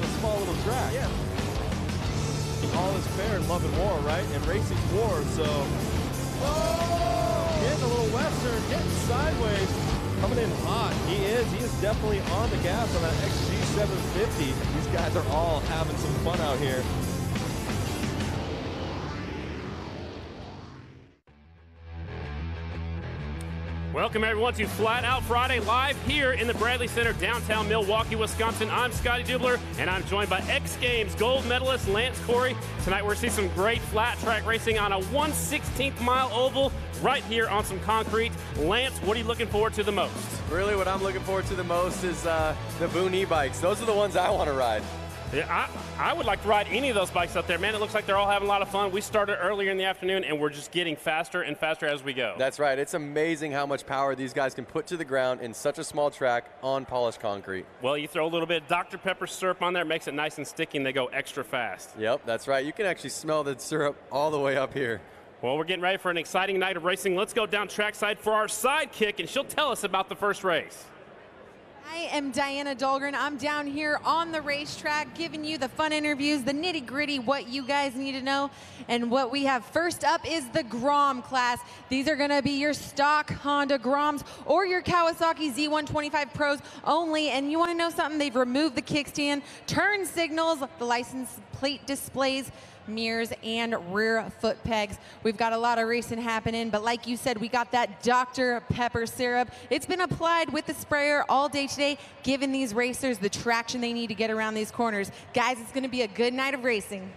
a small little track. Yeah. All is fair in love and war, right? And racing's war, so. Oh! Getting a little western, getting sideways. Coming in hot. He is definitely on the gas on that XG750. These guys are all having some fun out here. Welcome everyone to Flat Out Friday, live here in the Bradley Center, downtown Milwaukee, Wisconsin. I'm Scotty Dubler, and I'm joined by X Games gold medalist Lance Corey. Tonight we're seeing some great flat track racing on a 1/16th mile oval right here on some concrete. Lance, what are you looking forward to the most? Really what I'm looking forward to the most is the Boone e-bikes. Those are the ones I want to ride. Yeah, I would like to ride any of those bikes out there. Man, it looks like they're all having a lot of fun. We started earlier in the afternoon, and we're just getting faster and faster as we go. That's right. It's amazing how much power these guys can put to the ground in such a small track on polished concrete. Well, you throw a little bit of Dr. Pepper syrup on there, it makes it nice and sticky, and they go extra fast. Yep, that's right. You can actually smell the syrup all the way up here. Well, we're getting ready for an exciting night of racing. Let's go down trackside for our sidekick, and she'll tell us about the first race. I am Diana Dahlgren. I'm down here on the racetrack giving you the fun interviews, the nitty gritty, what you guys need to know. And what we have first up is the Grom class. These are gonna be your stock Honda Groms or your Kawasaki Z125 Pros only. And you wanna know something? They've removed the kickstand, turn signals, the license plate displays, mirrors, and rear foot pegs. We've got a lot of racing happening, but like you said, we got that Dr. Pepper syrup. It's been applied with the sprayer all day today, giving these racers the traction they need to get around these corners. Guys, it's gonna be a good night of racing.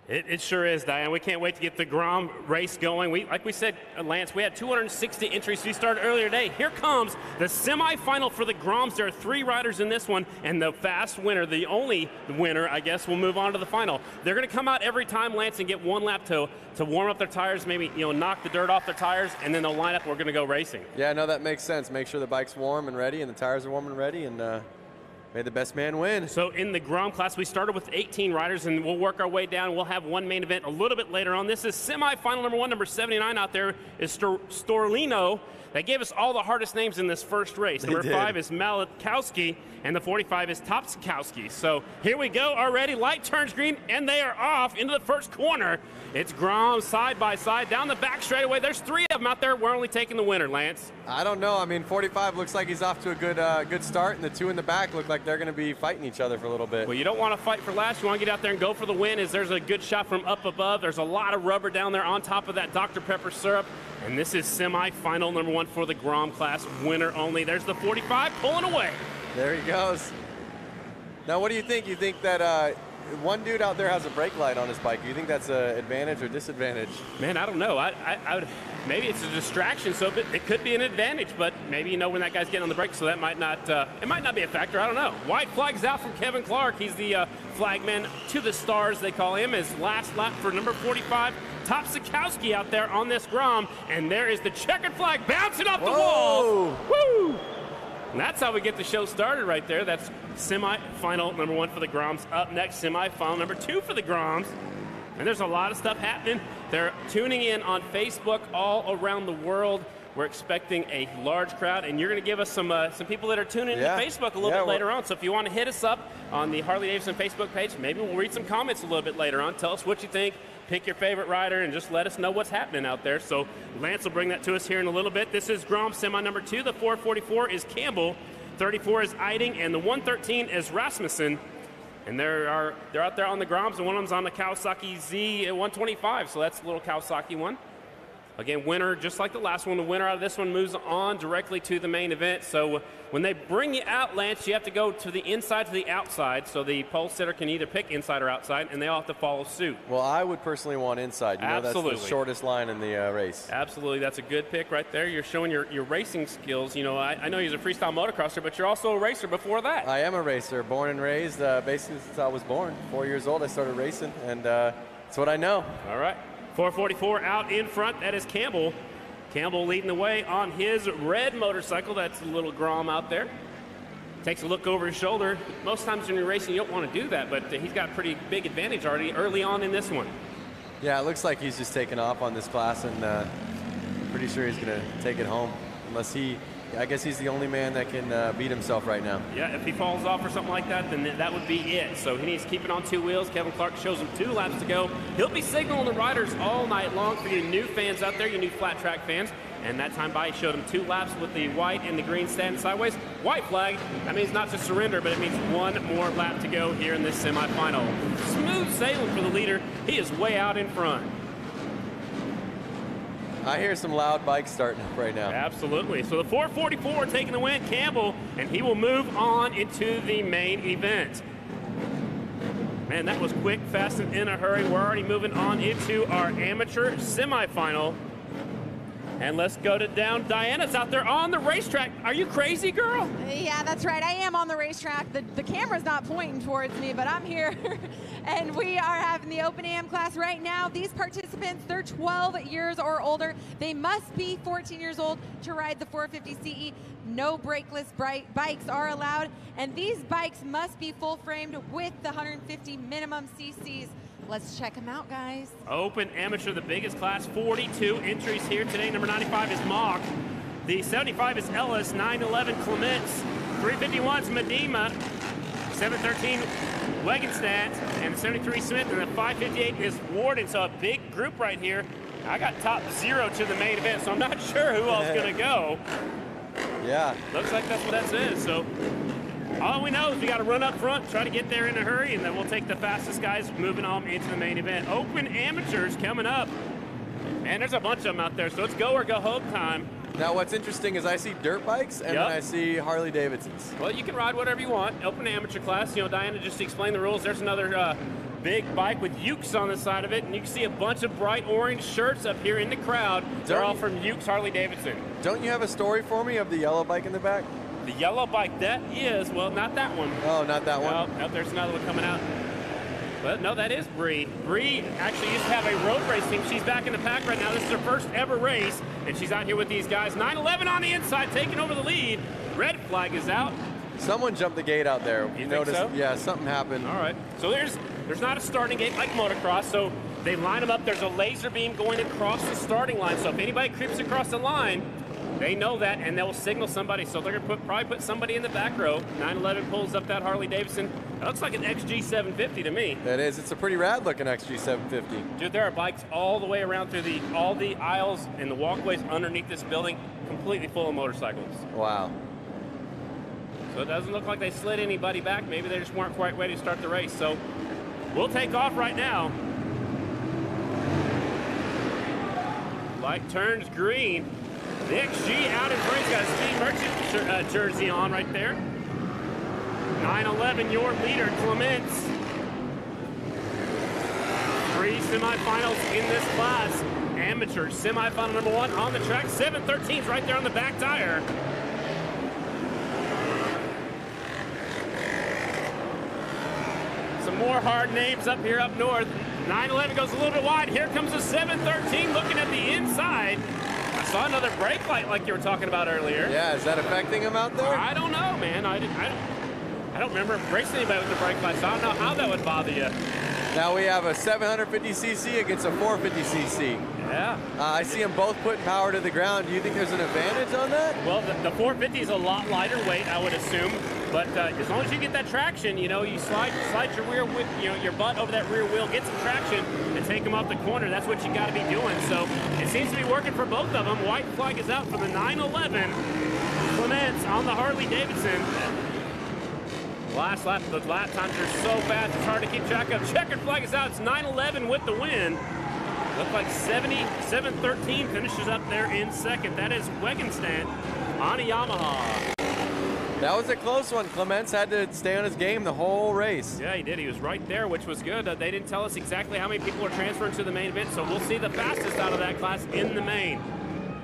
It sure is, Diane. We can't wait to get the Grom race going. Like we said, Lance, we had 260 entries. We started earlier today. Here comes the semifinal for the Groms. There are 3 riders in this one, and the fast winner, the only winner, I guess, will move on to the final. They're going to come out every time, Lance, and get one lap to warm up their tires, maybe knock the dirt off their tires, and then they'll line up. We're going to go racing. Yeah, no, that makes sense. Make sure the bike's warm and ready, and the tires are warm and ready, and may the best man win. So in the Grom class, we started with 18 riders, and we'll work our way down. We'll have one main event a little bit later on. This is semifinal number 1, number 79 out there is Storlino. They gave us all the hardest names in this first race. Number 5 is Malakowski, and the 45 is Topskowski. So here we go already. Light turns green, and they are off into the first corner. It's Grom side by side down the back straightaway. There's 3 of them out there. We're only taking the winner, Lance. I don't know. I mean, 45 looks like he's off to a good start, and the 2 in the back look like they're going to be fighting each other for a little bit. Well, you don't want to fight for last. You want to get out there and go for the win. As there's a good shot from up above. There's a lot of rubber down there on top of that Dr. Pepper syrup. And this is semi-final number 1 for the Grom class, winner only. There's the 45 pulling away. There he goes. Now, what do you think? You think that one dude out there has a brake light on his bike? Do you think that's an advantage or disadvantage? Man, I don't know. I would, maybe it's a distraction, so it could be an advantage, but maybe when that guy's getting on the brake, so that might not, it might not be a factor. I don't know. White flag's out from Kevin Clark. He's the flagman to the stars, they call him, his last lap for number 45. Topskowski out there on this Grom, and there is the checkered flag bouncing off the wall. Woo! And that's how we get the show started right there. That's semi-final number 1 for the Groms. Up next, semi-final number 2 for the Groms. And there's a lot of stuff happening. They're tuning in on Facebook all around the world. We're expecting a large crowd, and you're going to give us some people that are tuning into Facebook a little bit later on. So if you want to hit us up on the Harley-Davidson Facebook page, maybe we'll read some comments a little bit later on. Tell us what you think. Pick your favorite rider and just let us know what's happening out there. So Lance will bring that to us here in a little bit. This is Grom semi number 2. The 444 is Campbell. 34 is Eiding, and the 113 is Rasmussen. And they're out there on the Groms, and one of them's on the Kawasaki Z125. So that's a little Kawasaki one. Again, winner, just like the last one, the winner out of this one moves on directly to the main event. So when they bring you out, Lance, you have to go to the inside to the outside. So the pole sitter can either pick inside or outside, and they all have to follow suit. Well, I would personally want inside. You know, Absolutely. That's the shortest line in the race. Absolutely. That's a good pick right there. You're showing your racing skills. I know you're a freestyle motocrosser, but you're also a racer before that. I am a racer, born and raised, basically since I was born. 4 years old, I started racing, and that's what I know. All right. 444 out in front. That is Campbell. Campbell leading the way on his red motorcycle. That's a little Grom out there. Takes a look over his shoulder. Most times when you're racing, you don't want to do that, but he's got a pretty big advantage already early on in this one. Yeah, it looks like he's just taking off on this class, and I'm pretty sure he's going to take it home. Unless he I guess he's the only man that can beat himself right now. Yeah, if he falls off or something like that, then that would be it. So he needs to keep it on 2 wheels. Kevin Clark shows him 2 laps to go. He'll be signaling the riders all night long for you new fans out there, you new flat track fans. And that time by, he showed him 2 laps with the white and the green standing sideways. White flag, that means not to surrender, but it means 1 more lap to go here in this semifinal. Smooth sailing for the leader. He is way out in front. I hear some loud bikes starting up right now. Absolutely. So the 444 taking the win, Campbell, and he will move on into the main event. Man, that was quick, fast, and in a hurry. We're already moving on into our amateur semifinal. And let's go to down. Diana's out there on the racetrack. Are you crazy, girl? Yeah, that's right. I am on the racetrack. The camera's not pointing towards me, but I'm here. And we are having the Open AM class right now. These participants, they're 12 years or older. They must be 14 years old to ride the 450 CE. No brakeless bikes are allowed. And these bikes must be full framed with the 150 minimum CCs. Let's check them out, guys. Open Amateur, the biggest class, 42 entries here today. Number 95 is Mock. The 75 is Ellis, 911 Clements, 351 is Medema, 713 Wegenstadt, and 73 Smith, and the 558 is Warden. So a big group right here. I got top 0 to the main event, so I'm not sure who else is going to go. Yeah. Looks like that's what that says. So all we know is we got to run up front, try to get there in a hurry, and then we'll take the fastest guys moving on into the main event. Open Amateurs coming up. And there's a bunch of them out there, so it's go or go home time. Now what's interesting is I see dirt bikes and then I see Harley-Davidsons. Well, you can ride whatever you want. Open Amateur class. You know, Diana just explained the rules. There's another big bike with Ukes on the side of it, and you can see a bunch of bright orange shirts up here in the crowd. They're all from Ukes Harley-Davidson. Don't you have a story for me of the yellow bike in the back? The yellow bike, that is, well, not that one. Oh, not that one? No, there's another one coming out. But no, that is Bree. Bree actually used to have a road race team. She's back in the pack right now. This is her first ever race, and she's out here with these guys. 911 on the inside, taking over the lead. Red flag is out. Someone jumped the gate out there. You noticed? So? Yeah, something happened. All right. So there's not a starting gate like motocross, so they line them up. There's a laser beam going across the starting line, so if anybody creeps across the line, they know that, and they'll signal somebody. So they're going to probably put somebody in the back row. 911 pulls up that Harley-Davidson. That looks like an XG750 to me. That is. It's a pretty rad-looking XG750. Dude, there are bikes all the way around through all the aisles and the walkways underneath this building, completely full of motorcycles. Wow. So it doesn't look like they slid anybody back. Maybe they just weren't quite ready to start the race. So we'll take off right now. Light turns green. The XG out in front. He's got a Steve Merchant jersey on right there. 911, your leader, Clements. 3 semifinals in this class. Amateur semifinal number 1 on the track. 713's right there on the back tire. Some more hard names up here up north. 911 goes a little bit wide. Here comes the 713 looking at the inside. I saw another brake light like you were talking about earlier. Yeah, is that affecting him out there? I don't know, man. I don't remember racing anybody with the brake lights, so I don't know how that would bother you. Now we have a 750cc against a 450cc. Yeah. I see them both putting power to the ground. Do you think there's an advantage on that? Well, the 450 is a lot lighter weight, I would assume. But as long as you get that traction, you know, you slide your rear, your butt over that rear wheel, get some traction, and take them off the corner. That's what you got to be doing. So it seems to be working for both of them. White flag is out for the 911. Clements on the Harley-Davidson. Last lap, the lap times are so fast, it's hard to keep track of. Checkered flag is out. It's 911 with the win. Look like 713 finishes up there in second. That is Wegenstadt on a Yamaha. That was a close one. Clements had to stay on his game the whole race. Yeah, he did. He was right there, which was good. They didn't tell us exactly how many people are transferring to the main event, so we'll see the fastest out of that class in the main.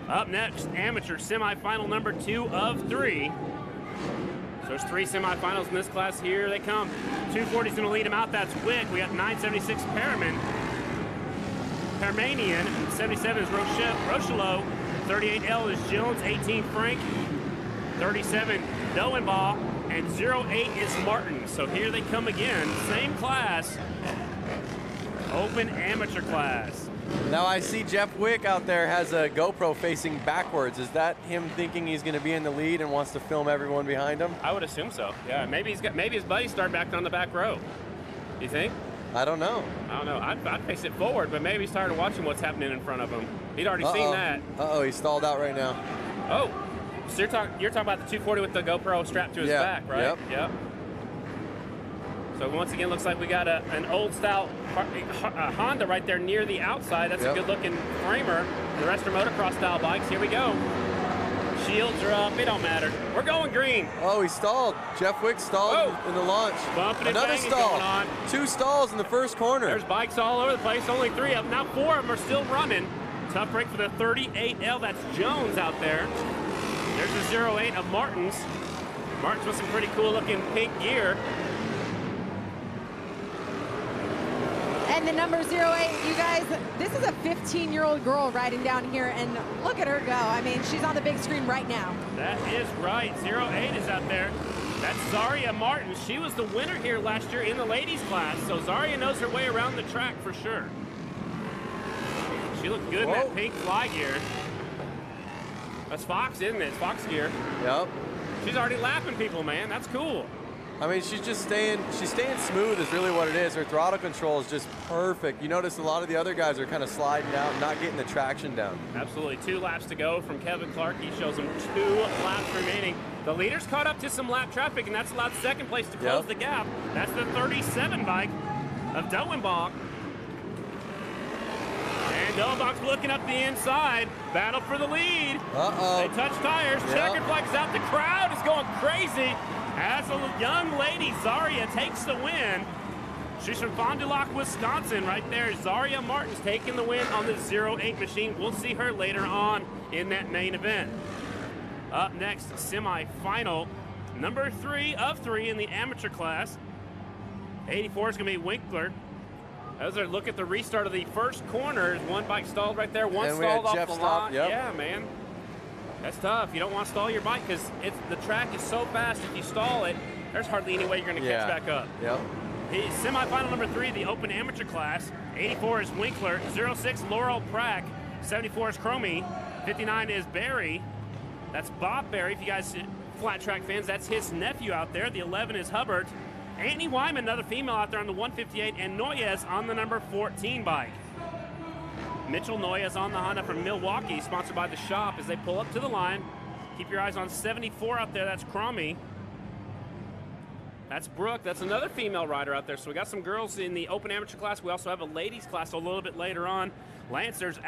Up next, amateur semifinal number 2 of 3. So there's 3 semifinals in this class. Here they come. 240's going to lead him out. That's Wick. We got 976 Permanian. 77 is Rochelot. 38L is Jones. 18 Frank. 37 Doenbaugh. And 08 is Martin. So here they come again. Same class. Open amateur class. Now I see Jeff Wick out there has a GoPro facing backwards. Is that him thinking he's going to be in the lead and wants to film everyone behind him? I would assume so. Yeah, maybe his buddies start back on the back row. You think? I don't know. I don't know. I'd face it forward, but maybe he's tired of watching what's happening in front of him. He'd already seen that. Uh-oh, he's stalled out right now. Oh, so you're talking about the 240 with the GoPro strapped to his back, right? Yep. So once again, looks like we got an old style Honda right there near the outside. That's a good looking framer. The rest are motocross style bikes. Here we go. Shields are up. It don't matter. We're going green. Oh, he stalled. Jeff Wick stalled in the launch. Bumping and Another banging stall. going on. 2 stalls in the first corner. There's bikes all over the place. Only 3 of them. Now 4 of them are still running. Tough break for the 38L. That's Jones out there. There's the 08 of Martins. Martins with some pretty cool looking pink gear. And the number 08, you guys, this is a 15-year-old girl riding down here, and look at her go. I mean, she's on the big screen right now. That is right. 08 is out there. That's Zaria Martin. She was the winner here last year in the ladies class, so Zaria knows her way around the track for sure. She looked good in that pink fly gear. That's Fox, isn't it? It's Fox gear. Yep. She's already lapping people, man. That's cool. I mean, she's staying smooth is really what it is. Her throttle control is just perfect. You notice a lot of the other guys are kind of sliding out, not getting the traction down. Absolutely. 2 laps to go from Kevin Clark. He shows them 2 laps remaining. The leaders caught up to some lap traffic, and that's allowed second place to close the gap. That's the 37 bike of Dowenbach. And Dowenbach's looking up the inside. Battle for the lead. Uh-oh. They touch tires. Checkered flags out. The crowd is going crazy. As a young lady, Zaria takes the win. She's from Fond du Lac, Wisconsin, right there. Zaria Martin's taking the win on the 08 machine. We'll see her later on in that main event. Up next, semi-final, number 3 of 3 in the amateur class. 84 is going to be Winkler. As I look at the restart of the first corner, one bike stalled right there, one stalled off the line. Yeah, man. That's tough. You don't want to stall your bike because the track is so fast. If you stall it, there's hardly any way you're going to catch back up. Yep. Semi-final number 3, the open amateur class. 84 is Winkler. 06, Laurel Prack. 74 is Cromie. 59 is Barry. That's Bob Barry. If you guys flat track fans, that's his nephew out there. The 11 is Hubbard. Annie Wyman, another female out there on the 158, and Noyes on the number 14 bike. Mitchell Noyes on the Honda from Milwaukee, sponsored by the shop as they pull up to the line. Keep your eyes on 74 out there. That's Cromie. That's Brooke. That's another female rider out there. So we got some girls in the open amateur class. We also have a ladies class a little bit later on. Lance, there's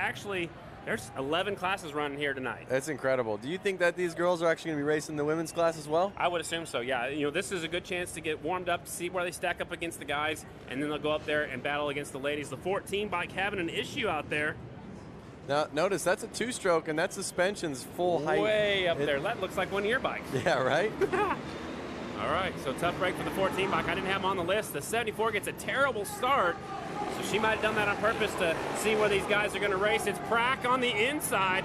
11 classes running here tonight. That's incredible. Do you think that these girls are actually going to be racing the women's class as well? I would assume so, yeah. You know, this is a good chance to get warmed up, see where they stack up against the guys, and then they'll go up there and battle against the ladies. The 14 bike having an issue out there. Now, notice that's a 2-stroke, and that suspension's full height. Way up there. That looks like one of your bikes. Yeah, right? All right, so tough break for the 14 bike. I didn't have them on the list. The 74 gets a terrible start. So she might have done that on purpose to see where these guys are going to race. It's Prack on the inside.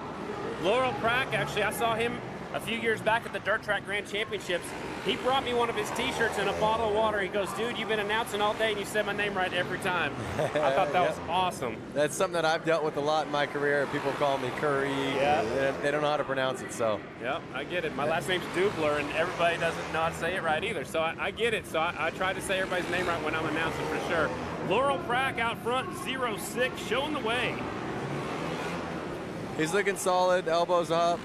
Laurel Prack, actually, I saw him a few years back at the Dirt Track Grand Championships. He brought me one of his T-shirts and a bottle of water. He goes, dude, you've been announcing all day and you said my name right every time. I thought that was awesome. That's something that I've dealt with a lot in my career. People call me Curry. Yeah. They don't know how to pronounce it, so. Yep, I get it. My last name's Dubler, and everybody doesn't know how to say it right either. So I get it. So I try to say everybody's name right when I'm announcing for sure. Laurel Prack out front, 06, showing the way. He's looking solid, elbows up.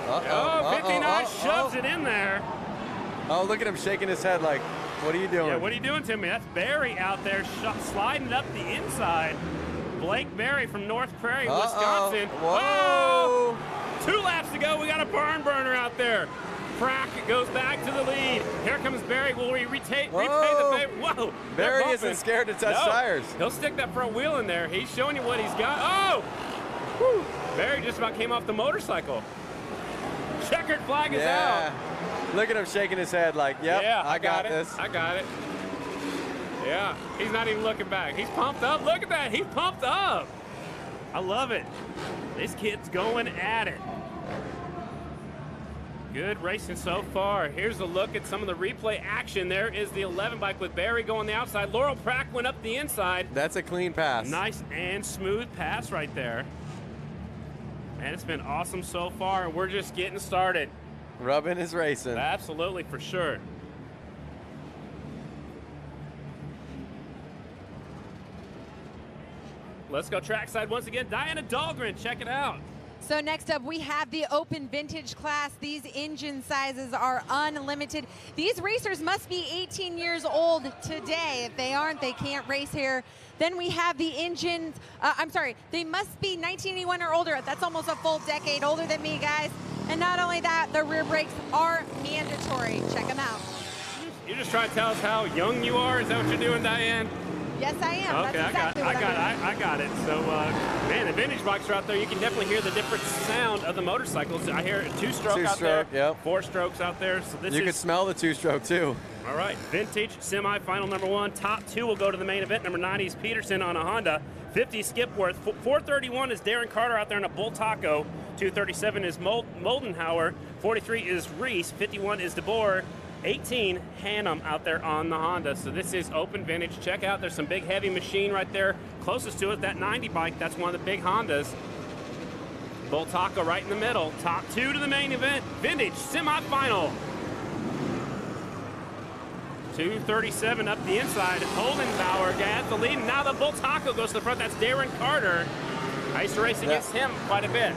59 shoves it in there. Oh, look at him shaking his head like, what are you doing? Yeah, what are you doing to me? That's Barry out there sliding it up the inside. Blake Barry from North Prairie, Wisconsin. Whoa! 2 laps to go. We got a barn burner out there. Prack goes back to the lead. Here comes Barry. Will we repay the favor? Whoa! Barry isn't scared to touch tires. He'll stick that front wheel in there. He's showing you what he's got. Oh! Whew. Barry just about came off the motorcycle. Checkered flag is out. Look at him shaking his head like, yep, yeah, I got this. I got it. Yeah, he's not even looking back. He's pumped up. Look at that. He's pumped up. I love it. This kid's going at it. Good racing so far. Here's a look at some of the replay action. There is the 11 bike with Barry going the outside. Laurel Prack went up the inside. That's a clean pass. Nice and smooth pass right there. And it's been awesome so far, and we're just getting started. Rubbing is racing. Absolutely, for sure. Let's go trackside once again. Diana Dahlgren, check it out. So next up, we have the open vintage class. These engine sizes are unlimited. These racers must be 18 years old today. If they aren't, they can't race here. Then we have the engines, they must be 1981 or older. That's almost a full decade older than me, guys. And not only that, the rear brakes are mandatory. Check them out. You're just trying to tell us how young you are? Is that what you're doing, Diane? Yes, I am. Okay, That's exactly what I'm doing. I got it. So, man, the vintage bikes are out there. You can definitely hear the different sound of the motorcycles. I hear a two-stroke out there, yep. 4 strokes out there. So this you can smell the two-stroke too. All right, vintage semi-final number 1. Top 2 will go to the main event. Number 90 is Peterson on a Honda. 50 Skipworth. 431 is Darren Carter out there in a Bull Taco. 237 is Moldenhauer. 43 is Reese. 51 is DeBoer. 18 Hannum out there on the Honda. So this is open vintage. Check out, there's some big heavy machine right there closest to it. That 90 bike, that's one of the big Hondas. Bull Taco right in the middle. Top 2 to the main event. Vintage semi-final. 237 up the inside. Holdenbauer gets the lead. Now the Bull Taco goes to the front. That's Darren Carter. I used to race against him quite a bit.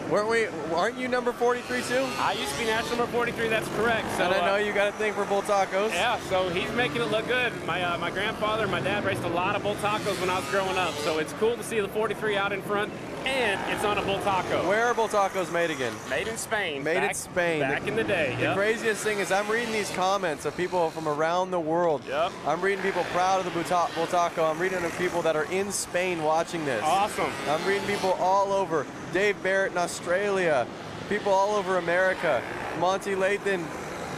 Aren't you number 43 too? I used to be national number 43, that's correct. So, and I know you got a thing for Bull Tacos. Yeah, so he's making it look good. My grandfather and my dad raced a lot of Bull Tacos when I was growing up, so it's cool to see the 43 out in front, and it's on a Bull Taco. Where are Bull Tacos made again? Made in Spain. Made in Spain. Back in the day, The craziest thing is I'm reading these comments of people from around the world. Yep. I'm reading people proud of the Bull Taco. I'm reading of people that are in Spain watching this. Awesome. I'm reading people all over. Dave Barrett in Australia. People all over America. Monty Lathan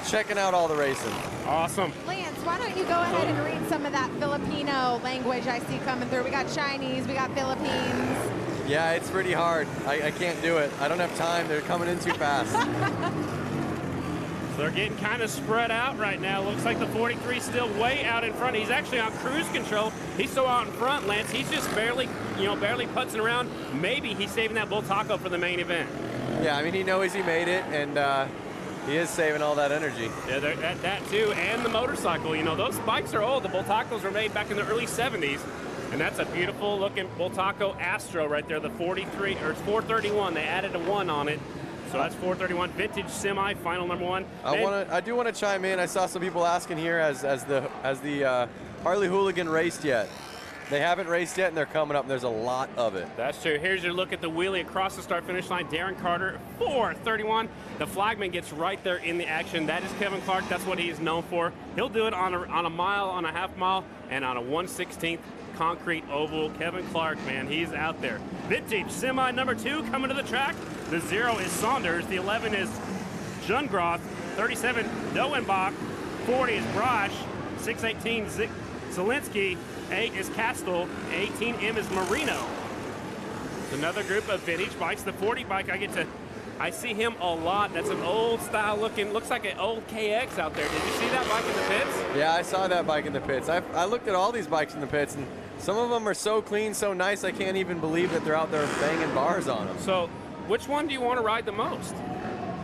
checking out all the racing. Awesome. Lance, why don't you go ahead and read some of that Filipino language I see coming through. We got Chinese, we got Philippines. Yeah, it's pretty hard. I can't do it. I don't have time. They're coming in too fast. So they're getting kind of spread out right now. Looks like the 43 is still way out in front. He's actually on cruise control. He's so out in front, Lance. He's just barely putzing around. Maybe he's saving that Bull Taco for the main event. Yeah, I mean, he knows he made it, and he is saving all that energy. Yeah, that too, and the motorcycle. You know, those bikes are old. The Bull Tacos were made back in the early 70s. And that's a beautiful looking Bull Taco Astro right there, the 43, or it's 431. They added a 1 on it. So that's 431, vintage semi, final number 1. I do want to chime in. I saw some people asking here, has the Harley Hooligan raced yet? They haven't raced yet, and they're coming up, and there's a lot of it. That's true. Here's your look at the wheelie across the start-finish line. Darren Carter, 431. The flagman gets right there in the action. That is Kevin Clark. That's what he is known for. He'll do it on a mile, on a half mile, and on a 1/16th concrete oval. Kevin Clark, man, he's out there. Vintage semi number 2 coming to the track. The 0 is Saunders. The 11 is Jungroth. 37, Doenbach. 40 is Brosh. 618, Zielinski. 8 is Castle. 18M is Marino. It's another group of vintage bikes. The 40 bike, I see him a lot. That's an old style looking, looks like an old KX out there. Did you see that bike in the pits? Yeah, I saw that bike in the pits. I looked at all these bikes in the pits, and some of them are so clean, so nice, I can't even believe that they're out there banging bars on them. So, which one do you want to ride the most?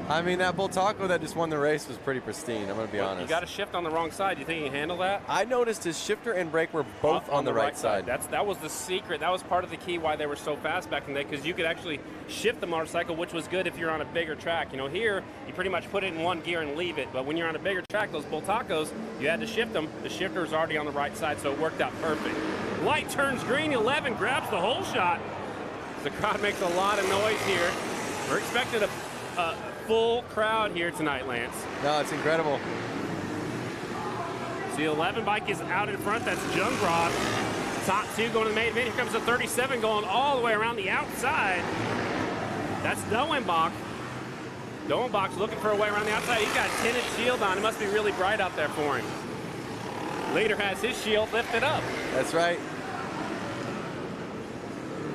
I mean, that Bull Taco that just won the race was pretty pristine, I'm going to be honest. You got to shift on the wrong side. Do you think you can handle that? I noticed his shifter and brake were both on the right side. That was the secret. That was part of the key why they were so fast back in the day, because you could actually shift the motorcycle, which was good if you're on a bigger track. You know, here, you pretty much put it in one gear and leave it. But when you're on a bigger track, those Bull Tacos, you had to shift them. The shifter was already on the right side, so it worked out perfect. Light turns green. 11 grabs the whole shot. The crowd makes a lot of noise here. We're expecting a full crowd here tonight, Lance. No, it's incredible. So the 11 bike is out in front. That's Jungroth. Top 2 going to the main event. Here comes the 37 going all the way around the outside. That's Doenbach. Doenbach's looking for a way around the outside. He's got a tinted shield on. It must be really bright out there for him. Leader has his shield lifted up. That's right.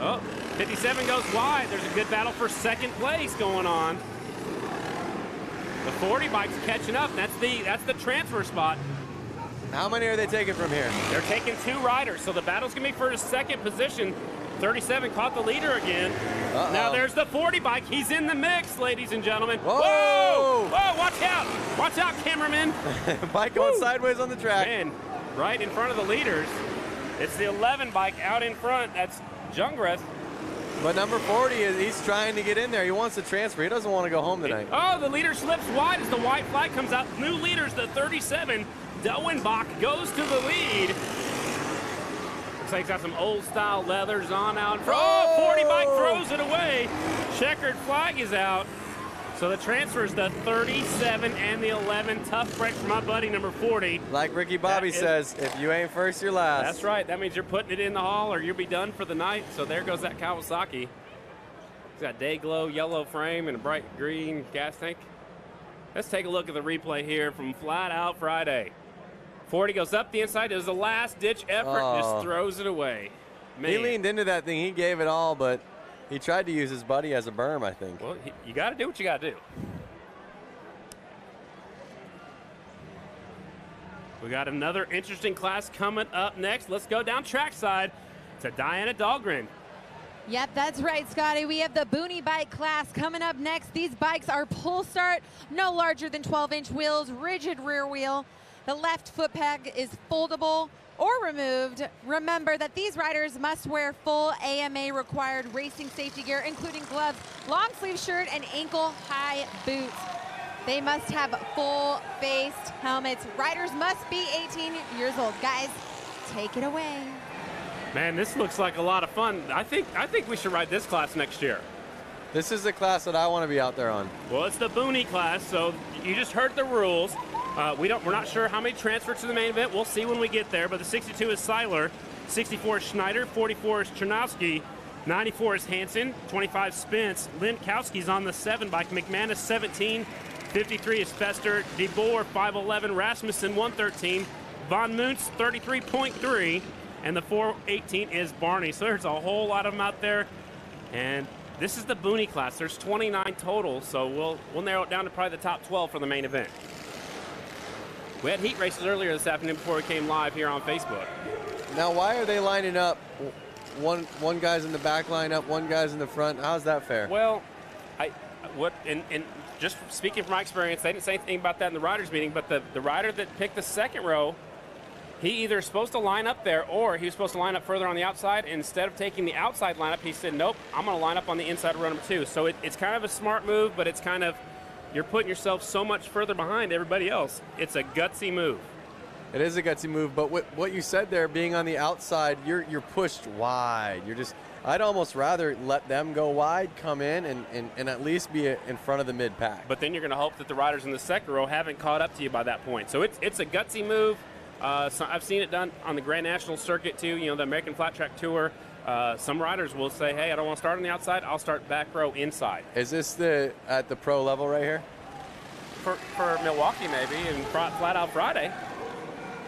Oh, 57 goes wide. There's a good battle for second place going on. The 40 bike's catching up. That's the transfer spot. How many are they taking from here? They're taking 2 riders, so the battle's going to be for his second position. 37 caught the leader again. Now there's the 40 bike. He's in the mix, ladies and gentlemen. Whoa! Whoa! Whoa, watch out. Watch out, cameraman. Bike going sideways on the track. Man, right in front of the leaders. It's the 11 bike out in front. That's Jungreth. But number 40, he's trying to get in there. He wants to transfer. He doesn't want to go home tonight. Oh, the leader slips wide as the white flag comes out. New leaders, the 37. Delwenbach goes to the lead. Looks like he's got some old-style leathers on out in front. Oh, 40 bike throws it away. Checkered flag is out. So the transfers, the 37 and the 11. Tough break for my buddy, number 40. Like Ricky Bobby says, if you ain't first, you're last. That's right. That means you're putting it in the hall or you'll be done for the night. So there goes that Kawasaki. He's got day glow, yellow frame, and a bright green gas tank. Let's take a look at the replay here from Flat Out Friday. 40 goes up the inside. It was a last-ditch effort. Just throws it away. Man. He leaned into that thing. He gave it all, but he tried to use his buddy as a berm, I think. Well, you got to do what you got to do. We got another interesting class coming up next. Let's go down trackside to Diana Dahlgren. Yep, that's right, Scotty. We have the Boonie bike class coming up next. These bikes are pull start, no larger than 12-inch wheels, rigid rear wheel. The left foot peg is foldable or removed. Remember that these riders must wear full AMA required racing safety gear, including gloves, long sleeve shirt, and ankle high boots. They must have full faced helmets. Riders must be 18 years old. Guys, take it away. Man, this looks like a lot of fun. I think we should ride this class next year. This is the class that I want to be out there on. Well, it's the Boonie class, so you just heard the rules. We're not sure how many transfer to the main event. We'll see when we get there. But the 62 is Seiler, 64 is Schneider, 44 is Chernowski, 94 is Hansen, 25 Spence. Linkowski's on the 7 bike. McManus 17, 53 is Fester, De Boer 511, Rasmussen 113, Von Muntz 33.3, and the 418 is Barney. So there's a whole lot of them out there, and this is the Boonie class. There's 29 total, so we'll narrow it down to probably the top 12 for the main event. We had heat races earlier this afternoon before we came live here on Facebook. Now, why are they lining up? One guy's in the back lineup, one guy's in the front. How's that fair? Well, and just speaking from my experience, they didn't say anything about that in the riders meeting, but the rider that picked the second row, he either is supposed to line up there or he was supposed to line up further on the outside. And instead of taking the outside lineup, he said, nope, I'm going to line up on the inside row number 2. So it's kind of a smart move, but it's kind of, you're putting yourself so much further behind everybody else. It's a gutsy move. It is a gutsy move, but what you said there, being on the outside, you're pushed wide. I'd almost rather let them go wide, come in, and at least be in front of the mid-pack. But then you're going to hope that the riders in the second row haven't caught up to you by that point. So it's a gutsy move. So I've seen it done on the Grand National circuit too, the American Flat Track Tour. Some riders will say, hey, I don't want to start on the outside, I'll start back row inside. Is this at the pro level right here? For Milwaukee maybe, and Flat Out Friday.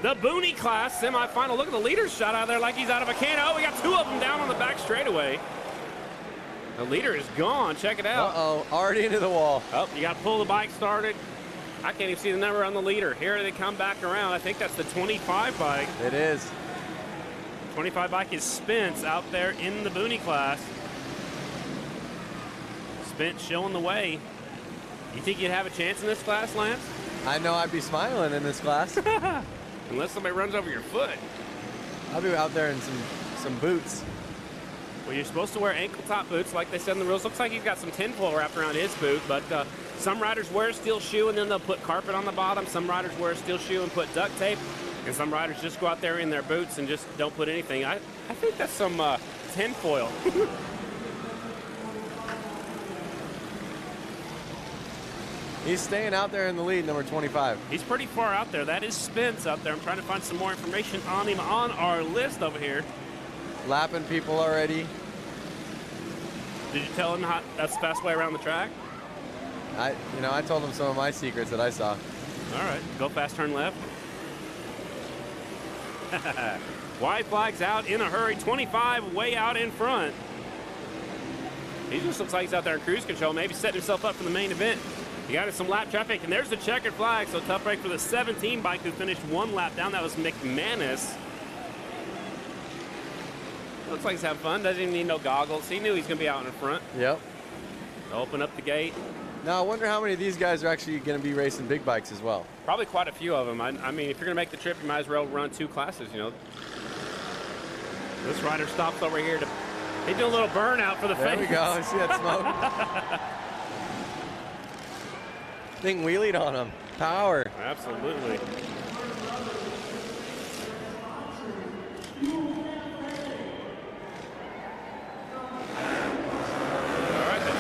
The Boonie class semifinal. Look at the leader's shot out of there like he's out of a can. Oh, we got 2 of them down on the back straightaway. The leader is gone. Check it out. Uh-oh, already into the wall. Oh, you got to pull the bike started. I can't even see the number on the leader. Here they come back around. I think that's the 25 bike. It is. 25 bike is Spence out there in the Boonie class. Spence showing the way. You think you'd have a chance in this class, Lance? I know I'd be smiling in this class. Unless somebody runs over your foot. I'll be out there in some boots. Well, you're supposed to wear ankle-top boots like they said in the rules. Looks like he's got some tinfoil wrapped around his boot, but some riders wear a steel shoe and then they'll put carpet on the bottom. Some riders wear a steel shoe and put duct tape, and some riders just go out there in their boots and just don't put anything. I think that's some tinfoil. He's staying out there in the lead, number 25. He's pretty far out there. That is Spence out there. I'm trying to find some more information on him on our list over here. Lapping people already. Did you tell him that's the fast way around the track? I told him some of my secrets that I saw. All right, go fast, turn left. White flag's out in a hurry. 25 way out in front. He just looks like he's out there in cruise control, maybe setting himself up for the main event. You got some lap traffic, and there's the checkered flag. So tough break for the 17 bike who finished 1 lap down. That was McManus. Looks like he's having fun. Doesn't even need no goggles. He knew he's going to be out in front. Yep. Open up the gate. Now, I wonder how many of these guys are actually going to be racing big bikes as well. Probably quite a few of them. I mean, if you're going to make the trip, you might as well run 2 classes, you know. This rider stops over here to, they do a little burnout for the fans. There we go. See that smoke? Thing wheelied on him. Power. Absolutely.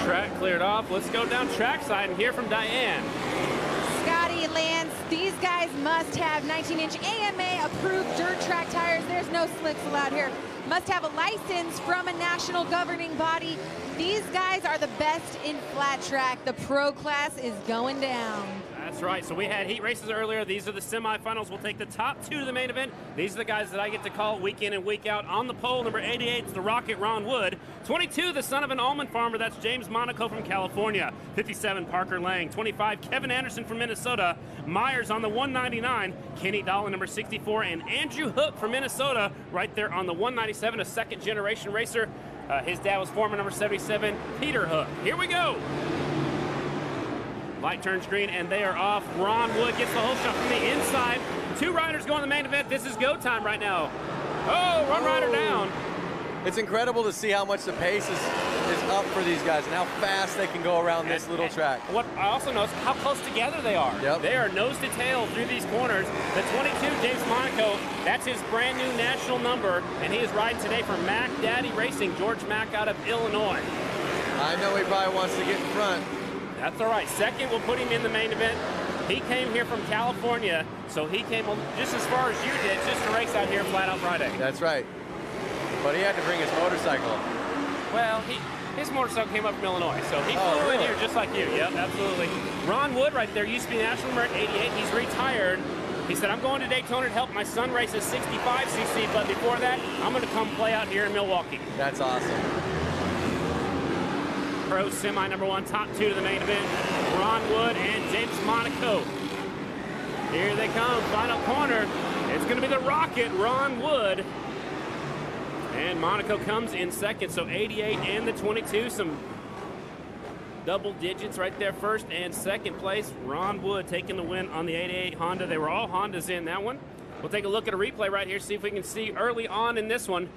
Track cleared off. Let's go down trackside and hear from Diane. Scotty, Lance, these guys must have 19-inch AMA approved dirt track tires. There's no slicks allowed here. Must have a license from a national governing body. These guys are the best in flat track. The pro class is going down. That's right. So we had heat races earlier. These are the semifinals. We'll take the top 2 to the main event. These are the guys that I get to call week in and week out. On the pole, number 88 is the Rocket, Ron Wood. 22, the son of an almond farmer. That's James Monaco from California. 57, Parker Lang. 25, Kevin Anderson from Minnesota. Myers on the 199. Kenny Dolan, number 64. And Andrew Hook from Minnesota right there on the 197, a second-generation racer. His dad was former number 77, Peter Hook. Here we go. Light turns green, and they are off. Ron Wood gets the whole shot from the inside. 2 riders go in the main event. This is go time right now. Oh, one rider down. It's incredible to see how much the pace is up for these guys and how fast they can go around this little track. What I also know is how close together they are. Yep. They are nose to tail through these corners. The 22, James Monaco, that's his brand new national number, and he is riding today for Mac Daddy Racing, George Mack out of Illinois. I know he probably wants to get in front. That's all right. Second, we'll put him in the main event. He came here from California, so he came just as far as you did, just to race out here Flat Out Friday. That's right. But he had to bring his motorcycle. Well, his motorcycle came up from Illinois, so he flew in here just like you. Yep, absolutely. Ron Wood right there used to be national number 88. He's retired. He said, I'm going to Daytona to help my son race a 65cc, but before that, I'm going to come play out here in Milwaukee. That's awesome. Pro semi number 1, top 2 to the main event. Ron Wood and James Monaco. Here they come, final corner. It's going to be the Rocket, Ron Wood. And Monaco comes in second, so 88 and the 22, some double digits right there, first and second place. Ron Wood taking the win on the 88 Honda. They were all Hondas in that one. We'll take a look at a replay right here, see if we can see early on in this one.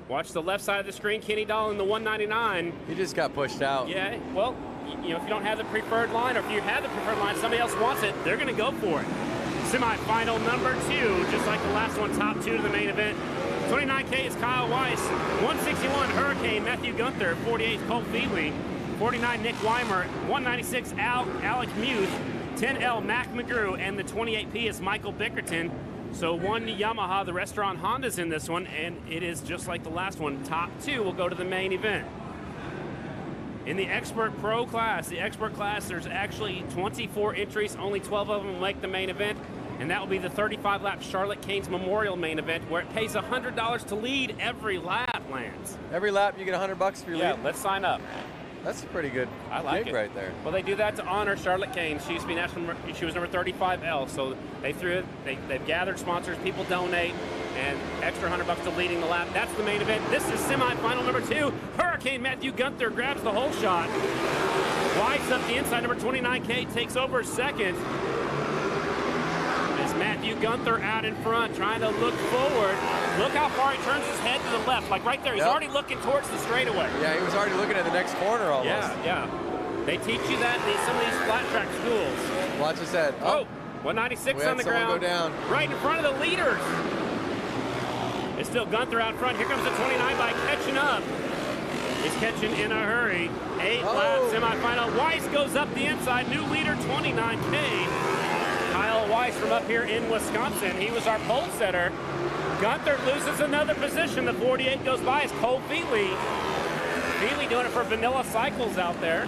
Watch the left side of the screen, Kenny Dolan, the 199. He just got pushed out. Yeah, well, you know, if you don't have the preferred line, or if you have the preferred line, somebody else wants it, they're going to go for it. Semi-final number 2, just like the last one, top 2 to the main event. 29K is Kyle Weiss. 161 Hurricane, Matthew Gunther. 48 Cole Feely. 49 Nick Weimer. 196 Alec Muth. 10L Mac McGrew. And the 28P is Michael Bickerton. So 1 Yamaha, the rest are on Hondas in this one, and it is just like the last one. Top 2 will go to the main event. In the Expert Pro class, there's actually 24 entries. Only 12 of them will make the main event. And that will be the 35-lap Charlotte Canes Memorial main event, where it pays $100 to lead every lap, Lance. Every lap you get $100 for your lead? Yeah, let's sign up. That's a pretty good gig right there. Well, they do that to honor Charlotte Canes. She used to be national. She was number 35L, so they threw it. They've gathered sponsors, people donate, and extra $100 to leading the lap. That's the main event. This is semifinal number 2. Hurricane Matthew Gunther grabs the whole shot. Weiss up the inside. Number 29K takes over second. Matthew Gunther out in front, trying to look forward. Look how far he turns his head to the left, like right there. He's already looking towards the straightaway. Yeah, he was already looking at the next corner almost. Yeah. They teach you that in some of these flat track schools. Watch his head. Oh, 196 on the ground. Go down. Right in front of the leaders. It's still Gunther out front. Here comes the 29 by catching up. He's catching in a hurry. 8 lap semifinal. Weiss goes up the inside. New leader, 29K. Kyle Weiss from up here in Wisconsin. He was our pole setter. Gunther loses another position. The 48 goes by. It's Cole Feely. Feely doing it for Vanilla Cycles out there.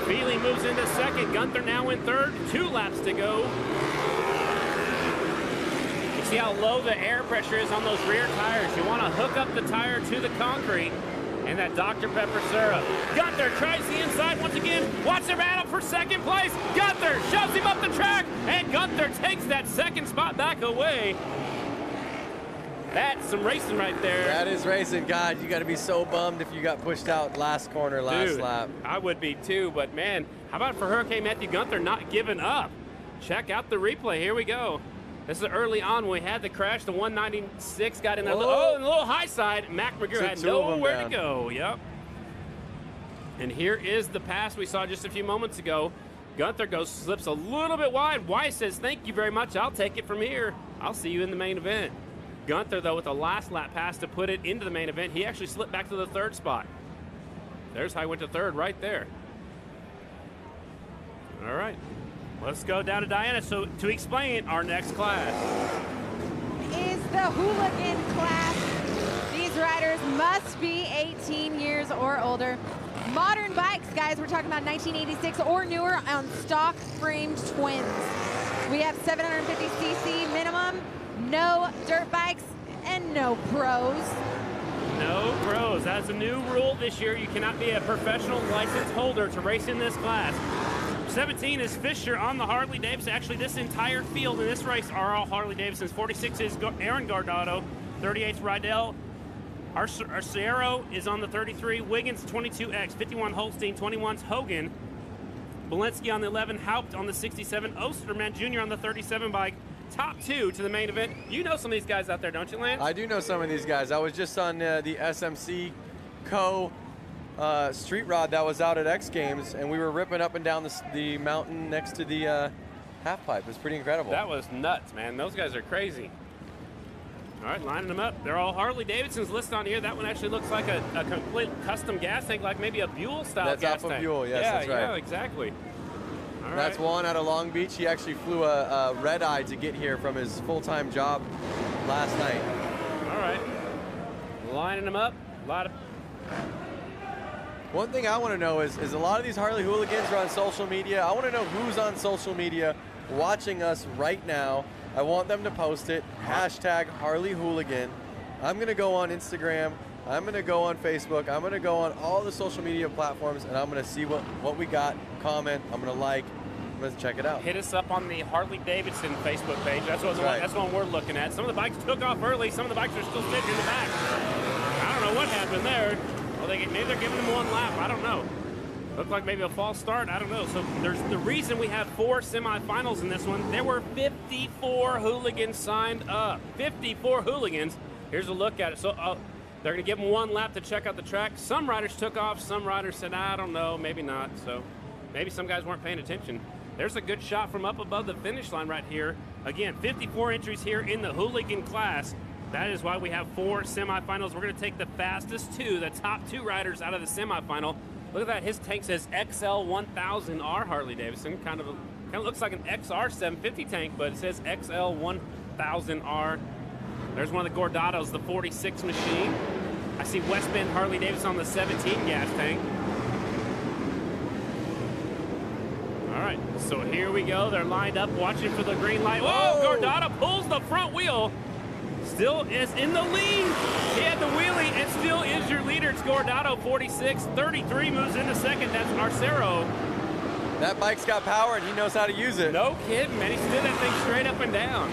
Feely moves into second. Gunther now in third. 2 laps to go. You see how low the air pressure is on those rear tires. You want to hook up the tire to the concrete and that Dr. Pepper syrup. Gunther tries the inside once again. Watch their battle for second place. Gunther shoves him up the track, and Gunther takes that second spot back away. That's some racing right there. That is racing. God, you got to be so bummed if you got pushed out last corner, last lap. I would be too, but man, how about for Hurricane Matthew Gunther not giving up? Check out the replay. Here we go. This is early on when we had the crash. The 196 got in there. Oh, and a little high side. Mac McGrew had nowhere to go. Yep. And here is the pass we saw just a few moments ago. Gunther slips a little bit wide. Weiss says, thank you very much. I'll take it from here. I'll see you in the main event. Gunther, though, with the last lap pass to put it into the main event, he actually slipped back to the third spot. There's how he went to third right there. All right. Let's go down to Diana so to explain our next class. Is the hooligan class. These riders must be 18 years or older. Modern bikes, guys, we're talking about 1986 or newer on stock framed twins. We have 750cc minimum, no dirt bikes, and no pros. No pros. That's a new rule this year. You cannot be a professional license holder to race in this class. 17 is Fisher on the Harley-Davidson. Actually, this entire field in this race are all Harley-Davidsons. 46 is Aaron Guardado. 38 is Rydell. Arcero is on the 33. Wiggins, 22X. 51 Holstein. 21's Hogan. Bolensky on the 11. Haupt on the 67. Osterman Jr. on the 37 bike. Top two to the main event. You know some of these guys out there, don't you, Lance? I do know some of these guys. I was just on the SMC Co. Street rod that was out at X Games, and we were ripping up and down the mountain next to the half pipe. It was pretty incredible. That was nuts, man. Those guys are crazy. All right, lining them up. They're all Harley-Davidsons listed on here. That one actually looks like a complete custom gas tank, like maybe a Buell-style gas tank. That's off of Buell, yes, that's right. Yeah, exactly. All right. That's one out of Long Beach. He actually flew a red-eye to get here from his full-time job last night. All right. Lining them up. A lot of... One thing I want to know is a lot of these Harley hooligans are on social media. I want to know who's on social media watching us right now. I want them to post it. Hashtag Harley Hooligan. I'm going to go on Instagram. I'm going to go on Facebook. I'm going to go on all the social media platforms, and I'm going to see what we got, comment. I'm going to like. I'm going to check it out. Hit us up on the Harley-Davidson Facebook page. That's what we're looking at. Some of the bikes took off early. Some of the bikes are still sitting in the back. I don't know what happened there. Well, maybe they're giving them one lap. I don't know. Looked like maybe a false start. I don't know. So there's the reason we have 4 semifinals in this one. There were 54 hooligans signed up. 54 hooligans. Here's a look at it. So they're going to give them one lap to check out the track. Some riders took off. Some riders said, I don't know, maybe not. So maybe some guys weren't paying attention. There's a good shot from up above the finish line right here. Again, 54 entries here in the hooligan class. That is why we have 4 semifinals. We're going to take the fastest 2, the top 2 riders out of the semifinal. Look at that. His tank says XL 1000R Harley-Davidson. Kind of looks like an XR 750 tank, but it says XL 1000R. There's one of the Gordados, the 46 machine. I see West Bend Harley-Davidson on the 17 gas tank. All right, so here we go. They're lined up watching for the green light. Whoa, Gordado pulls the front wheel. Still is in the lead. He had the wheelie and still is your leader. It's Gordado, 46. 33 moves into second. That's Arcero. That bike's got power and he knows how to use it. No kidding, man. He stood that thing straight up and down.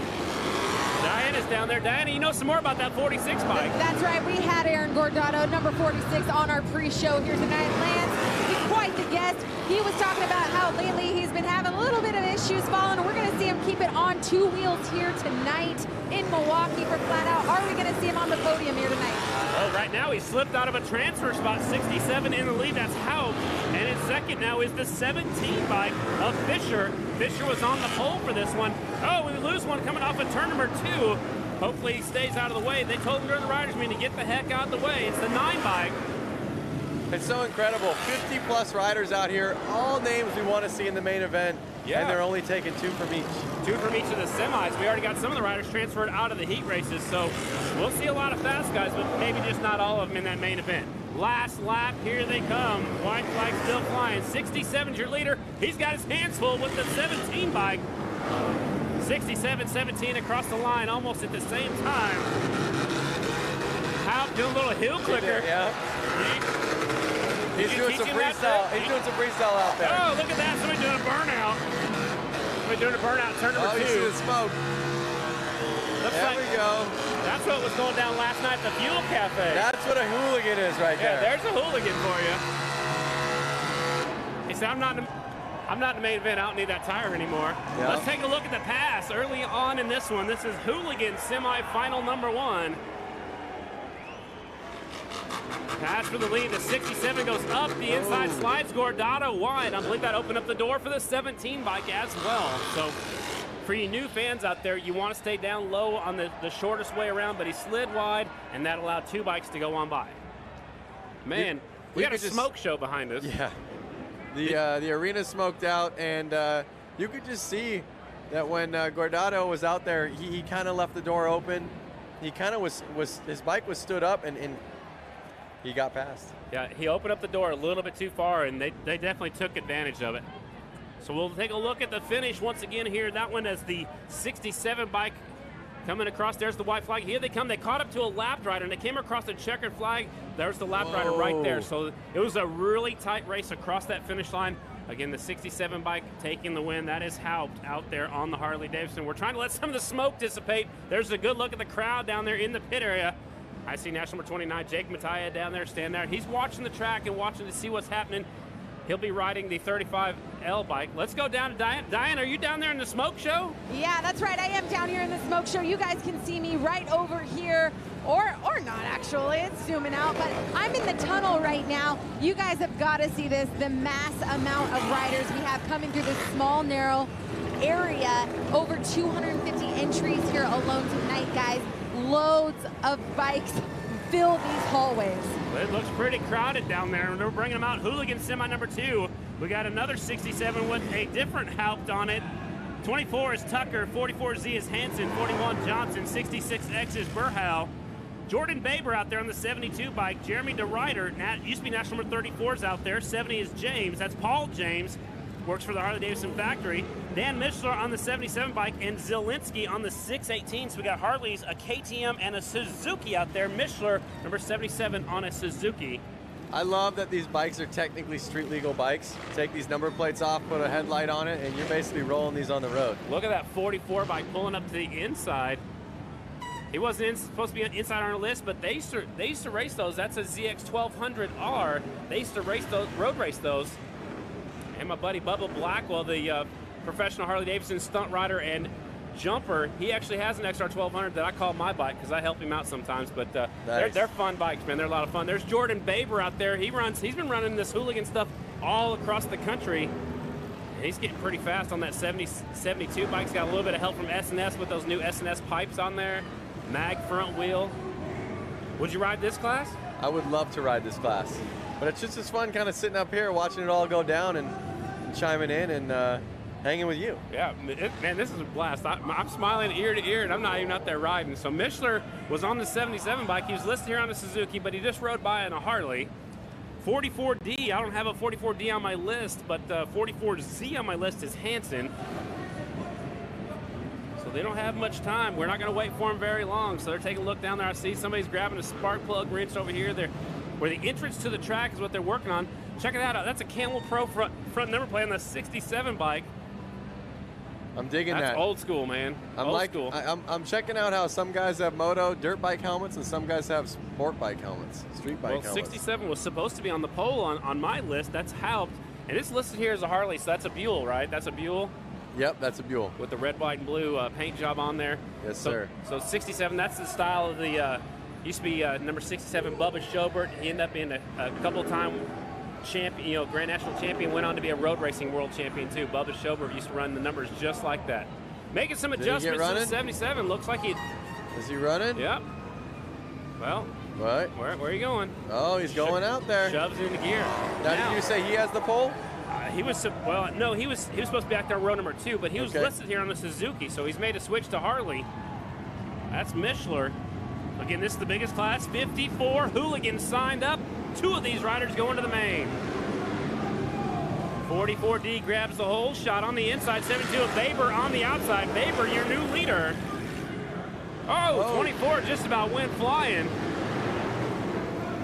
Diana's down there. Diana, you know some more about that 46 bike. That's right. We had Aaron Gordado, number 46, on our pre-show here tonight. Lance, he's quite the guest. He was talking about how lately he's been having a little bit of issues falling. We're going to see him keep it on 2 wheels here tonight in Milwaukee for Flat Out. Are we going to see him on the podium here tonight? Well, right now he slipped out of a transfer spot. 67 in the lead. That's Haupt. And in second now is the 17 bike of Fisher. Fisher was on the pole for this one. Oh, we lose one coming off of turn number 2. Hopefully he stays out of the way. They told him during the riders meeting to get the heck out of the way. It's the 9 bike. It's so incredible. 50-plus riders out here, all names we want to see in the main event, and they're only taking 2 from each. 2 from each of the semis. We already got some of the riders transferred out of the heat races, so we'll see a lot of fast guys, but maybe just not all of them in that main event. Last lap, here they come. White flag still flying. 67's your leader. He's got his hands full with the 17 bike. 67-17 across the line almost at the same time. Haupt doing a little hill clicker. Yeah. He's doing some freestyle. He's doing some freestyle out there. Oh, look at that. Somebody doing a burnout. Somebody doing a burnout. Turn number 2. You see the smoke. There we go. That's what was going down last night at the Fuel Cafe. That's what a hooligan is right there. Yeah, there's a hooligan for you. He said, I'm not in the main event. I don't need that tire anymore. Yep. Let's take a look at the pass early on in this one. This is hooligan semifinal number 1. Pass for the lead. The 67 goes up. The inside slides Gordado wide. I believe that opened up the door for the 17 bike as well. So for you new fans out there, you want to stay down low on the shortest way around, but he slid wide, and that allowed 2 bikes to go on by. Man, we got a smoke show behind us. Yeah. The arena smoked out, and you could just see that when Gordado was out there, he kind of left the door open. He kind of his bike was stood up, and he got past. Yeah, he opened up the door a little bit too far, and they definitely took advantage of it. So we'll take a look at the finish once again here. That one is the 67 bike coming across. There's the white flag. Here they come. They caught up to a lap rider, and they came across the checkered flag. There's the lap rider right there. So it was a really tight race across that finish line. Again, the 67 bike taking the win. That is Haupt out there on the Harley-Davidson. We're trying to let some of the smoke dissipate. There's a good look at the crowd down there in the pit area. I see national number 29, Jake Mattia, down there, standing there. He's watching the track and watching to see what's happening. He'll be riding the 35L bike. Let's go down to Diane. Diane, are you down there in the smoke show? Yeah, that's right. I am down here in the smoke show. You guys can see me right over here, or not actually. It's zooming out, but I'm in the tunnel right now. You guys have got to see this, the mass amount of riders we have coming through this small, narrow area. Over 250 entries here alone tonight, guys. Loads of bikes fill these hallways. It looks pretty crowded down there. We're bringing them out. Hooligan semi number 2. We got another 67 with a different Haupt on it. 24 is Tucker, 44Z is Hansen, 41 Johnson, 66X is Burhow. Jordan Baber out there on the 72 bike. Jeremy DeRuyter, used to be national number 34, is out there. 70 is James. That's Paul James. Works for the Harley-Davidson factory. Dan Mishler on the 77 bike, and Zielinski on the 618. So we got Harleys, a KTM, and a Suzuki out there. Mishler, number 77, on a Suzuki. I love that these bikes are technically street legal bikes. Take these number plates off, put a headlight on it, and you're basically rolling these on the road. Look at that 44 bike pulling up to the inside. He wasn't supposed to be inside on our list, but they used to race those. That's a ZX 1200R. They used to race those, road race those. And my buddy Bubba Blackwell, the professional Harley-Davidson stunt rider and jumper, he actually has an XR 1200 that I call my bike because I help him out sometimes. But nice. they're fun bikes, man. They're a lot of fun. There's Jordan Baber out there. He's been running this hooligan stuff all across the country. And he's getting pretty fast on that 72 bike. He's got a little bit of help from S&S with those new S&S pipes on there. Mag front wheel. Would you ride this class? I would love to ride this class. But it's just as fun kind of sitting up here watching it all go down and chiming in and hanging with you. Yeah, man, this is a blast. I'm smiling ear to ear, and I'm not even out there riding. So Mishler was on the 77 bike. He was listed here on a Suzuki, but he just rode by on a Harley. 44D, I don't have a 44D on my list, but 44Z on my list is Hansen. So they don't have much time. We're not going to wait for them very long. So they're taking a look down there. I see somebody's grabbing a spark plug wrench over here. Where the entrance to the track is what they're working on. Check it out. That's a Camel Pro front number plate on the 67 bike. I'm digging that. That's old school, man. Old school. I'm checking out how some guys have moto dirt bike helmets and some guys have sport bike helmets, street bike helmets. 67 was supposed to be on the pole on my list. That's Haupt. And it's listed here as a Harley, so that's a Buell, right? That's a Buell? Yep, that's a Buell. With the red, white, and blue paint job on there. Yes, sir. So 67, that's the style of the, used to be number 67, Bubba Schobert. He ended up being a couple-time champion, Grand National champion, went on to be a road racing world champion, too. Bubba Schobert used to run the numbers just like that. Making some adjustments to the 77. Looks like he... Is he running? Yep. Well, right. Where are you going? Oh, he's going out there. Shoves into gear. Now, did you say he has the pole? He was supposed to be back there row number 2, but he was listed here on the Suzuki, so he's made a switch to Harley. That's Mishler. Again, this is the biggest class. 54 hooligans signed up. 2 of these riders going to the main. 44D grabs the hole shot on the inside. 72 of Baber on the outside. Baber, your new leader. Oh, whoa. 24 just about went flying.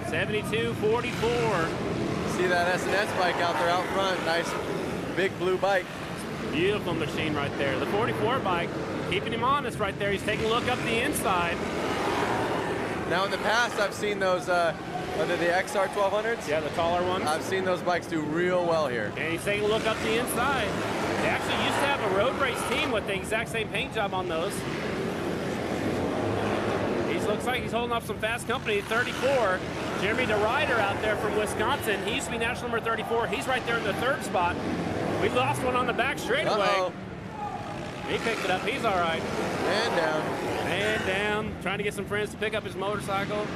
72-44. See that S&S bike out there out front. Nice big blue bike. Beautiful machine right there. The 44 bike, keeping him honest right there. He's taking a look up the inside. Now in the past, I've seen those, are they the XR 1200s? Yeah, the taller ones. I've seen those bikes do real well here. And he's taking a look up the inside. They actually used to have a road race team with the exact same paint job on those. He looks like he's holding up some fast company. 34, Jeremy DeRider out there from Wisconsin. He used to be national number 34. He's right there in the 3rd spot. We lost one on the back straightaway. He picked it up. He's all right. And down. And down. Trying to get some friends to pick up his motorcycle.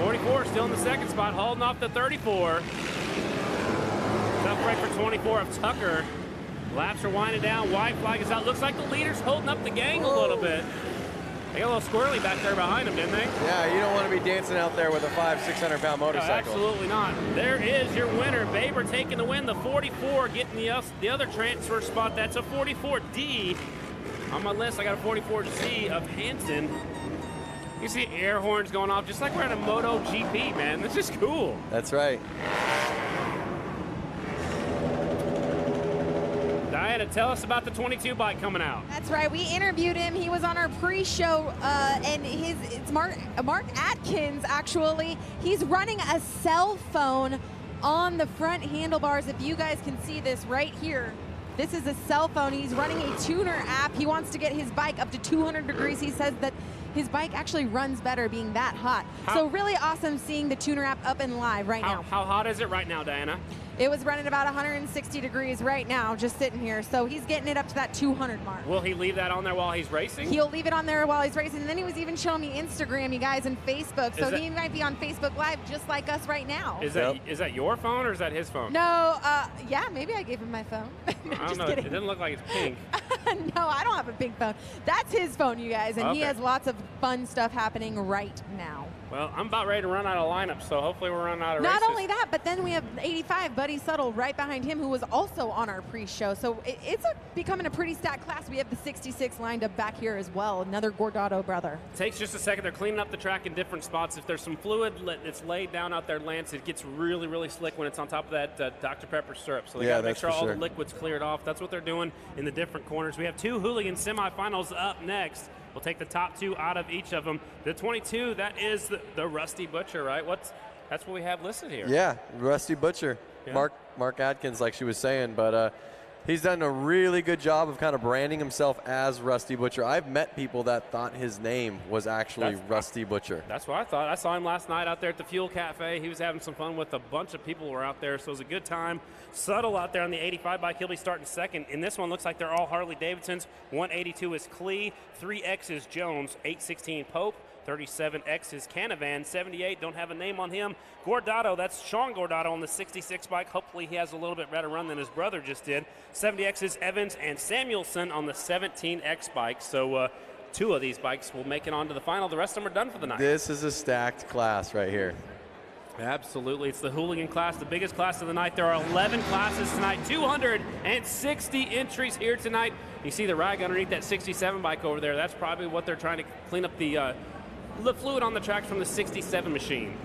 44 still in the 2nd spot, holding off the 34. Tough break for 24 of Tucker. Laps are winding down. White flag is out. Looks like the leader's holding up the gang a little bit. They got a little squirrely back there behind him, didn't they? Yeah, you don't want to be dancing out there with a 500-600 pound motorcycle. No, absolutely not. There is your winner. Baber taking the win. The 44 getting the other transfer spot. That's a 44D. On my list, I got a 44C of Hansen. You see air horns going off just like we're at a MotoGP, man. That's just cool. That's right. Diana, tell us about the 22 bike coming out. That's right. We interviewed him. He was on our pre-show, and it's Mark Atkins, actually. He's running a cell phone on the front handlebars. If you guys can see this right here, this is a cell phone. He's running a tuner app. He wants to get his bike up to 200 degrees. He says that his bike actually runs better being that hot. So really awesome seeing the tuner app up and live right now. How hot is it right now, Diana? It was running about 160 degrees right now, just sitting here. So he's getting it up to that 200 mark. Will he leave that on there while he's racing? He'll leave it on there while he's racing. And then he was even showing me Instagram, you guys, and Facebook. So he might be on Facebook Live just like us right now. Is that your phone or is that his phone? No, yeah, maybe I gave him my phone. I don't know. Kidding. It doesn't look like it's pink. No, I don't have a pink phone. That's his phone, you guys. And he Okay. has lots of fun stuff happening right now. Well, I'm about ready to run out of lineup, so hopefully we're running out of races. Not only that, but then we have 85, Buddy Settle, right behind him, who was also on our pre-show. So it's becoming a pretty stacked class. We have the 66 lined up back here as well, another Gordado brother. Takes just a second. They're cleaning up the track in different spots. If there's some fluid that's laid down out there, Lance, it gets really, really slick when it's on top of that Dr. Pepper syrup. So they got to make sure all the liquid's cleared off. That's what they're doing in the different corners. We have 2 Hooligan semifinals up next. We'll take the top 2 out of each of them. The 22, that is the Rusty Butcher, right? That's what we have listed here. Yeah, Rusty Butcher. Yeah. Mark Atkins, like she was saying, but he's done a really good job of kind of branding himself as Rusty Butcher. I've met people that thought his name was actually Rusty Butcher. That's what I thought. I saw him last night out there at the Fuel Cafe. He was having some fun with a bunch of people who were out there, so it was a good time. Subtle out there on the 85 bike. He'll be starting second. In this one, looks like they're all Harley-Davidsons. 182 is Klee, 3X is Jones, 816 Pope, 37X is Canavan, 78, don't have a name on him. Gordado, that's Sean Gordado on the 66 bike. Hopefully he has a little bit better run than his brother just did. 70X is Evans and Samuelson on the 17X bike. So 2 of these bikes will make it onto the final. The rest of them are done for the night. This is a stacked class right here. Absolutely. It's the hooligan class, the biggest class of the night. There are 11 classes tonight, 260 entries here tonight. You see the rag underneath that 67 bike over there. That's probably what they're trying to clean up the fluid on the track from the 67 machine.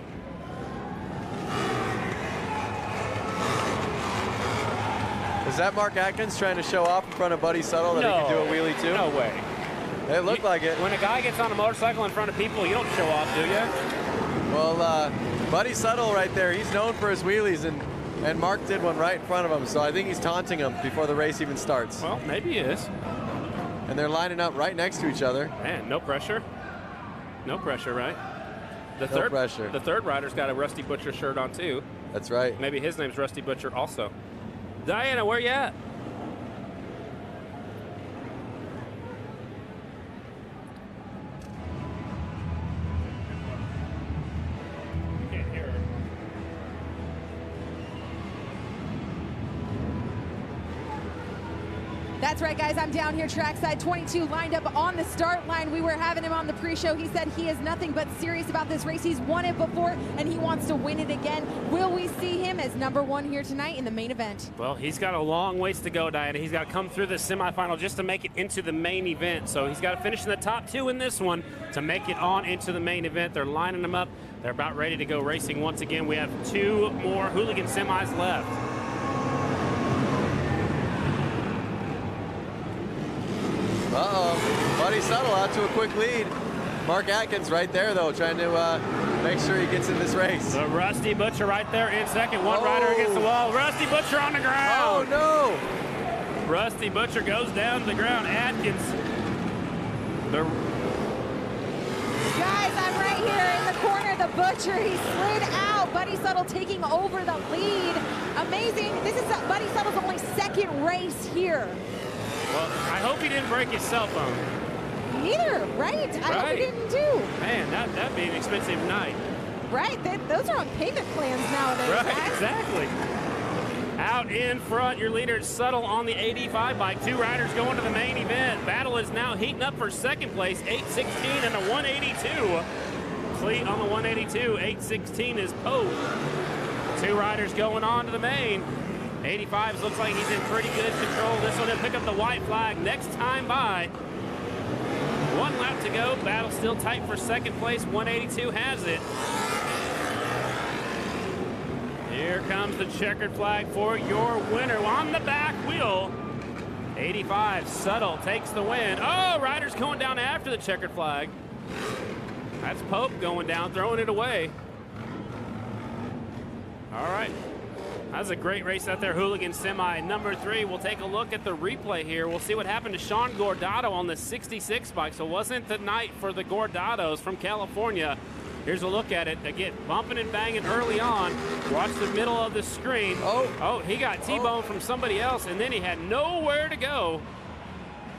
Is that Mark Atkins trying to show off in front of Buddy Settle that he can do a wheelie too? No way. It looked like it. When a guy gets on a motorcycle in front of people, you don't show off, do you? Well, Buddy Settle right there, he's known for his wheelies, and Mark did one right in front of him, so I think he's taunting him before the race even starts. Well, maybe he is. And they're lining up right next to each other. Man, no pressure. No pressure, right? No pressure. The third rider's got a Rusty Butcher shirt on, too. That's right. Maybe his name's Rusty Butcher also. Diana, where you at? Can't hear her. That's right, guys. I'm down here trackside 22, lined up on the start line. We were having him on the pre-show. He said he is nothing but serious about this race. He's won it before, and he wants to win it again. Will we see him as #1 here tonight in the main event? Well, he's got a long ways to go, Diana. He's got to come through the semifinal just to make it into the main event. So he's got to finish in the top 2 in this one to make it on into the main event. They're lining him up. They're about ready to go racing once again. We have 2 more hooligan semis left. Uh-oh, Buddy Settle out to a quick lead. Mark Atkins right there, though, trying to make sure he gets in this race. The Rusty Butcher right there in second. One rider against the wall. Rusty Butcher on the ground. Oh, no. Rusty Butcher goes down to the ground. Atkins. Guys, I'm right here in the corner. The Butcher, he slid out. Buddy Settle taking over the lead. Amazing. This is Buddy Settle's only 2nd race here. Well, I hope he didn't break his cell phone. Neither, right? I hope he didn't too. Man, that'd be an expensive night. Right, those are on payment plans nowadays. Right, exactly. Out in front, your leader is Settle on the 85 bike. 2 riders going to the main event. Battle is now heating up for 2nd place. 816 and a 182. Cleat on the 182. 816 is Pope. 2 riders going on to the main. 85 looks like he's in pretty good control. This one will pick up the white flag next time by. 1 lap to go. Battle still tight for 2nd place. 182 has it. Here comes the checkered flag for your winner on the back wheel. 85, Settle takes the win. Oh, riders going down after the checkered flag. That's Pope going down, throwing it away. All right. That was a great race out there, hooligan semi number 3. We'll take a look at the replay here. We'll see what happened to Sean Gordato on the 66 bike. So it wasn't the night for the Gordatos from California. Here's a look at it. Again, bumping and banging early on. Watch the middle of the screen. Oh, he got T-boned from somebody else, and then he had nowhere to go.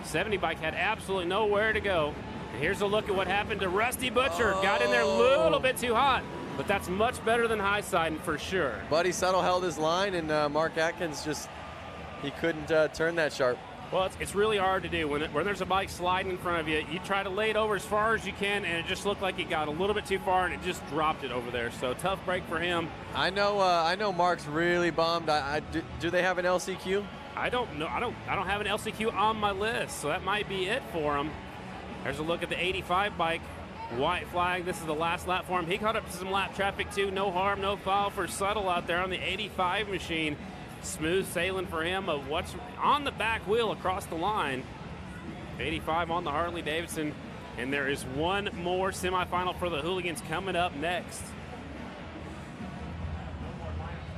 70 bike had absolutely nowhere to go. And here's a look at what happened to Rusty Butcher. Got in there a little bit too hot. But that's much better than high siding for sure. Buddy Settle held his line, and Mark Atkins he couldn't turn that sharp. Well, it's really hard to do. When there's a bike sliding in front of you, you try to lay it over as far as you can, and it just looked like it got a little bit too far, and it just dropped it over there. So tough break for him. I know Mark's really bummed. Do they have an LCQ? I don't know. I don't have an LCQ on my list, so that might be it for him. There's a look at the 85 bike. White flag. This is the last lap for him. He caught up to some lap traffic too. No harm, no foul for Settle out there on the 85 machine. Smooth sailing for him of what's on the back wheel across the line. 85 on the Harley-Davidson. And there is 1 more semifinal for the hooligans coming up next.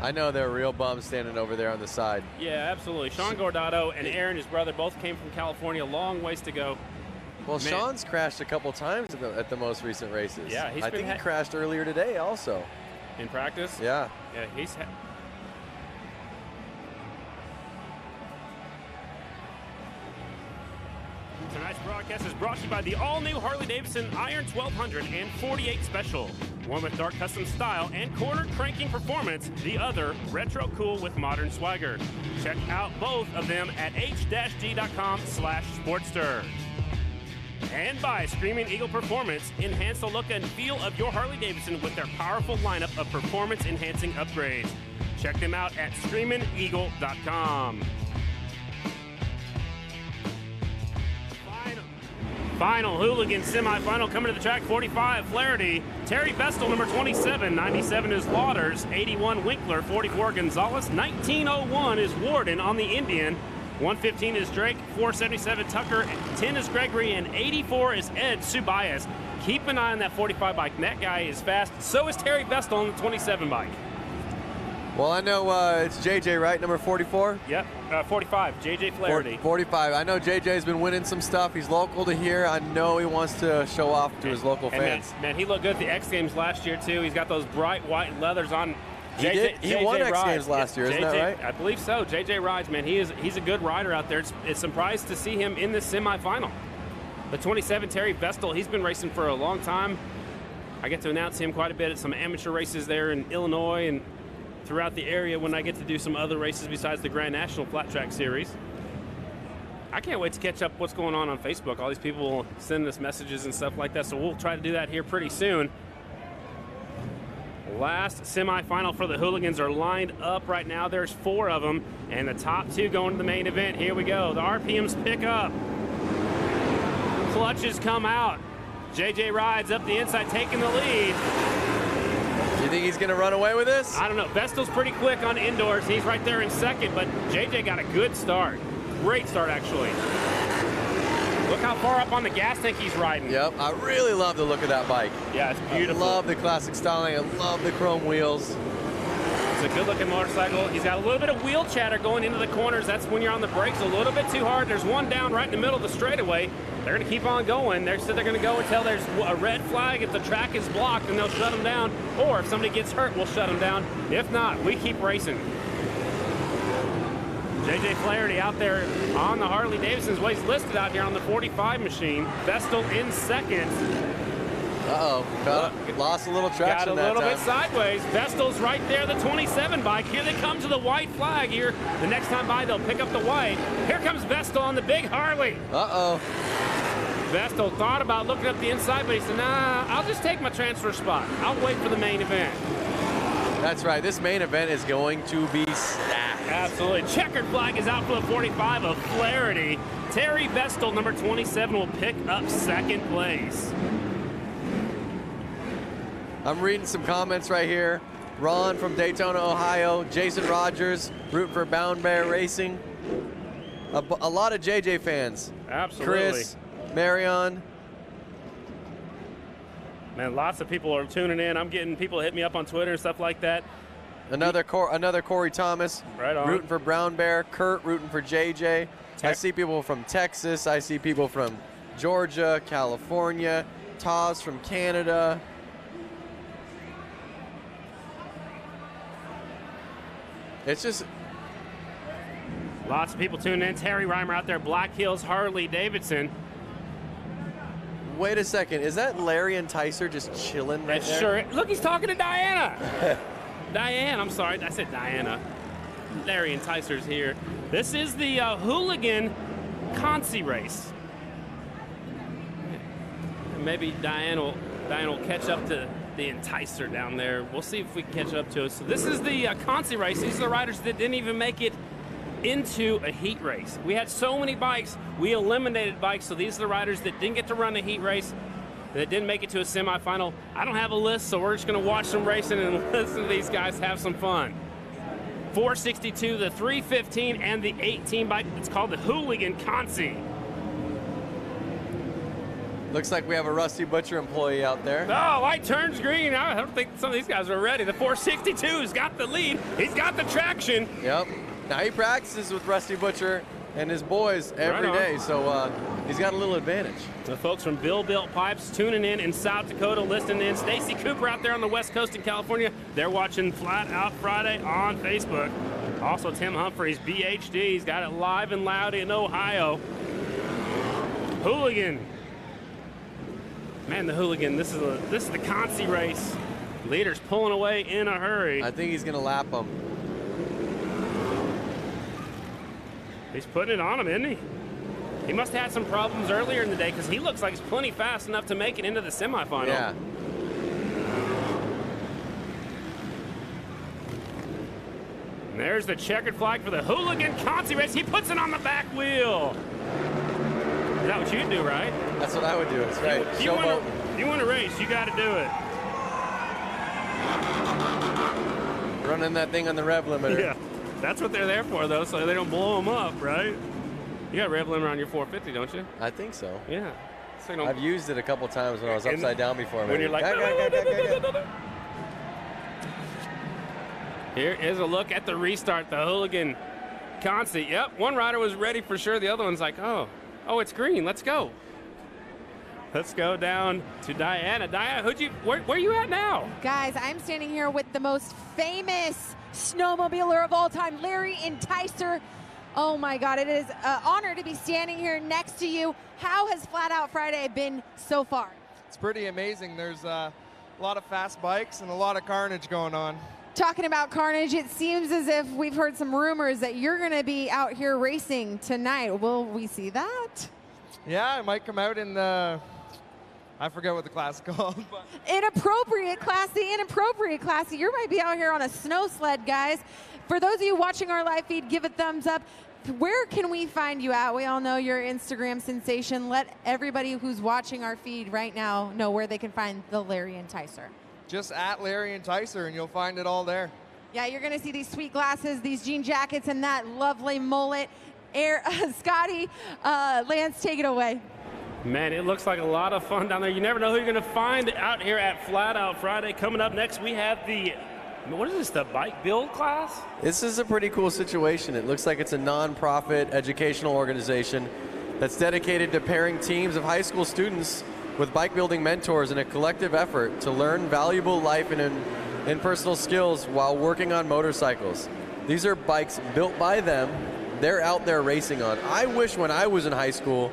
I know they're real bums standing over there on the side. Yeah, absolutely. Sean Gordato and Aaron, his brother, both came from California. Long ways to go. Well, man. Sean's crashed a couple times at the most recent races. Yeah, I think he crashed earlier today also. In practice? Yeah. Yeah, he's... Tonight's broadcast is brought to you by the all-new Harley-Davidson Iron 1200 and 48 Special. One with dark custom style and corner cranking performance, the other retro cool with modern swagger. Check out both of them at h-g.com/Sportster. And by Screaming Eagle Performance, enhance the look and feel of your Harley-Davidson with their powerful lineup of performance-enhancing upgrades. Check them out at screamingeagle.com. Final hooligan semifinal coming to the track. 45 Flaherty, Terry Vestal number 27, 97 is Lauders, 81 Winkler, 44 Gonzalez, 1901 is Warden on the Indian, 115 is Drake, 477 Tucker, 10 is Gregory, and 84 is Ed Subayas. Keep an eye on that 45 bike. That guy is fast. So is Terry Vestal on the 27 bike. Well, I know it's JJ, right? Number 44? Yep, 45, JJ Flaherty. 45. I know JJ's been winning some stuff. He's local to here. I know he wants to show off to his local fans. Man, he looked good at the X Games last year, too. He's got those bright white leathers on. He won X Games last year, isn't that right? I believe so. JJ rides, man. He's a good rider out there. It's surprised to see him in this semifinal. The 27, Terry Vestal, he's been racing for a long time. I get to announce him quite a bit at some amateur races there in Illinois and throughout the area when I get to do some other races besides the Grand National Flat Track Series. I can't wait to catch up what's going on Facebook. All these people sending us messages and stuff like that, so we'll try to do that here pretty soon. Last semifinal for the Hooligans are lined up right now. There's 4 of them, and the top 2 going to the main event. Here we go. The RPMs pick up. Clutches come out. JJ rides up the inside, taking the lead. You think he's going to run away with this? I don't know. Vestal's pretty quick on indoors. He's right there in second, but JJ got a good start. Great start, actually. Look how far up on the gas tank he's riding. Yep, I really love the look of that bike. Yeah, it's beautiful. I love the classic styling. I love the chrome wheels. It's a good-looking motorcycle. He's got a little bit of wheel chatter going into the corners. That's when you're on the brakes a little bit too hard. There's one down right in the middle of the straightaway. They're going to keep on going. They said they're going to go until there's a red flag. If the track is blocked, then they'll shut them down. Or if somebody gets hurt, we'll shut them down. If not, we keep racing. JJ Flaherty out there on the Harley-Davidson's what he's listed out here on the 45 machine. Vestal in second. Lost a little traction. Got a little bit sideways. Vestal's right there, the 27 bike. Here they come to the white flag here. The next time by, they'll pick up the white. Here comes Vestal on the big Harley. Vestal thought about looking up the inside, but he said, nah, I'll just take my transfer spot. I'll wait for the main event. That's right. This main event is going to be stacked. Absolutely. Checkered flag is out for the 45 of Flaherty. Terry Vestal, number 27, will pick up second place. I'm reading some comments right here. Ron from Daytona, Ohio. Jason Rogers, rooting for Bound Bear Racing. A lot of JJ fans. Absolutely. Chris, Marion. Man, lots of people are tuning in. I'm getting people hit me up on Twitter and stuff like that. Another Corey Thomas, right on. Rooting for Brown Bear. Kurt rooting for JJ. I see people from Texas. I see people from Georgia, California. Taz from Canada. It's just lots of people tuning in. Terry Reimer out there, Black Hills Harley-Davidson. Wait a second, is that Larry and Tyser just chilling right there? Sure. Look, he's talking to Diana. Diane, I'm sorry, I said Diana. Larry and Tyser's here. This is the Hooligan Consi race. Maybe Diane will catch up to the Enticer down there. We'll see if we can catch up to it. So this is the Consi race. These are the riders that didn't even make it into a heat race. We had so many bikes, we eliminated bikes, so these are the riders that didn't get to run a heat race, that didn't make it to a semifinal. I don't have a list, so we're just gonna watch some racing and listen to these guys have some fun. 462, the 315, and the 18 bike. It's called the Hooligan Consi. Looks like we have a Rusty Butcher employee out there. Oh, light turns green. I don't think some of these guys are ready. The 462's got the lead. He's got the traction. Yep. Now he practices with Rusty Butcher and his boys every day, so he's got a little advantage. The folks from Bill Built Pipes tuning in South Dakota, listening in. Stacy Cooper out there on the West Coast in California. They're watching Flat Out Friday on Facebook. Also, Tim Humphreys, BHD. He's got it live and loud in Ohio. Hooligan. Man, the Hooligan, this is the Consi race. Leader's pulling away in a hurry. I think he's going to lap him. He's putting it on him, isn't he? He must have had some problems earlier in the day because he looks like he's plenty fast enough to make it into the semifinal. Yeah. And there's the checkered flag for the Hooligan Consi race. He puts it on the back wheel. Is that what you'd do, right? That's what I would do. That's right. You want to race, you got to do it. Running that thing on the rev limiter. Yeah. That's what they're there for, though, so they don't blow them up, right? You got a rev limiter on your 450, don't you? I think so. Yeah. So I've used it a couple times when I was upside down before. When you're like, here is a look at the restart, the Hooligan Consi. Yep, one rider was ready for sure. The other one's like, oh, it's green. Let's go. Let's go down to Diana. Diana, where are you at now? Guys, I'm standing here with the most famous snowmobiler of all time, Larry Enticer. Oh my God, it is an honor to be standing here next to you. How has Flat Out Friday been so far? It's pretty amazing. There's a lot of fast bikes and a lot of carnage going on. Talking about carnage, it seems as if we've heard some rumors that you're going to be out here racing tonight. Will we see that? Yeah, I might come out in the, I forget what the class is called. But. Inappropriate classy, inappropriate classy. You might be out here on a snow sled, guys. For those of you watching our live feed, give a thumbs up. Where can we find you at? We all know you're Instagram sensation. Let everybody who's watching our feed right now know where they can find the Larry Enticer. Just at Larry Enticer, and you'll find it all there. Yeah, you're going to see these sweet glasses, these jean jackets, and that lovely mullet. Scotty, Lance, take it away. Man, it looks like a lot of fun down there. You never know who you're going to find out here at Flat Out Friday. Coming up next, we have the, what is this, the bike build class? This is a pretty cool situation. It looks like it's a non-profit educational organization that's dedicated to pairing teams of high school students with bike building mentors in a collective effort to learn valuable life and personal skills while working on motorcycles. These are bikes built by them. They're out there racing on. I wish when I was in high school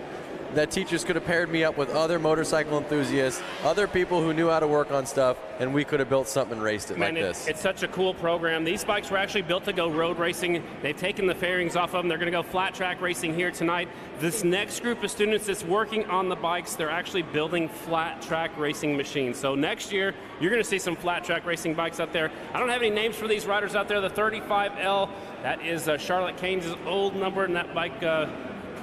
that teachers could have paired me up with other motorcycle enthusiasts, other people who knew how to work on stuff, and we could have built something and raced it like this. It's such a cool program. These bikes were actually built to go road racing. They've taken the fairings off of them. They're going to go flat track racing here tonight. This next group of students that's working on the bikes, they're actually building flat track racing machines. So next year, you're going to see some flat track racing bikes out there. I don't have any names for these riders out there. The 35L, that is Charlotte Keynes' old number, and that bike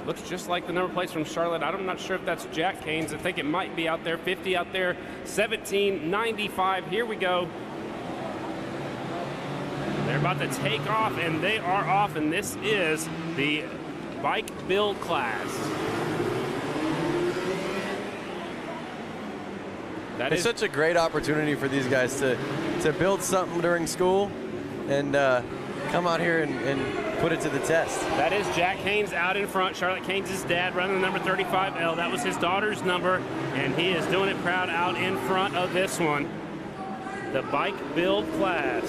looks just like the number plates from Charlotte. I'm not sure if that's Jack Keynes. I think it might be out there. 50 out there, 1795. Here we go. They're about to take off, and they are off, and this is the bike build class. It's such a great opportunity for these guys to build something during school and come out here and put it to the test. That is Jack Keynes out in front. Charlotte Keynes' dad running the number 35L. That was his daughter's number, and he is doing it proud out in front of this one. The bike build class.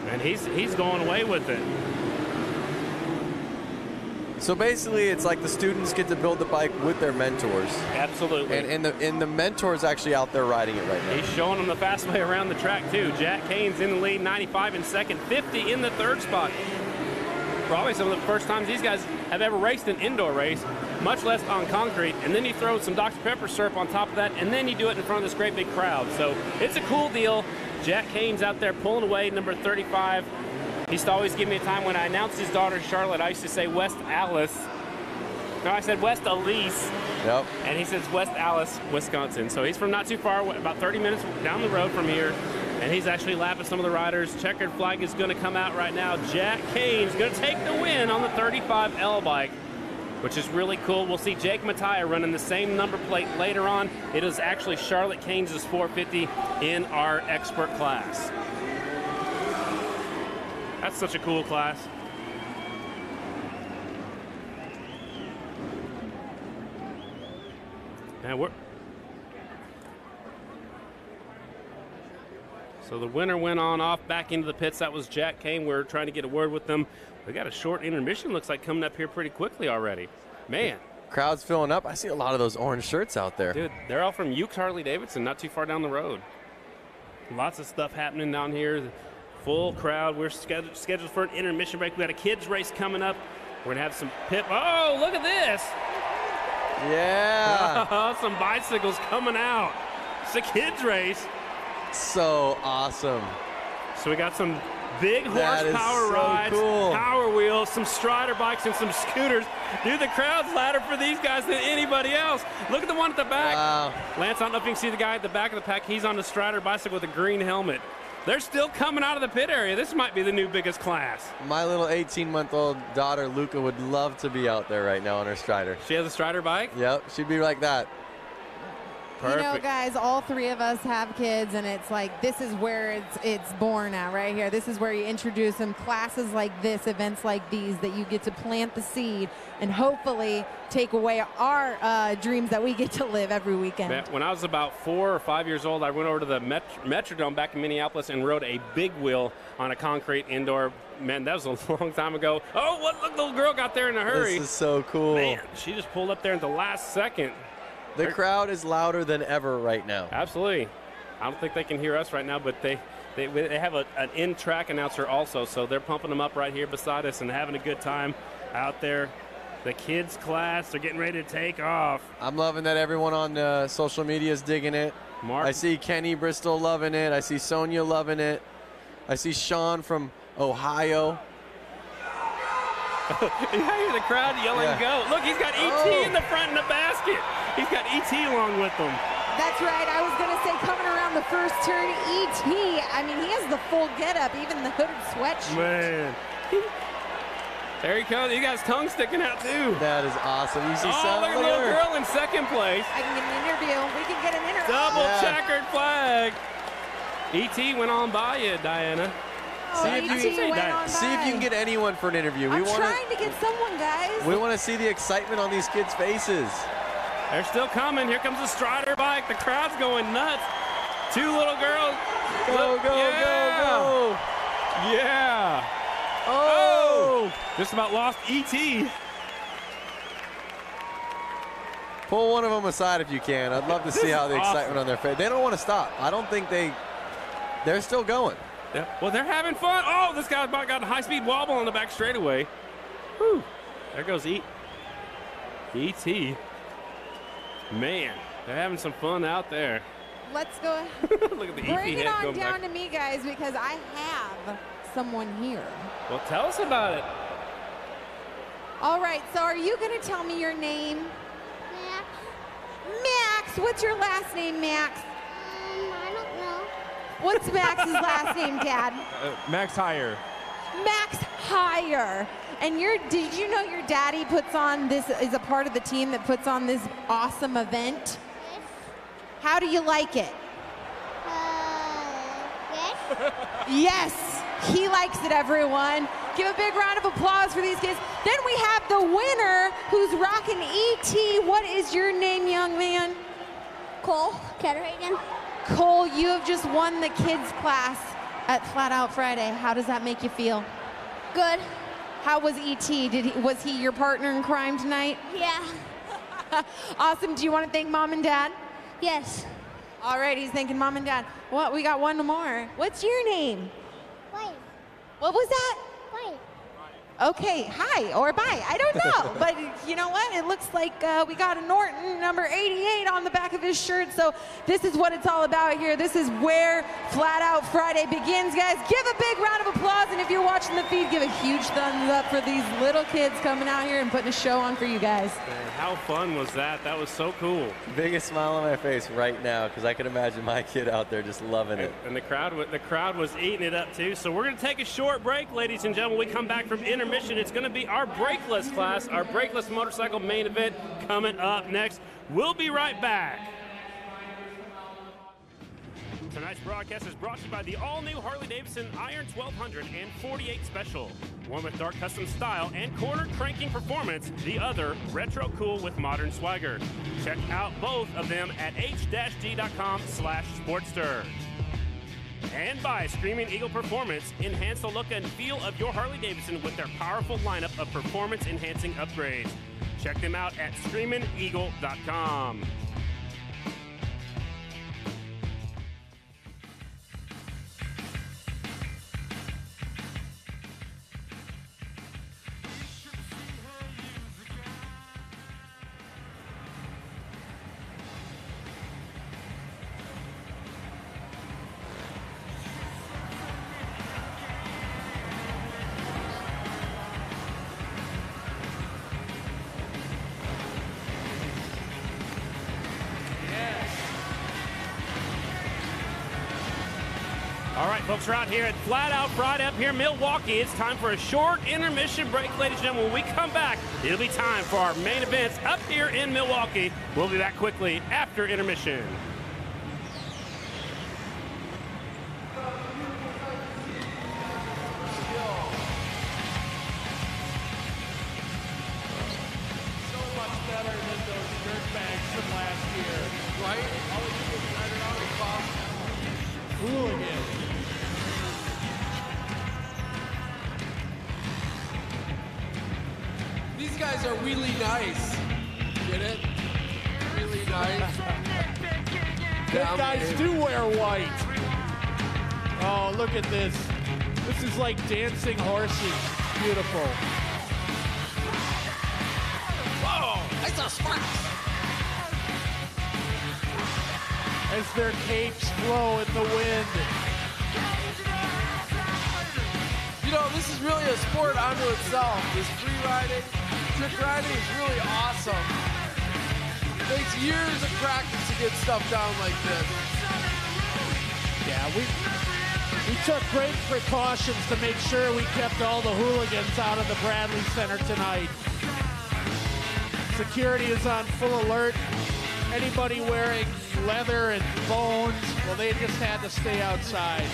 And he's going away with it. So basically, it's like the students get to build the bike with their mentors. Absolutely. And the mentor's actually out there riding it right now. He's showing them the fast way around the track, too. Jack Keynes in the lead, 95 in second, 50 in the third spot. Probably some of the first times these guys have ever raced an indoor race, much less on concrete. And then you throw some Dr. Pepper syrup on top of that, and then you do it in front of this great big crowd. So it's a cool deal. Jack Keynes out there pulling away, number 35. He used to always give me a time when I announced his daughter Charlotte. I used to say West Alice. No, I said West Elise. Yep. And he says West Alice, Wisconsin. So he's from not too far, about 30 minutes down the road from here. And he's actually lapping some of the riders. Checkered flag is going to come out right now. Jack Keynes going to take the win on the 35L bike, which is really cool. We'll see Jake Mattia running the same number plate later on. It is actually Charlotte Keynes' 450 in our expert class. That's such a cool class. And so the winner went on off back into the pits. That was Jack Kane. We're trying to get a word with them. We got a short intermission, looks like, coming up here pretty quickly already. Man. Crowd's filling up. I see a lot of those orange shirts out there. Dude, they're all from Uke Harley-Davidson, not too far down the road. Lots of stuff happening down here. Full crowd. We're scheduled for an intermission break. We got a kids race coming up. We're going to have some pit. Oh, look at this. Yeah. Some bicycles coming out. It's a kids race. So awesome. So we got some big horsepower rides, cool. Power wheels, some Strider bikes, and some scooters. Dude, the crowd's louder for these guys than anybody else. Look at the one at the back. Wow. Lance, I don't know if you can see the guy at the back of the pack. He's on the Strider bicycle with a green helmet. They're still coming out of the pit area. This might be the new biggest class. My little 18-month-old daughter, Luca, would love to be out there right now on her Strider. She has a Strider bike? Yep, she'd be like that. Perfect. You know, guys, all three of us have kids, and it's like this is where it's born at right here. This is where you introduce them. Classes like this, events like these, that you get to plant the seed and hopefully take away our dreams that we get to live every weekend. Man, when I was about 4 or 5 years old, I went over to the Metrodome back in Minneapolis and rode a big wheel on a concrete indoor. Man, that was a long time ago. Oh, look, the little girl got there in a hurry. This is so cool. Man, she just pulled up there at the last second. The crowd is louder than ever right now. Absolutely. I don't think they can hear us right now, but they have an in-track announcer also, so they're pumping them up right here beside us and having a good time out there. The kids' class, they're getting ready to take off. I'm loving that everyone on social media is digging it. Mark. I see Kenny Bristol loving it. I see Sonia loving it. I see Sean from Ohio. You hear the crowd yelling, go. Look, he's got E.T. in the front in the basket. He's got E.T. along with him. That's right. I was going to say, coming around the first turn, E.T. I mean, he has the full getup, even the hooded sweatshirt. Man. There he comes. He got his tongue sticking out, too. That is awesome. You see look at the little girl in second place. I can get an interview. We can get an interview. Double checkered flag. E.T. went on by you, Diana. See if you can get anyone for an interview. I'm trying to get someone, guys. We want to see the excitement on these kids' faces. They're still coming. Here comes the Strider bike. The crowd's going nuts. Two little girls. Go, go, go, go. Yeah. Oh. Just about lost E.T. Pull one of them aside if you can. I'd love to see how the excitement on their face. They don't want to stop. I don't think they're still going. Yeah. Well, they're having fun. Oh, this guy's about got a high-speed wobble on the back straightaway. Whew. There goes E.T. Man, they're having some fun out there. Let's go. Look at the Bring E.T. it head on going down back. to me, guys, because I have someone here. Well, tell us about it. All right, so are you going to tell me your name? Max. Max, what's your last name, Max? I don't know. What's Max's last name, Dad? Max Higher. Max Higher. And did you know your daddy puts on this, is a part of the team that puts on this awesome event? Yes. How do you like it? Yes. Yes, he likes it, everyone. Give a big round of applause for these kids. Then we have the winner who's rocking E.T. What is your name, young man? Cole Ketterhagen. Cole, you have just won the kids class at Flat Out Friday. How does that make you feel? Good. How was E.T.? Was he your partner in crime tonight? Yeah. Awesome. Do you want to thank Mom and Dad? Yes. All right, he's thanking Mom and Dad. What? We got one more. What's your name? Wait. What was that? Wait. Okay, hi or bye. I don't know. But you know what? It looks like we got a Norton number 88 on the back of his shirt. So this is what it's all about here. This is where Flat Out Friday begins, guys. Give a big round of applause. And if you're watching the feed, give a huge thumbs up for these little kids coming out here and putting a show on for you guys. Man, how fun was that? That was so cool. Biggest smile on my face right now because I can imagine my kid out there just loving it. And the crowd was eating it up too. So we're going to take a short break, ladies and gentlemen. When we come back from intermission, it's going to be our brakeless class, our brakeless motorcycle main event coming up next. We'll be right back. Tonight's broadcast is brought to you by the all-new Harley-Davidson Iron 1200 and 48 Special. One with dark custom style and corner cranking performance, the other retro cool with modern swagger. Check out both of them at h-g.com/Sportster. And by Screaming Eagle Performance, enhance the look and feel of your Harley-Davidson with their powerful lineup of performance-enhancing upgrades. Check them out at screamingeagle.com. All right, folks, we're out here at Flat Out Friday up here in Milwaukee. It's time for a short intermission break, ladies and gentlemen. When we come back, it'll be time for our main events up here in Milwaukee. We'll be back quickly after intermission. These guys are really nice. Get it? Really nice. big guys do wear white. Oh, look at this. This is like dancing horses. Beautiful. Whoa, that's a spark. As their capes flow in the wind. You know, this is really a sport unto itself. This free riding, trick riding is really awesome. It takes years of practice to get stuff down like this. Yeah, we took great precautions to make sure we kept all the hooligans out of the Bradley Center tonight. Security is on full alert. Anybody wearing leather and bones, well, they just had to stay outside.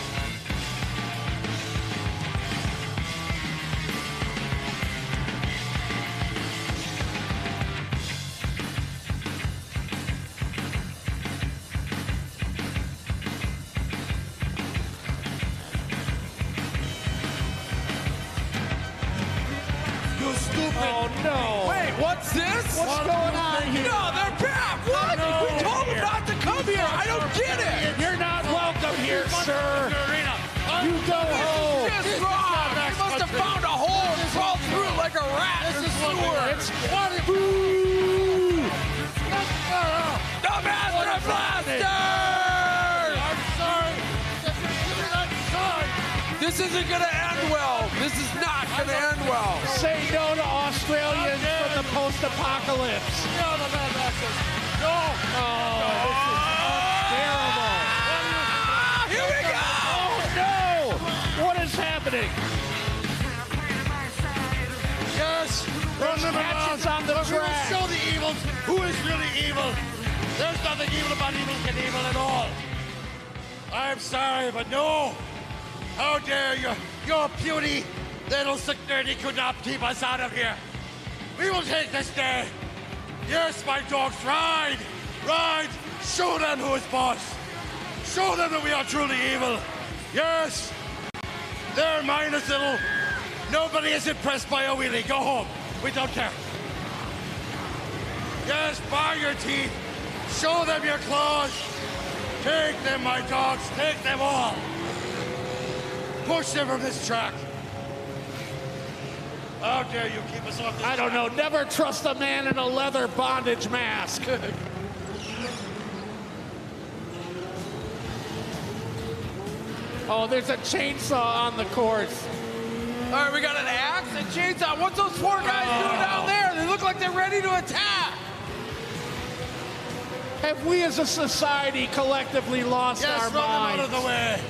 You stupid. Oh, no. Wait, what's this? What's going on here? No, they're back. What? No. We told them not to come here. I don't get it. You're not welcome here, sir. You go home. This is wrong. You must have found a hole and crawled through it like a rat in the sewer. Boo! The Master Blaster! I'm sorry. This isn't going to end well. This is not going to end well. Say no to Australians from the post-apocalypse. No, the Master. No. Oh, this is terrible. Here we go. Oh, no. What is happening? Yes, run them around. Matches on the But we will track. show the evils who is really evil. There's nothing evil about Evil Knievel at all. I'm sorry, but no. How dare you? Your puny little security could not keep us out of here. We will take this day. Yes, my dogs, ride. Ride. Show them who is boss. Show them that we are truly evil. Yes. They're minus little. Nobody is impressed by a wheelie. Go home. We don't care. Yes, bar your teeth. Show them your claws. Take them, my dogs. Take them all. Push them from this track. How dare you keep us off this I don't know. Never trust a man in a leather bondage mask. Oh, there's a chainsaw on the course. All right, we got an axe and chainsaw. What's those four guys doing down there? They look like they're ready to attack. Have we as a society collectively lost Yes, our run them out minds? of the way.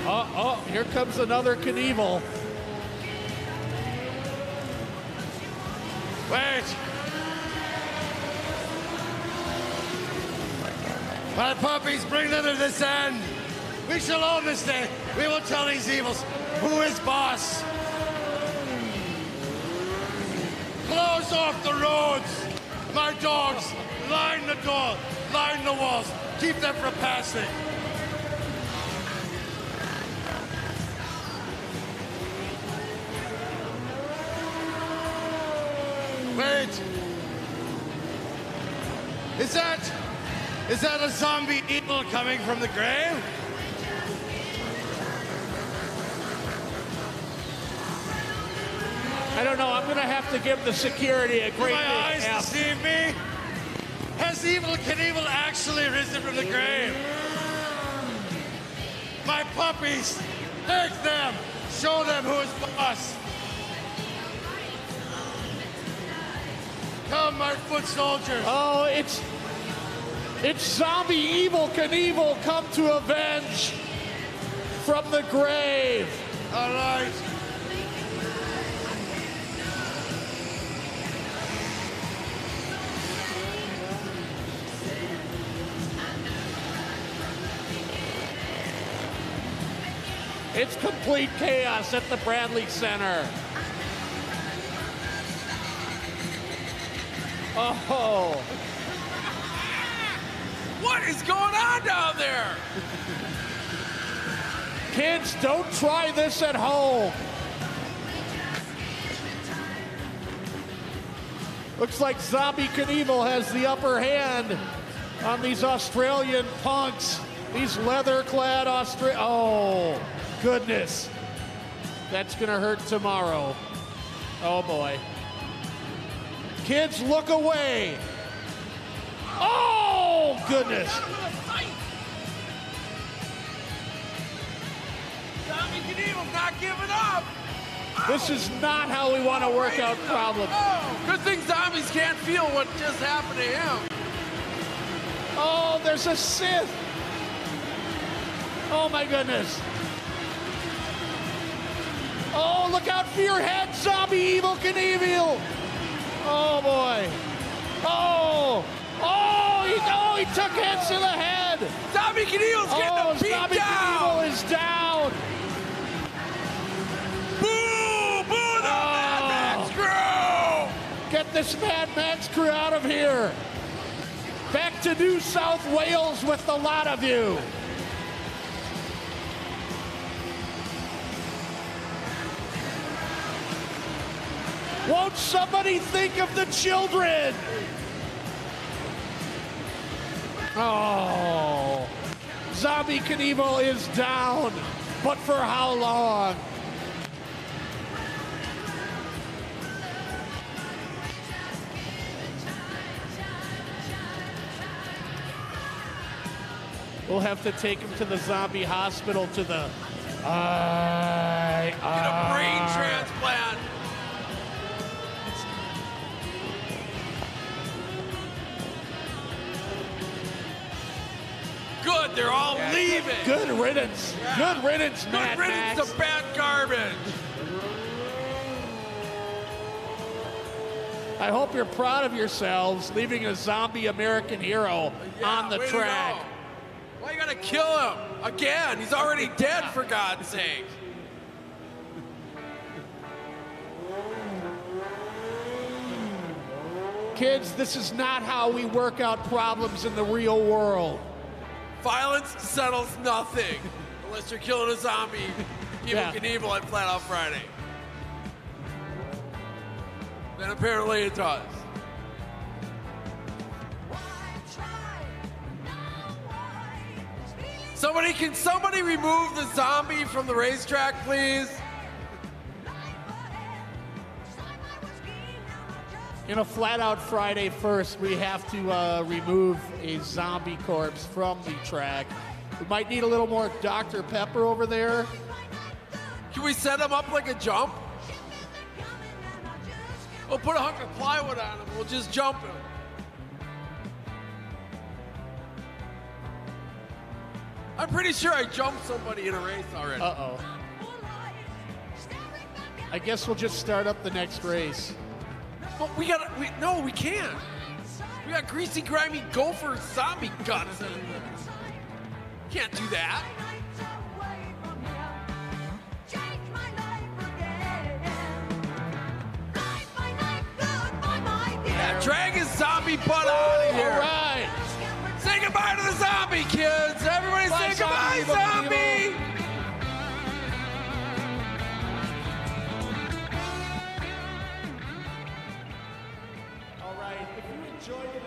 Oh, here comes another Knievel. Wait. My puppies, bring them to this end. We shall own this day. We will tell these evils who is boss. Close off the roads. My dogs, line the door, line the walls. Keep them from passing. Wait. Is that a zombie evil coming from the grave? I don't know. I'm going to have to give the security a great My big eyes F. deceive me. Has Evil Knievel actually risen from the grave? My puppies, take them. Show them who is boss. Come, my foot soldiers. Oh, it's zombie Evil Knievel come to avenge from the grave. All right. It's complete chaos at the Bradley Center. Oh. What is going on down there? Kids, don't try this at home. Looks like Zombie Knievel has the upper hand on these Australian punks. These leather-clad oh, goodness. That's gonna hurt tomorrow. Oh boy. Kids, look away. Oh, goodness. Zombie Knievel's not giving up. This is not how we want to work out problems. Oh, good thing zombies can't feel what just happened to him. Oh, there's a Sith. Oh, my goodness. Oh, look out for your head, Zombie Evil Knievel. Oh, boy. Oh. Oh, he took hits to the head. Zombie Knievel's getting beat Zombie down. Knievel is down. Boo! Boo the Mad Max crew! Get this Mad Max crew out of here. Back to New South Wales with the lot of you. Won't somebody think of the children? Oh, Zombie Knievel is down, but for how long? We'll have to take him to the zombie hospital to the Get a brain transplant. Good, they're all leaving. Good riddance. Yeah. Good riddance, Mad Good riddance Max. to bad garbage. I hope you're proud of yourselves leaving a zombie American hero on the way to track. go. Why you gotta kill him again? He's already dead, for God's sake. Kids, this is not how we work out problems in the real world. Violence settles nothing unless you're killing a zombie. Evil Knievel on Flat Out Friday. Then apparently it does. Can somebody remove the zombie from the racetrack, please? In a Flat Out Friday first, we have to remove a zombie corpse from the track. We might need a little more Dr. Pepper over there. Can we set him up like a jump? We'll put a hunk of plywood on him. We'll just jump him. I'm pretty sure I jumped somebody in a race already. Uh-oh. I guess we'll just start up the next race. Well, no, we can't. We got greasy, grimy gopher zombie guts in there. Can't do that. Yeah, drag his zombie butt out of here. All right. Say goodbye to the zombie, kids. Everybody say goodbye, zombie. All right. If you enjoyed it,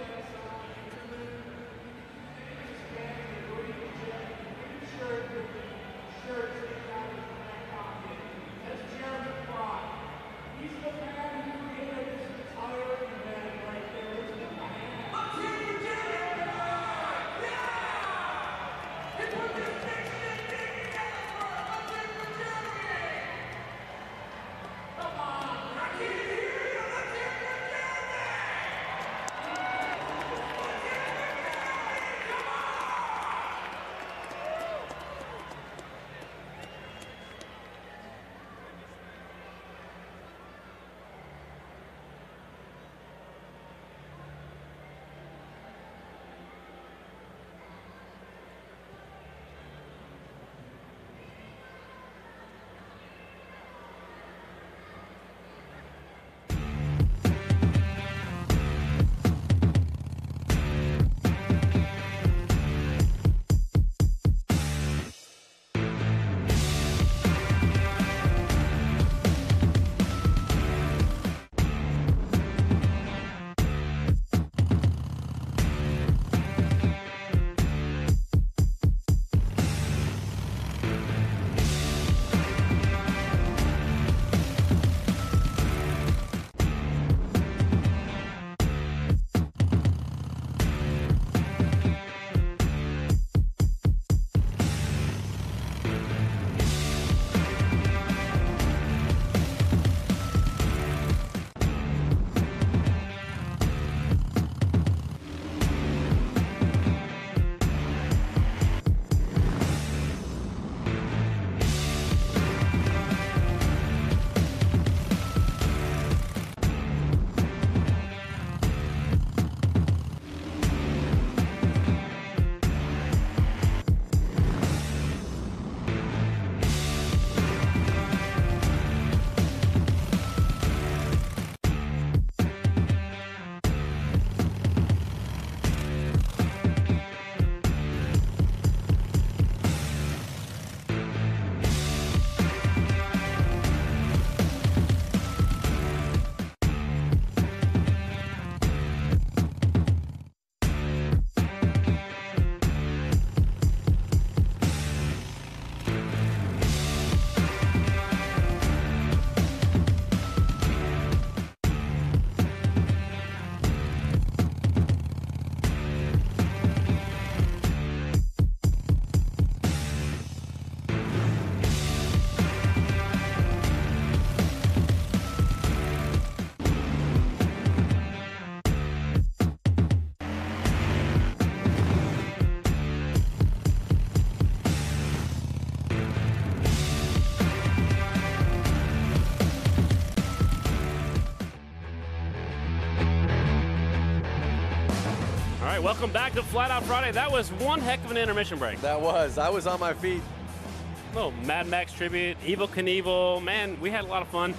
right, welcome back to Flat Out Friday. That was one heck of an intermission break. That was. I was on my feet. Little Mad Max tribute, Evel Knievel. Man, we had a lot of fun.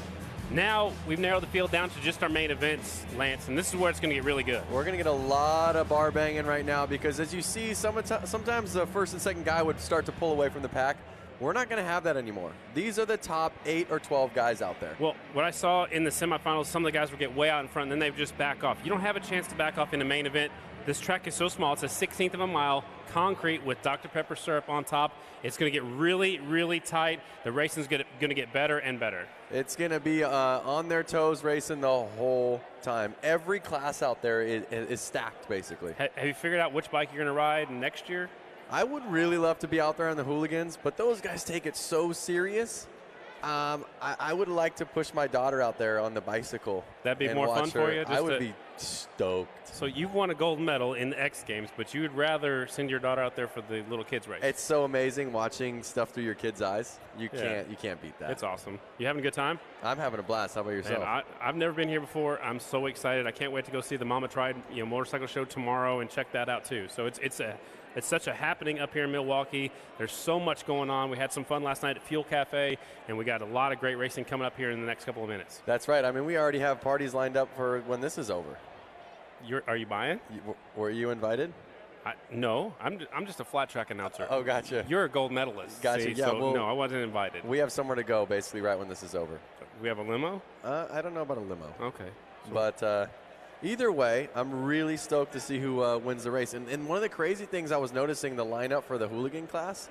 Now we've narrowed the field down to just our main events, Lance, and this is where it's going to get really good. We're going to get a lot of bar banging right now because, as you see, sometimes the first and second guy would start to pull away from the pack. We're not going to have that anymore. These are the top 8 or 12 guys out there. Well, what I saw in the semifinals, some of the guys would get way out in front, and then they would just back off. You don't have a chance to back off in the main event. This track is so small. It's a 16th of a mile, concrete with Dr. Pepper syrup on top. It's going to get really, really tight. The racing's going to get better and better. It's going to be on their toes racing the whole time. Every class out there is stacked, basically. Have you figured out which bike you're going to ride next year? I would really love to be out there on the hooligans, but those guys take it so serious. I would like to push my daughter out there on the bicycle. That'd be more fun for you? I would be stoked. So you've won a gold medal in the X Games, but you would rather send your daughter out there for the little kids race. It's so amazing watching stuff through your kids' eyes. You can't beat that. It's awesome. You having a good time? I'm having a blast. How about yourself? Man, I've never been here before. I'm so excited. I can't wait to go see the Mama Tried motorcycle show tomorrow and check that out too. So it's such a happening up here in Milwaukee. There's so much going on. We had some fun last night at Fuel Cafe, and we got a lot of great racing coming up here in the next couple of minutes. That's right. I mean, we already have parties lined up for when this is over. Are you buying? Were you invited? No, I'm just a flat track announcer. Oh, gotcha. You're a gold medalist. Gotcha. See, Yeah. so well, no, I wasn't invited. We have somewhere to go basically right when this is over. We have a limo? I don't know about a limo. Okay. But either way, I'm really stoked to see who wins the race. And one of the crazy things I was noticing the lineup for the hooligan class,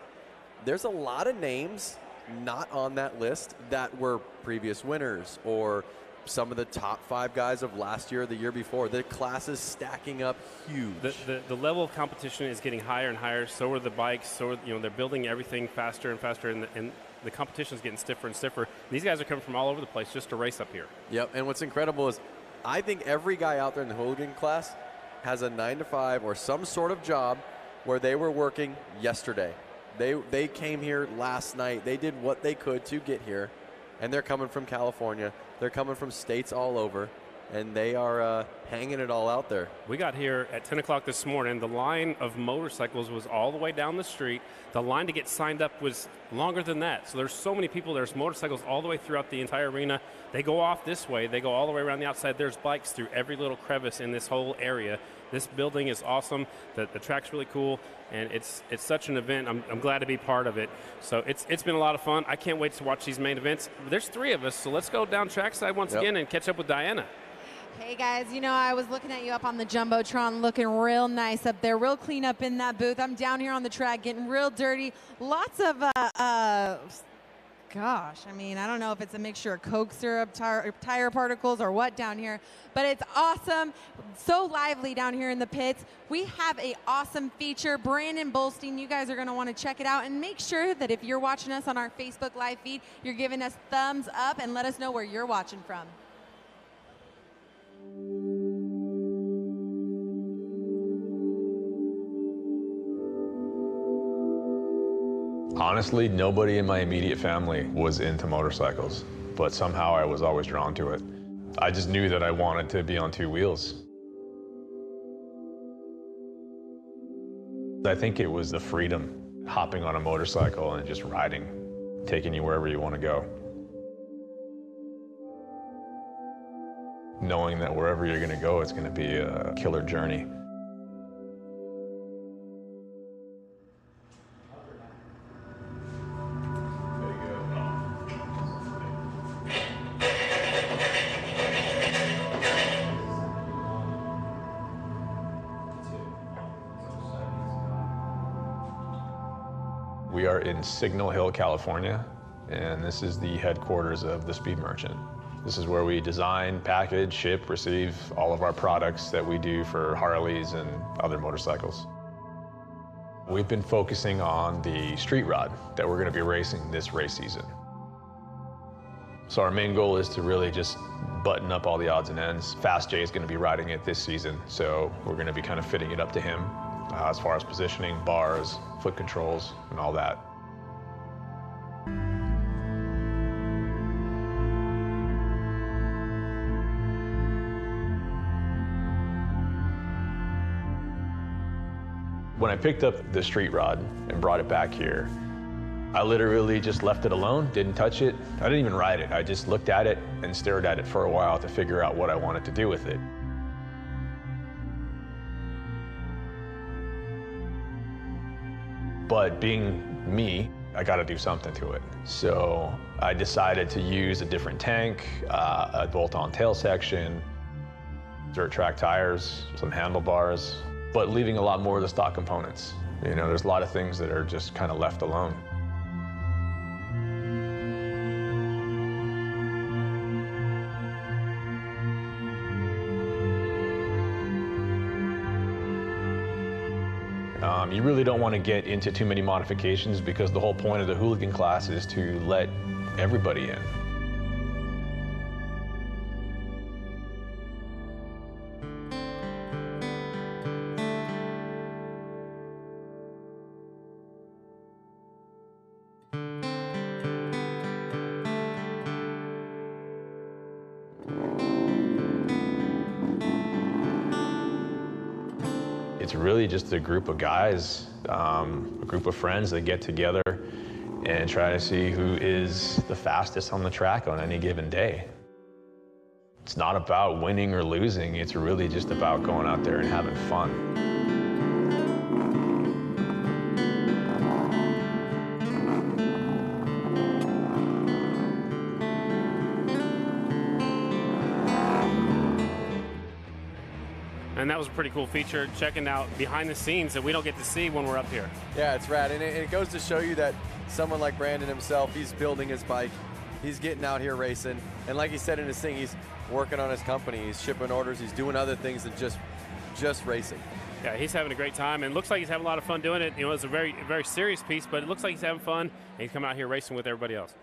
there's a lot of names not on that list that were previous winners or some of the top 5 guys of last year or the year before. The class is stacking up huge. The level of competition is getting higher and higher. So are the bikes. So are, they're building everything faster and faster, and the competition is getting stiffer and stiffer. These guys are coming from all over the place just to race up here. Yep, and what's incredible is I think every guy out there in the hooligan class has a 9-to-5 or some sort of job where they were working yesterday. They came here last night. They did what they could to get here, and they're coming from California. They're coming from states all over, and they are hanging it all out there. We got here at 10 o'clock this morning. The line of motorcycles was all the way down the street. The line to get signed up was longer than that. So there's so many people. There's motorcycles all the way throughout the entire arena. They go off this way. They go all the way around the outside. There's bikes through every little crevice in this whole area. This building is awesome. The track's really cool, and it's such an event. I'm glad to be part of it. So it's been a lot of fun. I can't wait to watch these main events. There's 3 of us, so let's go down trackside once again and catch up with Diana. Hey guys, I was looking at you up on the Jumbotron looking real nice up there, real clean up in that booth. I'm down here on the track getting real dirty. Lots of, gosh, I don't know if it's a mixture of Coke syrup, tire particles or what down here, but it's awesome. So lively down here in the pits. We have an awesome feature. Brandon Bolstein, you guys are going to want to check it out, and make sure that if you're watching us on our Facebook live feed, you're giving us thumbs up and let us know where you're watching from. Honestly, nobody in my immediate family was into motorcycles, but somehow I was always drawn to it. I just knew that I wanted to be on 2 wheels. I think it was the freedom, hopping on a motorcycle and just riding, taking you wherever you want to go. Knowing that wherever you're going to go, it's going to be a killer journey. We are in Signal Hill, California, and this is the headquarters of the Speed Merchant. This is where we design, package, ship, receive all of our products that we do for Harleys and other motorcycles. We've been focusing on the street rod that we're going to be racing this race season. So our main goal is to really just button up all the odds and ends. Fast J is going to be riding it this season, so we're going to be kind of fitting it up to him as far as positioning, bars, foot controls, and all that. When I picked up the street rod and brought it back here, I literally just left it alone, didn't touch it. I didn't even ride it. I just looked at it and stared at it for a while to figure out what I wanted to do with it. But being me, I got to do something to it. So I decided to use a different tank, a bolt-on tail section, dirt track tires, some handlebars, but leaving a lot more of the stock components. You know, there's a lot of things that are just kind of left alone. You really don't want to get into too many modifications because the whole point of the hooligan class is to let everybody in. It's really just a group of guys, a group of friends that get together and try to see who is the fastest on the track on any given day. It's not about winning or losing, it's really just about going out there and having fun. And that was a pretty cool feature, checking out behind the scenes that we don't get to see when we're up here. Yeah, it's rad, and it goes to show you that someone like Brandon himself, he's building his bike, he's getting out here racing, and like he said in his thing, he's working on his company, he's shipping orders, he's doing other things than just racing. Yeah, he's having a great time, and looks like he's having a lot of fun doing it. You know, it's a very, very serious piece, but it looks like he's having fun, and he's coming out here racing with everybody else.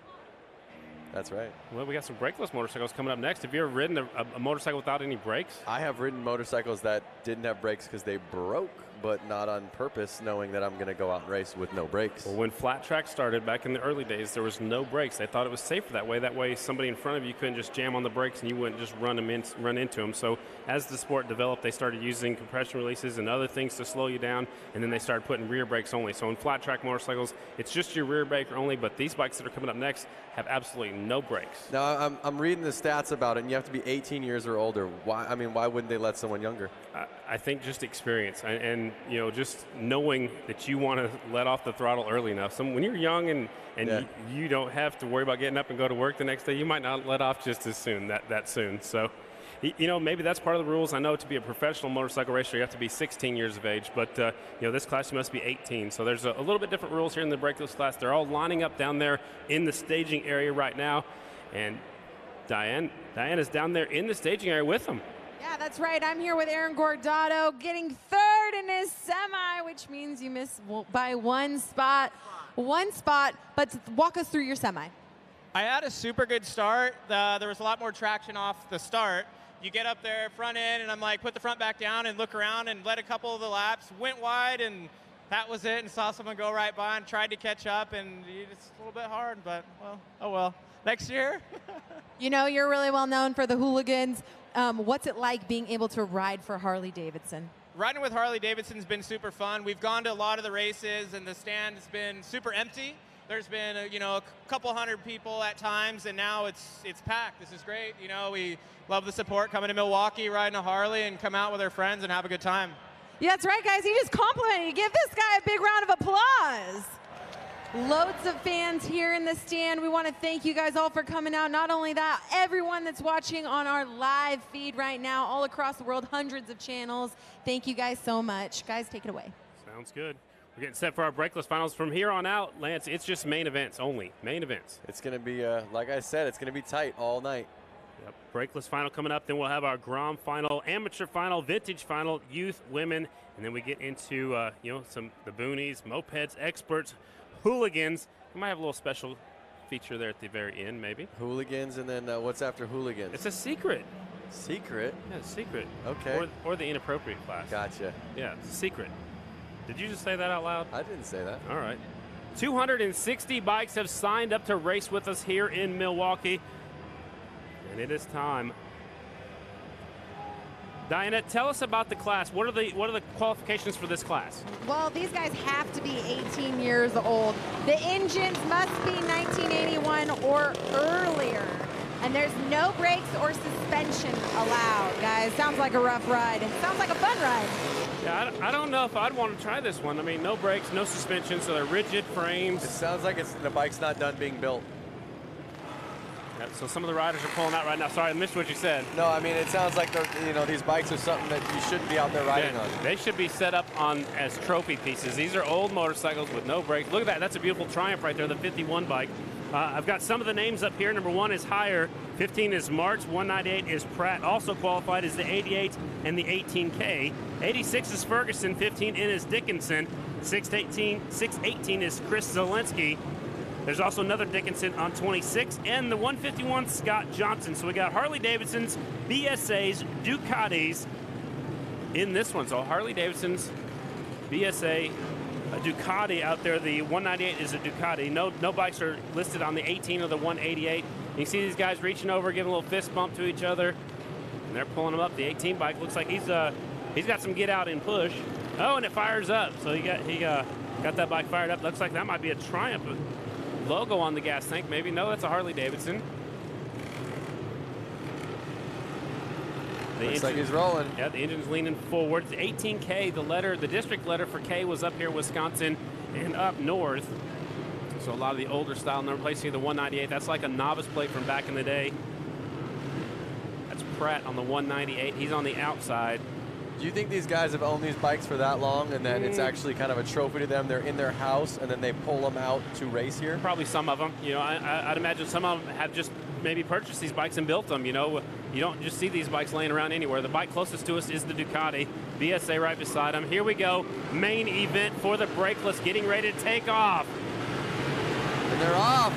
That's right. Well, we got some brakeless motorcycles coming up next. Have you ever ridden a motorcycle without any brakes? I have ridden motorcycles that didn't have brakes because they broke, but not on purpose, knowing that I'm going to go out and race with no brakes. Well, when flat track started back in the early days, there was no brakes. They thought it was safer that way. That way, somebody in front of you couldn't just jam on the brakes and you wouldn't just run into them. So as the sport developed, they started using compression releases and other things to slow you down, and then they started putting rear brakes only. So in flat track motorcycles, it's just your rear brake only, but these bikes that are coming up next have absolutely no brakes. Now, I'm reading the stats about it, and you have to be 18 years or older. Why? I mean, why wouldn't they let someone younger? I think just experience and you know, just knowing that you want to let off the throttle early enough. So when you're young and Yeah. you don't have to worry about getting up and go to work the next day, you might not let off just as soon, that soon. So, you know, maybe that's part of the rules. I know to be a professional motorcycle racer, you have to be 16 years of age, but you know, this class you must be 18. So there's a little bit different rules here in the brakeless class. They're all lining up down there in the staging area right now, and Diane is down there in the staging area with them. Yeah, that's right. I'm here with Aaron Gordado getting third in his semi, which means you missed by one spot. But walk us through your semi. I had a super good start. There was a lot more traction off the start. You get up there front end, and I'm like, put the front back down and look around and led a couple of the laps, went wide, and that was it, and saw someone go right by and tried to catch up, and it's a little bit hard, but, well, oh well. Next year. You know, you're really well known for the hooligans. What's it like being able to ride for Harley-Davidson? Riding with Harley-Davidson's been super fun. We've gone to a lot of the races, and the stand has been super empty. There's been, you know, a couple hundred people at times, and now it's packed. This is great. You know, we love the support coming to Milwaukee, riding a Harley, and come out with our friends and have a good time. Yeah, that's right, guys. You just complimented. You give this guy a big round of applause. Loads of fans here in the stand. We want to thank you guys all for coming out. Not only that, everyone that's watching on our live feed right now, all across the world, hundreds of channels. Thank you guys so much. Guys, take it away. Sounds good. We're getting set for our brakeless finals. From here on out, Lance, it's just main events only. Main events. It's going to be, like I said, it's going to be tight all night. Yep. Brakeless final coming up. Then we'll have our Grom final, amateur final, vintage final, youth, women, and then we get into you know, the boonies, mopeds, experts, hooligans. We might have a little special feature there at the very end, maybe. Hooligans, and then what's after hooligans? It's a secret. Secret? Yeah, secret. Okay. Or the inappropriate class. Gotcha. Yeah, it's a secret. Did you just say that out loud? I didn't say that. All right. 260 bikes have signed up to race with us here in Milwaukee. And it is time. Diana, tell us about the class. What are the qualifications for this class? Well, these guys have to be 18 years old. The engines must be 1981 or earlier. And there's no brakes or suspension allowed, guys. Sounds like a rough ride. Sounds like a fun ride. Yeah, I don't know if I'd want to try this one. I mean, no brakes, no suspension, so they're rigid frames. It sounds like the bike's not done being built. Yep, so some of the riders are pulling out right now. Sorry, I missed what you said. No, I mean, it sounds like these bikes are something that you shouldn't be out there riding on. They should be set up on as trophy pieces. These are old motorcycles with no brakes. Look at that. That's a beautiful Triumph right there, the 51 bike. I've got some of the names up here. Number 1 is Higher. 15 is March. 198 is Pratt. Also qualified is the 88 and the 18K. 86 is Ferguson. 15 in is Dickinson. 618 is Chris Zielinski. There's also another Dickinson on 26, and the 151 Scott Johnson. So we got Harley-Davidsons, BSAs, Ducatis in this one. So Harley-Davidsons, BSA, a Ducati out there. The 198 is a Ducati. No bikes are listed on the 18 or the 188. You see these guys reaching over, giving a little fist bump to each other, and they're pulling them up. The 18 bike looks like he's got some get out and push. Oh, and it fires up. So he got that bike fired up. Looks like that might be a Triumph logo on the gas tank. Maybe. No, that's a Harley-Davidson. Looks like he's rolling. Yeah, the engine's leaning forward. The 18K, the district letter for K was up here, Wisconsin, and up north. So a lot of the older style number plates here, the 198. That's like a novice plate from back in the day. That's Pratt on the 198. He's on the outside. Do you think these guys have owned these bikes for that long and then it's actually kind of a trophy to them? They're in their house and then they pull them out to race here? Probably some of them. You know, I'd imagine some of them have just maybe purchased these bikes and built them. You know, you don't just see these bikes laying around anywhere. The bike closest to us is the Ducati. BSA right beside them. Here we go. Main event for the brakeless, getting ready to take off. And they're off.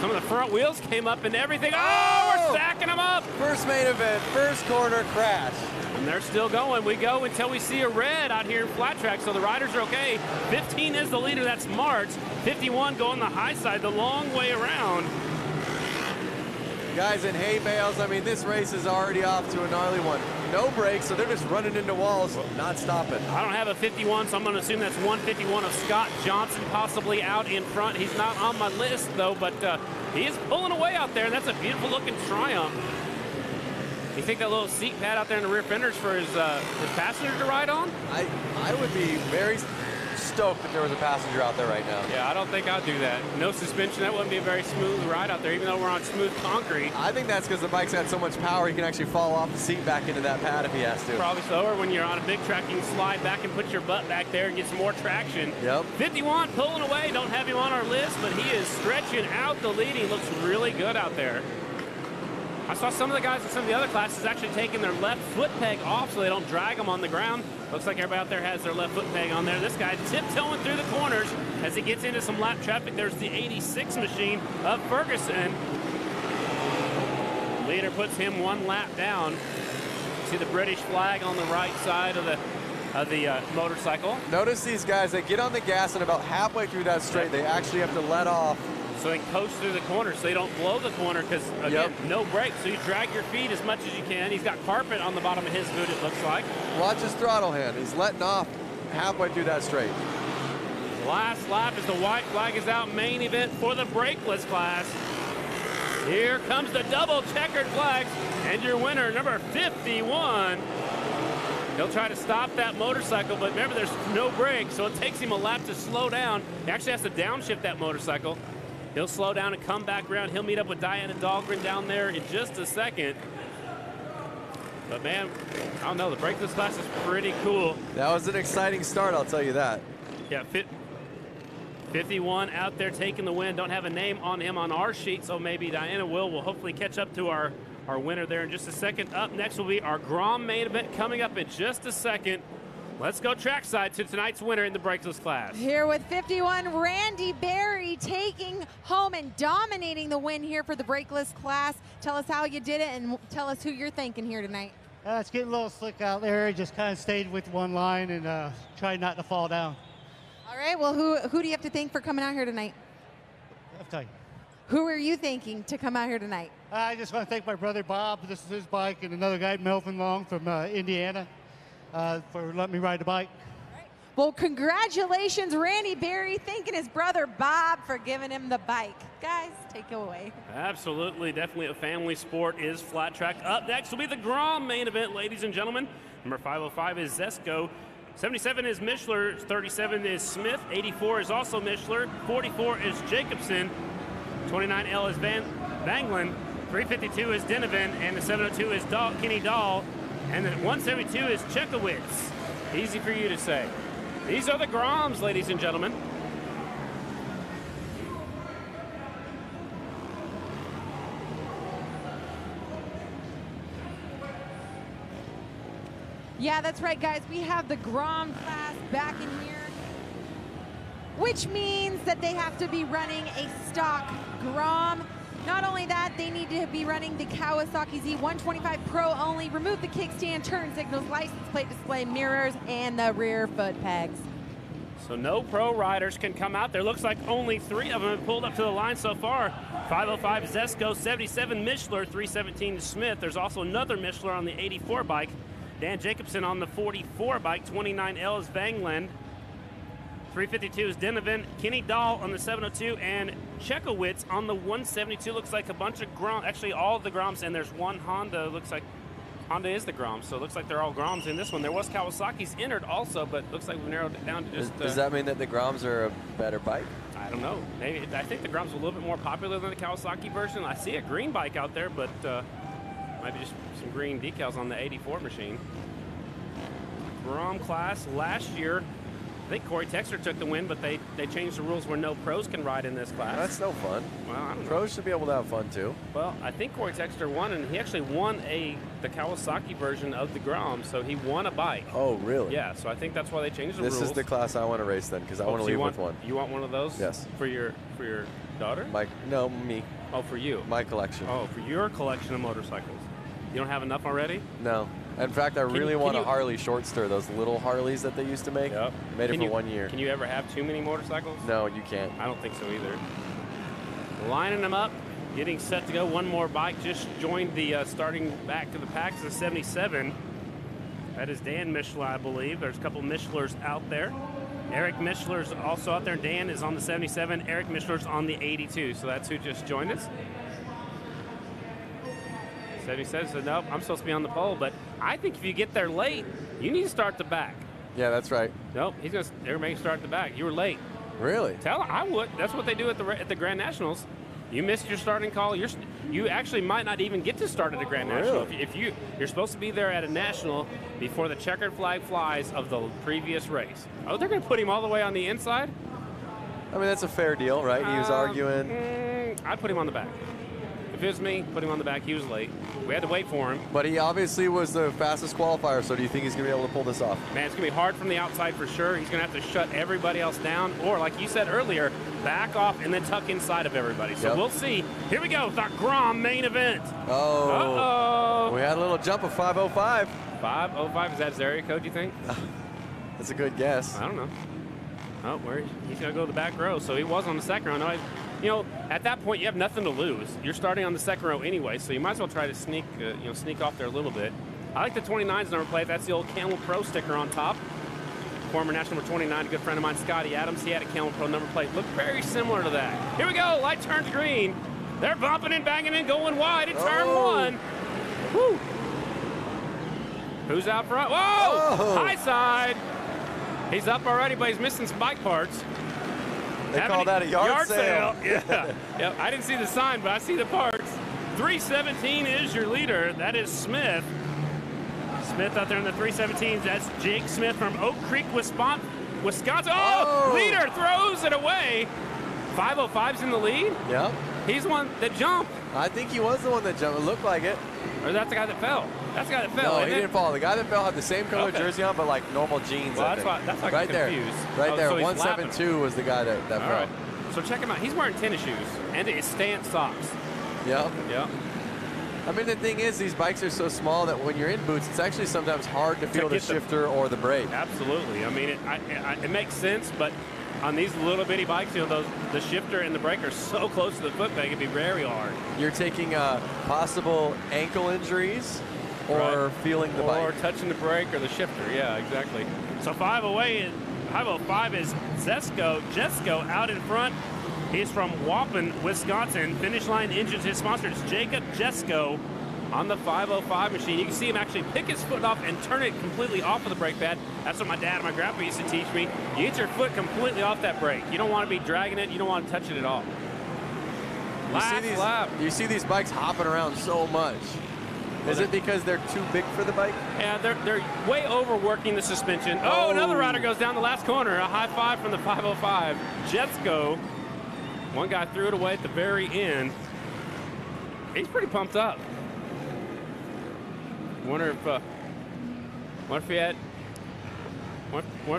Some of the front wheels came up and everything. Oh, we're stacking them up. First main event, first corner crash. And they're still going. We go until we see a red out here in flat track, so the riders are okay. 15 is the leader, that's March. 51 going the high side, the long way around. Guys in hay bales, I mean, this race is already off to a gnarly one. No brakes, so they're just running into walls, not stopping. I don't have a 51, so I'm going to assume that's 151 of Scott Johnson, possibly out in front. He's not on my list, though, but he is pulling away out there, and that's a beautiful-looking Triumph. You think that little seat pad out there in the rear fender is for his passenger to ride on? I would be very stoked if there was a passenger out there right now. Yeah, I don't think I'd do that. No suspension, that wouldn't be a very smooth ride out there, even though we're on smooth concrete. I think that's because the bike's got so much power, he can actually fall off the seat back into that pad if he has to. Probably so, or when you're on a big track, you can slide back and put your butt back there and get some more traction. Yep. 51 pulling away, don't have him on our list, but he is stretching out the lead. He looks really good out there. I saw some of the guys in some of the other classes actually taking their left foot peg off so they don't drag them on the ground. Looks like everybody out there has their left foot peg on there. This guy tiptoeing through the corners as he gets into some lap traffic. There's the 86 machine of Ferguson. Leader puts him one lap down. See the British flag on the right side of the motorcycle. Notice these guys, they get on the gas and about halfway through that straight, they actually have to let off. So they can coast through the corner so they don't blow the corner because, again, no brakes. So you drag your feet as much as you can. He's got carpet on the bottom of his boot, it looks like. Watch his throttle hand. He's letting off halfway through that straight. Last lap as the white flag is out. Main event for the brakeless class. Here comes the double checkered flags. And your winner, number 51. He'll try to stop that motorcycle, but remember, there's no brakes, so it takes him a lap to slow down. He actually has to downshift that motorcycle. He'll slow down and come back around. He'll meet up with Diana Dahlgren down there in just a second. But, man, I don't know. The brakeless class is pretty cool. That was an exciting start, I'll tell you that. Yeah, 51 out there taking the win. Don't have a name on him on our sheet, so maybe Diana will hopefully catch up to our winner there in just a second. Up next will be our Grom main event coming up in just a second. Let's go trackside to tonight's winner in the brakeless class. Here with 51, Randy Berry taking home and dominating the win here for the brakeless class. Tell us how you did it and tell us who you're thanking here tonight. It's getting a little slick out there. Just kind of stayed with one line and tried not to fall down. All right, well, who do you have to thank for coming out here tonight? I'll tell you. Who are you thanking to come out here tonight? I just want to thank my brother Bob. This is his bike, and another guy, Melvin Long from Indiana, for letting me ride the bike. Well, congratulations, Randy Berry, thanking his brother Bob for giving him the bike. Guys, take it away. Absolutely, definitely a family sport is flat track. Up next will be the Grom main event, ladies and gentlemen. Number 505 is Zesco. 77 is Mishler, 37 is Smith, 84 is also Mishler, 44 is Jacobson, 29L is Vanglin, 352 is Denovan, and the 702 is Kenny Dahl, and the 172 is Chekowitz. Easy for you to say. These are the Groms, ladies and gentlemen. Yeah, that's right, guys. We have the Grom class back in here, which means that they have to be running a stock Grom. Not only that, they need to be running the Kawasaki Z125 Pro only. Remove the kickstand, turn signals, license plate display, mirrors, and the rear foot pegs. So no pro riders can come out there. Looks like only 3 of them have pulled up to the line so far. 505 Zesco, 77 Mishler, 317 Smith. There's also another Mishler on the 84 bike. Dan Jacobson on the 44 bike, 29L is Vanglend, 352 is Denovan, Kenny Dahl on the 702, and Chekowitz on the 172. Looks like a bunch of Grom, actually all of the Groms, and there's one Honda. Looks like Honda is the Grom, so it looks like they're all Groms in this one. There was Kawasaki's entered also, but looks like we narrowed it down to just... Does that mean that the Groms are a better bike? I don't know. Maybe. I think the Grom's a little bit more popular than the Kawasaki version. I see a green bike out there, but maybe just some green decals on the 84 machine. Grom class last year, I think Corey Texter took the win, but they changed the rules where no pros can ride in this class. That's no fun. Well, I don't know. Pros should be able to have fun too. Well, I think Corey Texter won, and he actually won the Kawasaki version of the Grom, so he won a bike. Oh, really? Yeah, so I think that's why they changed the rules. This is the class I want to race then, because I want to leave with one. You want one of those? Yes. For your daughter? No, me. Oh, for you? My collection. Oh, for your collection of motorcycles. You don't have enough already? No. In fact, I really want a Harley Shortster, those little Harleys that they used to make. Yep. Made it for 1 year. Can you ever have too many motorcycles? No, you can't. I don't think so either. Lining them up, getting set to go. One more bike just joined the starting back to the packs of 77. That is Dan Mishler, I believe. There's a couple Mishlers out there. Eric Mishler's also out there. Dan is on the 77. Eric Mishler's on the 82. So that's who just joined us. 77 said, nope, I'm supposed to be on the pole, but I think if you get there late, you need to start the back. Yeah, that's right. Nope, they're making start the back. You were late. Really? I would. That's what they do at the Grand Nationals. You missed your starting call. You actually might not even get to start at a Grand National. If you're supposed to be there at a national before the checkered flag flies of the previous race. Oh, they're going to put him all the way on the inside? I mean, that's a fair deal, right? He was arguing. I'd put him on the back. If it was me, put him on the back. He was late. We had to wait for him. But he obviously was the fastest qualifier, so do you think he's going to be able to pull this off? Man, it's going to be hard from the outside for sure. He's going to have to shut everybody else down, or like you said earlier, back off and then tuck inside of everybody. So we'll see. Here we go with our Grom main event. Oh. Uh-oh. We had a little jump of 505. 505, is that his area code, you think? That's a good guess. I don't know. Oh, he's going to go to the back row. So he was on the second row. No, you know, at that point, you have nothing to lose. You're starting on the second row anyway, so you might as well try to sneak off there a little bit. I like the 29's number plate. That's the old Camel Pro sticker on top. Former national number 29, a good friend of mine, Scotty Adams. He had a Camel Pro number plate. Looked very similar to that. Here we go. Light turns green. They're bumping and banging and going wide in turn one. Woo. Who's out front? Whoa! High side. He's up already, but he's missing some bike parts. They call that a yard sale. Yeah. Yep. I didn't see the sign, but I see the parts. 317 is your leader. That is Smith. Smith out there in the 317s. That's Jake Smith from Oak Creek, Wisconsin. Oh! Leader throws it away. 505's in the lead. Yep. He's the one that jumped. I think he was the one that jumped. It looked like it. Or that's the guy that fell. That's the guy that fell. No, he didn't fall. The guy that fell had the same color jersey on, but like normal jeans. Well, that's why right there. Confused. Right there. So 172 was the guy that fell. Right. So check him out. He's wearing tennis shoes and his stance socks. Yep. Yep. I mean, the thing is, these bikes are so small that when you're in boots, it's actually sometimes hard to feel the shifter or the brake. Absolutely. I mean, it makes sense, but on these little bitty bikes, you know, the shifter and the brake are so close to the foot peg, it'd be very hard. You're taking possible ankle injuries or feeling the bike. Or touching the brake or the shifter, yeah, exactly. So 5 away, 505 is Jesko out in front. He's from Waupun, Wisconsin. Finish Line Engines, his sponsor is Jacob Jesko on the 505 machine. You can see him actually pick his foot off and turn it completely off of the brake pad. That's what my dad and my grandpa used to teach me. You get your foot completely off that brake. You don't want to be dragging it. You don't want to touch it at all. Last lap. You see these bikes hopping around so much. Is it because they're too big for the bike? Yeah, they're way overworking the suspension. Oh, another rider goes down the last corner. A high five from the 505. Jesko. One guy threw it away at the very end. He's pretty pumped up. Wonder if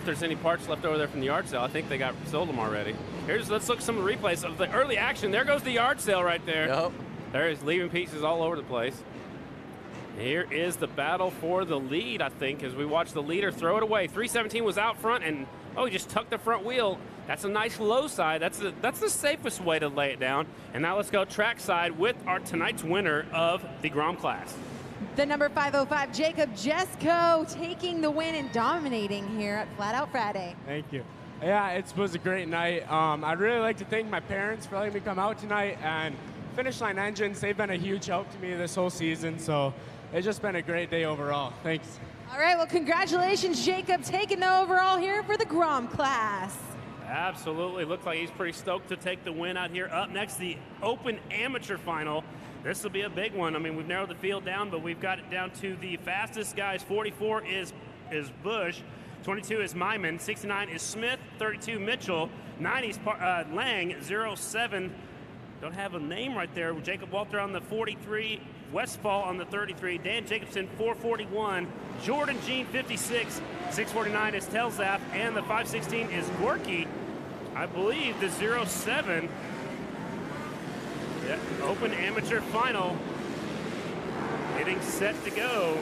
there's any parts left over there from the yard sale. I think they sold them already. Let's look at some of the replays of the early action. There goes the yard sale right there. Yep. There is leaving pieces all over the place. Here is the battle for the lead, I think, as we watch the leader throw it away. 317 was out front, and he just tucked the front wheel. That's a nice low side. That's the safest way to lay it down. And now let's go track side with our tonight's winner of the Grom class. The number 505, Jacob Jesko, taking the win and dominating here at Flat Out Friday. Thank you. Yeah, it was a great night. I'd really like to thank my parents for letting me come out tonight, and Finish Line Engines, they've been a huge help to me this whole season, so it's just been a great day overall. Thanks. All right, well, congratulations, Jacob, taking the overall here for the Grom class. Absolutely. Looks like he's pretty stoked to take the win out here. Up next, the Open Amateur Final. This will be a big one. I mean, we've narrowed the field down, but we've got it down to the fastest guys. 44 is Bush. 22 is Myman. 69 is Smith. 32 Mitchell. 90 is Lang. 07, don't have a name right there. Jacob Walter on the 43. Westfall on the 33. Dan Jacobson, 441. Jordan Jean, 56. 649 is Telzap. And the 516 is Gorky. I believe the 07. Yeah, Open Amateur Final. Getting set to go.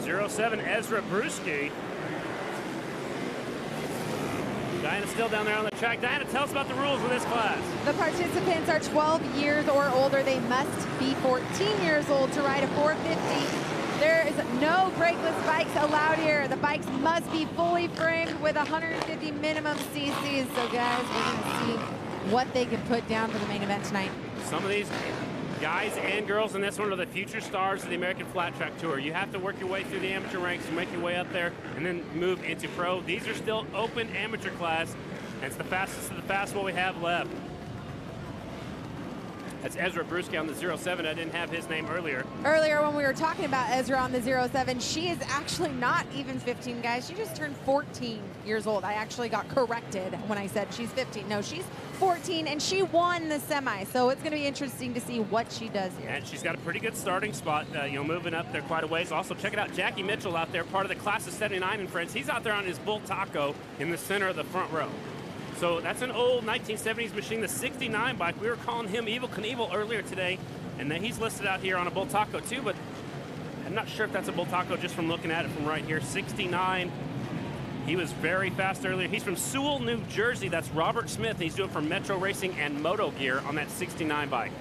07 Ezra Brewski. Diana's still down there on the track. Diana, tell us about the rules of this class. The participants are 12 years or older. They must be 14 years old to ride a 450. There is no brakeless bikes allowed here. The bikes must be fully framed with 150 minimum CCs. So guys, we're going to see what they can put down for the main event tonight. Some of these guys and girls in this one are the future stars of the American Flat Track Tour. You have to work your way through the amateur ranks, make your way up there, and then move into pro. These are still open amateur class, and it's the fastest of the fast what we have left. That's Ezra Brewski on the 07. I didn't have his name earlier. Earlier when we were talking about Ezra on the 07, she is actually not even 15, guys. She just turned 14 years old. I actually got corrected when I said she's 15. No, she's 14, and she won the semi. So it's going to be interesting to see what she does here. And she's got a pretty good starting spot, moving up there quite a ways. Also, check it out, Jackie Mitchell out there, part of the class of 79 and friends. He's out there on his Bull Taco in the center of the front row. So that's an old 1970s machine, the 69 bike. We were calling him Evel Knievel earlier today, and then he's listed out here on a Bull Taco too, but I'm not sure if that's a Bull Taco just from looking at it from right here. 69. He was very fast earlier. He's from Sewell, New Jersey. That's Robert Smith. He's doing for Metro Racing and Moto Gear on that 69 bike.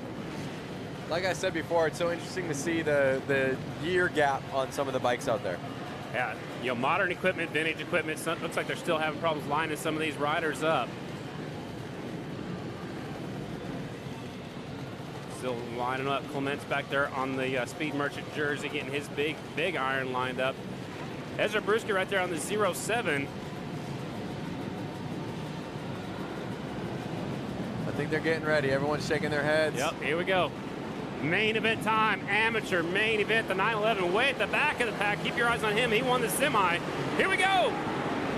Like I said before, it's so interesting to see the year gap on some of the bikes out there. Yeah, modern equipment, vintage equipment. Looks like they're still having problems lining some of these riders up. Still lining up. Clement's back there on the Speed Merchant jersey, getting his big iron lined up. Ezra Brewski right there on the 07. I think they're getting ready. Everyone's shaking their heads. Yep, here we go. Main event time, amateur main event, the 911 way at the back of the pack. Keep your eyes on him. He won the semi. Here we go.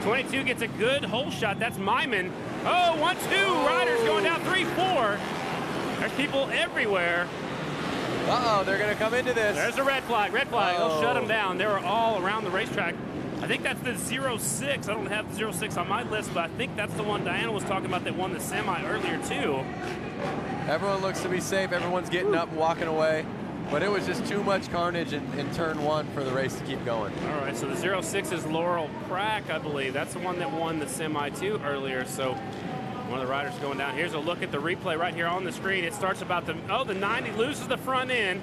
22 gets a good hole shot. That's Myman. Oh, 1-2. Riders going down 3-4. There's people everywhere. Uh-oh, they're going to come into this. There's a red flag. Red flag. They'll shut them down. They were all around the racetrack. I think that's the 06. I don't have the 06 on my list, but I think that's the one Diana was talking about that won the semi earlier, too. Everyone looks to be safe. Everyone's getting up and walking away. but it was just too much carnage in turn 1 for the race to keep going. All right, so the 06 is Laurel Prack, I believe. That's the one that won the Semi 2 earlier. So one of the riders going down. Here's a look at the replay right here on the screen. It starts about the 90, loses the front end.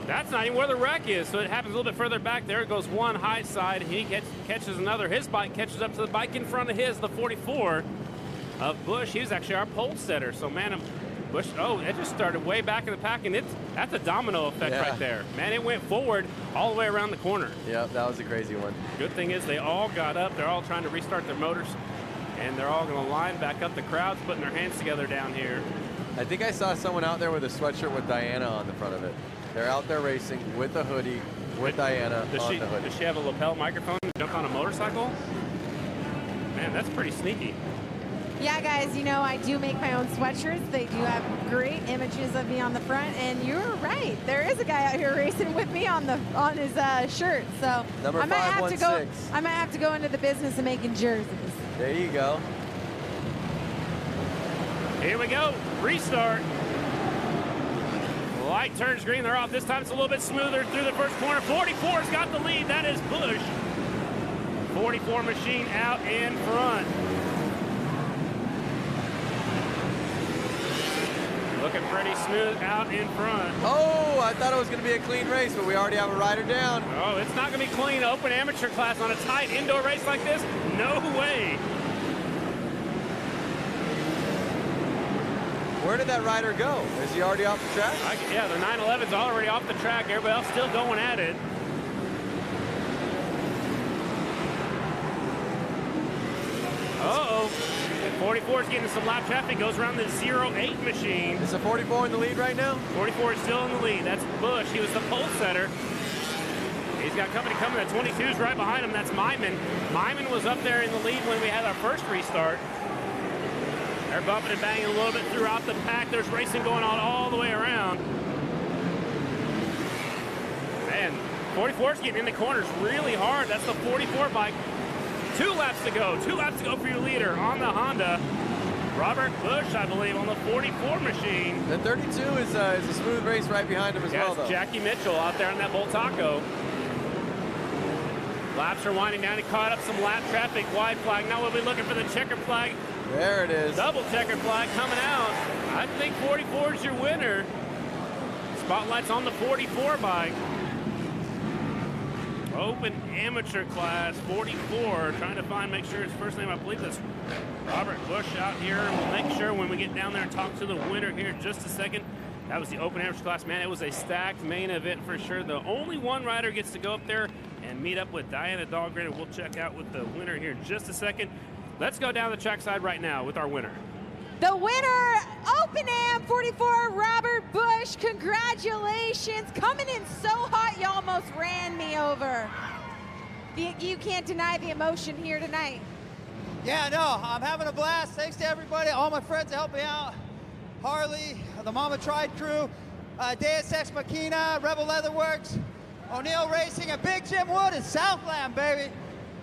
That's not even where the wreck is, so it happens a little bit further back. There goes one high side. He catches another. His bike catches up to the bike in front of his, the 44 of Bush. He was actually our pole setter. So, man, Bush, it just started way back in the pack, and that's a domino effect right there. Man, it went forward all the way around the corner. Yep, that was a crazy one. Good thing is they all got up. They're all trying to restart their motors, and they're all going to line back up. The crowd's putting their hands together down here. I think I saw someone out there with a sweatshirt with Diana on the front of it. They're out there racing with a hoodie with Diana on the hoodie. Does she have a lapel microphone and jump on a motorcycle? Man, that's pretty sneaky. Yeah, guys, you know, I do make my own sweatshirts. They do have great images of me on the front, and you're right. There is a guy out here racing with me on his shirt. So Number I might have to go. 516. I might have to go into the business of making jerseys. There you go. Here we go. Restart. Light turns green. They're off. This time it's a little bit smoother through the first corner. 44's got the lead. That is Bush. 44 machine out in front. Looking pretty smooth out in front. Oh, I thought it was going to be a clean race, but we already have a rider down. Oh, it's not going to be clean. Open amateur class on a tight indoor race like this? No way. Where did that rider go? Is he already off the track? Yeah, the 911's already off the track. Everybody else still going at it. Uh-oh. 44 is getting some lap traffic. Goes around the 08 machine. Is the 44 in the lead right now? 44 is still in the lead. That's Bush. He was the pole setter. He's got company coming. The 22's right behind him. That's Myman. Myman was up there in the lead when we had our first restart. They're bumping and banging a little bit throughout the pack. There's racing going on all the way around. Man, 44's getting in the corners really hard. That's the 44 bike. 2 laps to go. 2 laps to go for your leader on the Honda. Robert Bush, I believe, on the 44 machine. The 32 is a smooth race right behind him as well, though. Jackie Mitchell out there on that Bull Taco. Laps are winding down. He caught up some lap traffic. Wide flag. Now we'll be looking for the checker flag. There it is. Double checker flag coming out. I think 44 is your winner. Spotlight's on the 44 bike. Open amateur class, 44. Trying to make sure his first name, I believe that's Robert Bush out here. And we'll make sure when we get down there and talk to the winner here in just a second. That was the open amateur class. Man, it was a stacked main event for sure. The only one rider gets to go up there and meet up with Diana Dahlgren, and we'll check out with the winner here in just a second. Let's go down the track side right now with our winner. The winner, Open Am 44, Robert Bush. Congratulations. Coming in so hot, you almost ran me over. You can't deny the emotion here tonight. Yeah, no, I'm having a blast. Thanks to everybody, all my friends that helped me out. Harley, the Mama Tried crew, Deus Ex Machina, Rebel Leatherworks, O'Neill Racing, and Big Jim Wood in Southland, baby.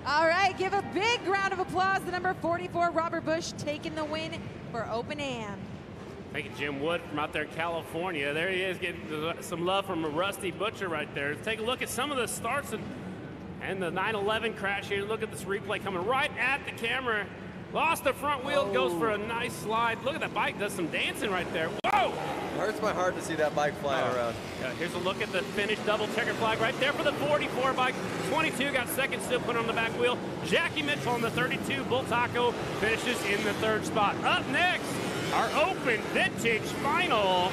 All right, give a big round of applause to number 44, Robert Bush, taking the win for Open Am. Thank you, Jim Wood from out there in California. There he is, getting some love from a Rusty Butcher right there. Let's take a look at some of the starts and the 911 crash here. Look at this replay coming right at the camera. Lost the front wheel, goes for a nice slide. Look at that bike, does some dancing right there. Whoa! Hurts my heart to see that bike flying around. Yeah, here's a look at the finished double checker flag right there for the 44 bike. 22 got second, still put on the back wheel. Jackie Mitchell on the 32 Bull Taco finishes in the 3rd spot. Up next, our Open Vintage Final.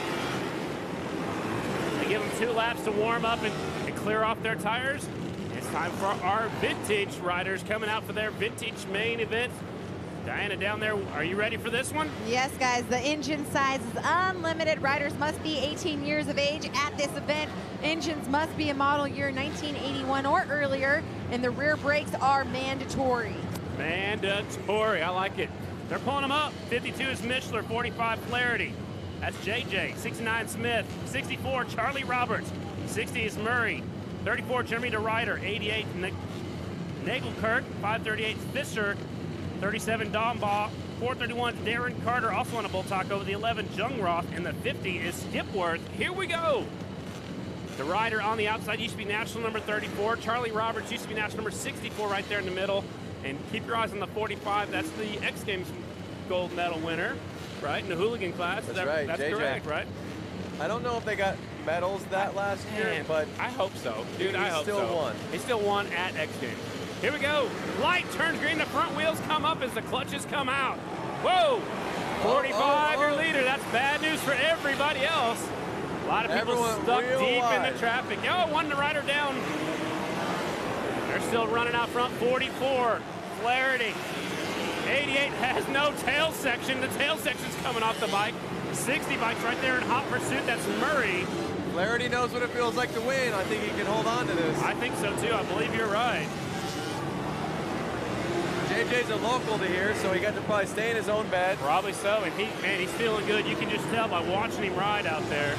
They give them 2 laps to warm up and clear off their tires. It's time for our vintage riders coming out for their vintage main event. Diana down there, are you ready for this one? Yes, guys, the engine size is unlimited. Riders must be 18 years of age at this event. Engines must be a model year 1981 or earlier, and the rear brakes are mandatory. Mandatory, I like it. They're pulling them up. 52 is Mishler, 45 Flaherty. That's JJ, 69 Smith, 64 Charlie Roberts, 60 is Murray, 34 Jeremy DeRuyter, 88 Nagelkirk, 538 Fisher, 37 Dombaugh, 431 Darren Carter, also on a Bull Taco, the 11 Jungroth, and the 50 is Skipworth. Here we go. DeRider on the outside used to be national number 34. Charlie Roberts used to be national number 64 right there in the middle. And keep your eyes on the 45. That's the X Games gold medal winner, right, in the hooligan class. That's right, That's JJ. correct, right? I don't know if they got medals that last year, but I hope so. Dude, I hope so. He still won. He still won at X Games. Here we go. Light turns green. The front wheels come up as the clutches come out. Whoa! 45, your leader. That's bad news for everybody else. A lot of people stuck deep in the traffic. Oh, one rider down. They're still running out front. 44, Flaherty. 88 has no tail section. The tail section's coming off the bike. 60 bikes right there in hot pursuit. That's Murray. Flaherty knows what it feels like to win. I think he can hold on to this. I think so too. I believe you're right. JJ's a local to here, so he got to probably stay in his own bed. Probably so, and he's feeling good. You can just tell by watching him ride out there.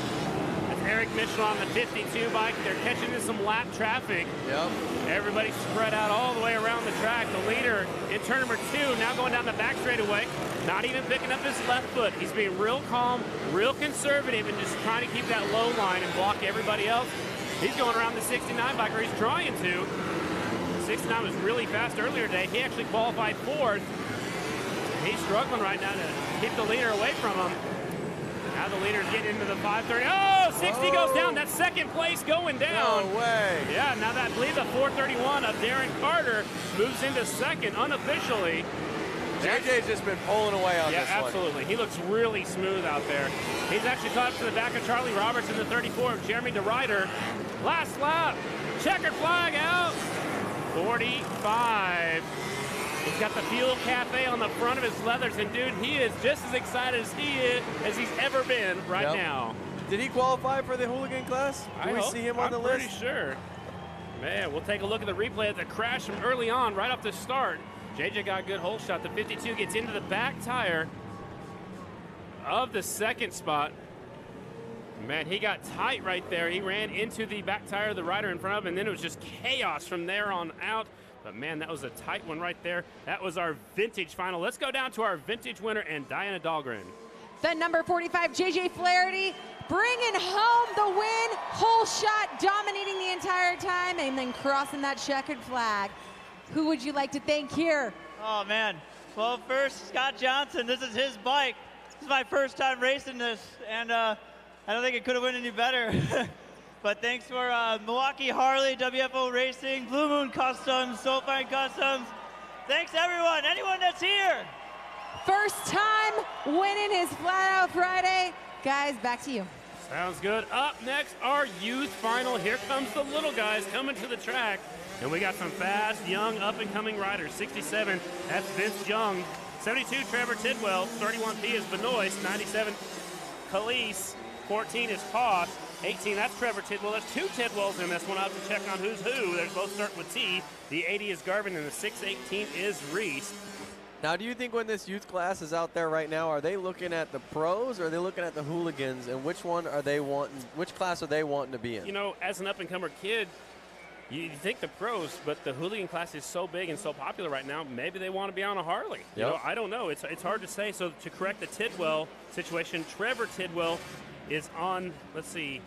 That's Eric Mitchell on the 52 bike. They're catching in some lap traffic. Yep. Everybody's spread out all the way around the track. The leader in turn number 2, now going down the back straightaway, not even picking up his left foot. He's being real calm, real conservative, and just trying to keep that low line and block everybody else. He's going around the 69 bike, or he's trying to. 69 was really fast earlier today. He actually qualified 4th. He's struggling right now to keep the leader away from him. Now the leader's getting into the 530. Oh, 60 goes down. That's second place going down. No way. Yeah, now that I believe the 431 of Darren Carter moves into second unofficially. JJ's just been pulling away on this one. Yeah, absolutely. He looks really smooth out there. He's actually caught up to the back of Charlie Roberts in the 34 of Jeremy DeRider. Last lap. Checkered flag out. 45. He's got the Fuel Cafe on the front of his leathers, and dude, he is just as excited as he's ever been right now. Did he qualify for the hooligan class? Can we see him on the list? I'm pretty sure. Man, we'll take a look at the replay of the crash from early on, right off the start. JJ got a good hole shot. The 52 gets into the back tire of the second spot. Man, he got tight right there. He ran into the back tire of the rider in front of him, and then it was just chaos from there on out. But man, that was a tight one right there. That was our vintage final. Let's go down to our vintage winner and Diana Dahlgren. The number 45, JJ Flaherty, bringing home the win. Whole shot, dominating the entire time, and then crossing that checkered flag. Who would you like to thank here? Oh man, well first, Scott Johnson. This is his bike. This is my first time racing this, and I don't think it could have went any better. But thanks for Milwaukee Harley, WFO Racing, Blue Moon Customs, Soulfine Customs. Thanks everyone, anyone that's here. First time winning his Flat Out Friday. Guys, back to you. Sounds good. Up next, our youth final. Here comes the little guys coming to the track. And we got some fast, young, up-and-coming riders. 67, that's Vince Young. 72, Trevor Tidwell. 31P is Benoist. 97, Khalees. 14 is Koss. 18, that's Trevor Tidwell. There's 2 Tidwells in this one. I'll have to check on who's who. They're both starting with T. The 80 is Garvin, and the 618 is Reese. Now, do you think when this youth class is out there right now, are they looking at the pros or are they looking at the hooligans, and which one are they wanting? Which class are they wanting to be in? You know, as an up-and-comer kid, you think the pros, but the hooligan class is so big and so popular right now, maybe they want to be on a Harley. You know, I don't know. It's hard to say. So to correct the Tidwell situation, Trevor Tidwell is on, let's see,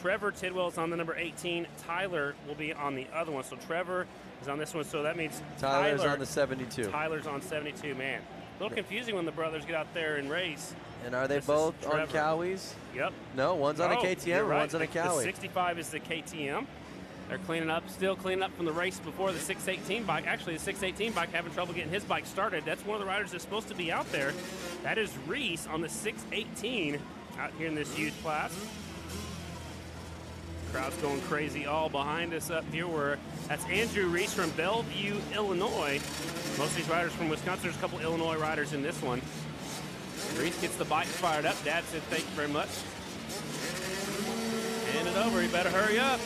Trevor Tidwell is on the number 18. Tyler will be on the other one. So Trevor is on this one. So that means Tyler's on the 72. Tyler's on 72, man. A little confusing when the brothers get out there and race. And are they both on Cowies? Yep. No, one's on a KTM, right. one's on a Cowie. The 65 is the KTM. They're cleaning up, still cleaning up from the race before the 618 bike. Actually, the 618 bike having trouble getting his bike started. That's one of the riders that's supposed to be out there. That is Reese on the 618 out here in this youth class. Crowd's going crazy all behind us up here. That's Andrew Reese from Bellevue, Illinois. Most of these riders from Wisconsin. There's a couple Illinois riders in this one. Reese gets the bike fired up. Dad said thank you very much. Hand it over. You better hurry up.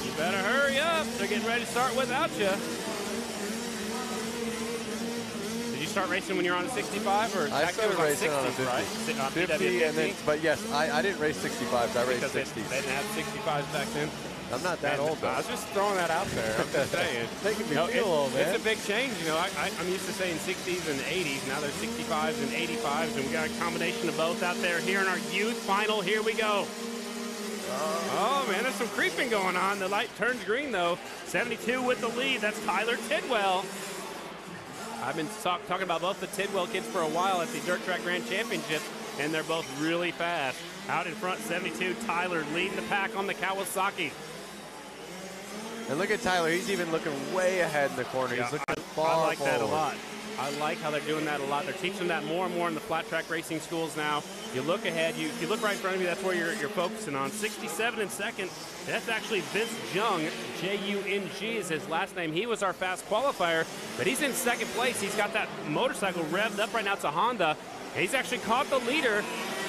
You better hurry up. They're getting ready to start without you. Did you start racing when you were on a 65? Or I started racing on a 50. Right? 50 and then, but yes, I didn't race 65s. I raced 60s. They didn't have 65s back then. I'm not that old, though. I was just throwing that out there. I'm just saying. Making me feel old, man. It's a big change. You know, I'm used to saying 60s and 80s. Now there's 65s and 85s, and we got a combination of both out there here in our youth final. Here we go. Oh, man, there's some creeping going on. The light turns green, though. 72 with the lead. That's Tyler Tidwell. I've been talking about both the Tidwell kids for a while at the Dirt Track Grand Championship, and they're both really fast. Out in front, 72, Tyler leading the pack on the Kawasaki. And look at Tyler. He's even looking way ahead in the corner. Yeah, He's looking far I like that a forward. lot. I like how they're doing that a lot. They're teaching that more and more in the flat track racing schools now. You look ahead, you look right in front of you, that's where you're focusing on. 67 in second, that's actually Vince Jung, J-U-N-G is his last name. He was our fast qualifier, but he's in second place. He's got that motorcycle revved up right now. It's a Honda. He's actually caught the leader.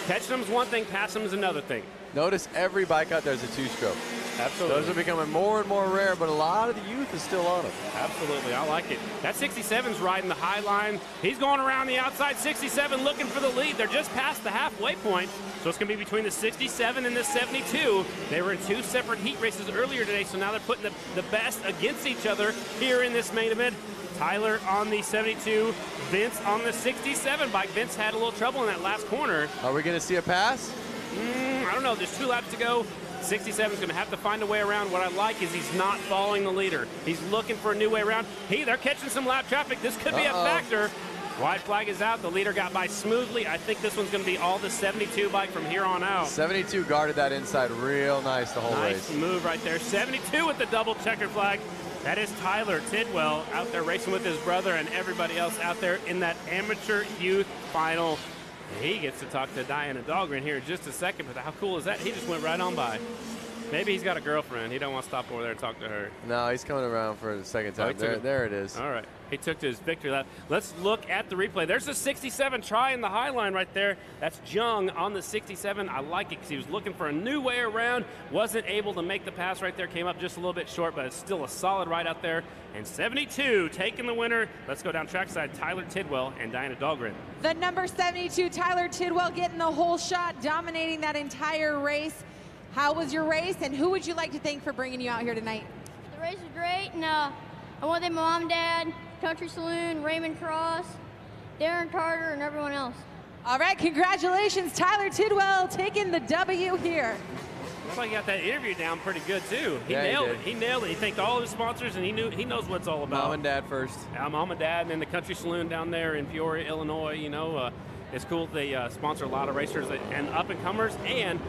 Catching him is one thing, passing him is another thing. Notice every bike out there is a two-stroke. Absolutely. Those are becoming more and more rare, but a lot of the youth is still on them. Absolutely, I like it. That 67's riding the high line. He's going around the outside. 67 looking for the lead. They're just past the halfway point, so it's going to be between the 67 and the 72. They were in two separate heat races earlier today, so now they're putting the best against each other here in this main event. Tyler on the 72, Vince on the 67 bike. Vince had a little trouble in that last corner. Are we going to see a pass? I don't know. There's 2 laps to go. 67 is going to have to find a way around. What I like is he's not following the leader. He's looking for a new way around. They're catching some lap traffic. This could be a factor. White flag is out. The leader got by smoothly. I think this one's going to be all the 72 bike from here on out. 72 guarded that inside real nice the whole race. Nice move right there. 72 with the double checkered flag. That is Tyler Tidwell out there racing with his brother and everybody else out there in that amateur youth final. He gets to talk to Diana Dahlgren here in just a second, but how cool is that? He just went right on by. Maybe he's got a girlfriend. He don't want to stop over there and talk to her. No, he's coming around for the second time. There it is. All right. He took to his victory lap. Let's look at the replay. There's a 67 trying the high line right there. That's Jung on the 67. I like it because he was looking for a new way around. Wasn't able to make the pass right there. Came up just a little bit short, but it's still a solid ride out there. And 72 taking the winner. Let's go down trackside. Tyler Tidwell and Diana Dahlgren. The number 72, Tyler Tidwell, getting the whole shot, dominating that entire race. How was your race, and who would you like to thank for bringing you out here tonight? The race was great, and I want to thank my mom and dad, Country Saloon, Raymond Cross, Darren Carter, and everyone else. All right, congratulations, Tyler Tidwell taking the W here. Looks like he got that interview down pretty good too. He nailed it. He nailed it. He thanked all of his sponsors, and he knows what it's all about. Mom and dad first. Mom and dad, and then the Country Saloon down there in Peoria, Illinois. You know, it's cool. They sponsor a lot of racers and up and comers, and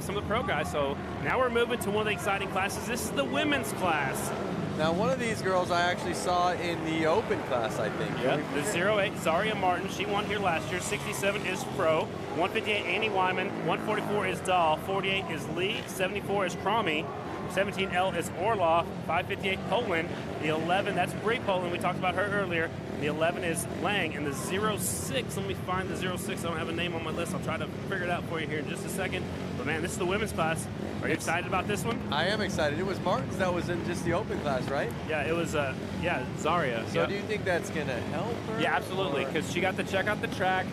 some of the pro guys. So now we're moving to one of the exciting classes. This is the women's class. Now, one of these girls I actually saw in the open class, I think. Yep, the 08, Zaria Martin. She won here last year. 67 is Pro. 158, Annie Wyman. 144 is Dahl. 48 is Lee. 74 is Cromie. 17L is Orloff. 558 Poland. The 11, that's Bree Poland. We talked about her earlier. The 11 is Lang. And the 06, let me find the 06. I don't have a name on my list. I'll try to figure it out for you here in just a second. But, man, this is the women's class. Are you excited about this one? I am excited. It was Martins that was in just the open class, right? Yeah, it was, Zaria. So do you think that's going to help her? Yeah, absolutely, because she got to check out the track.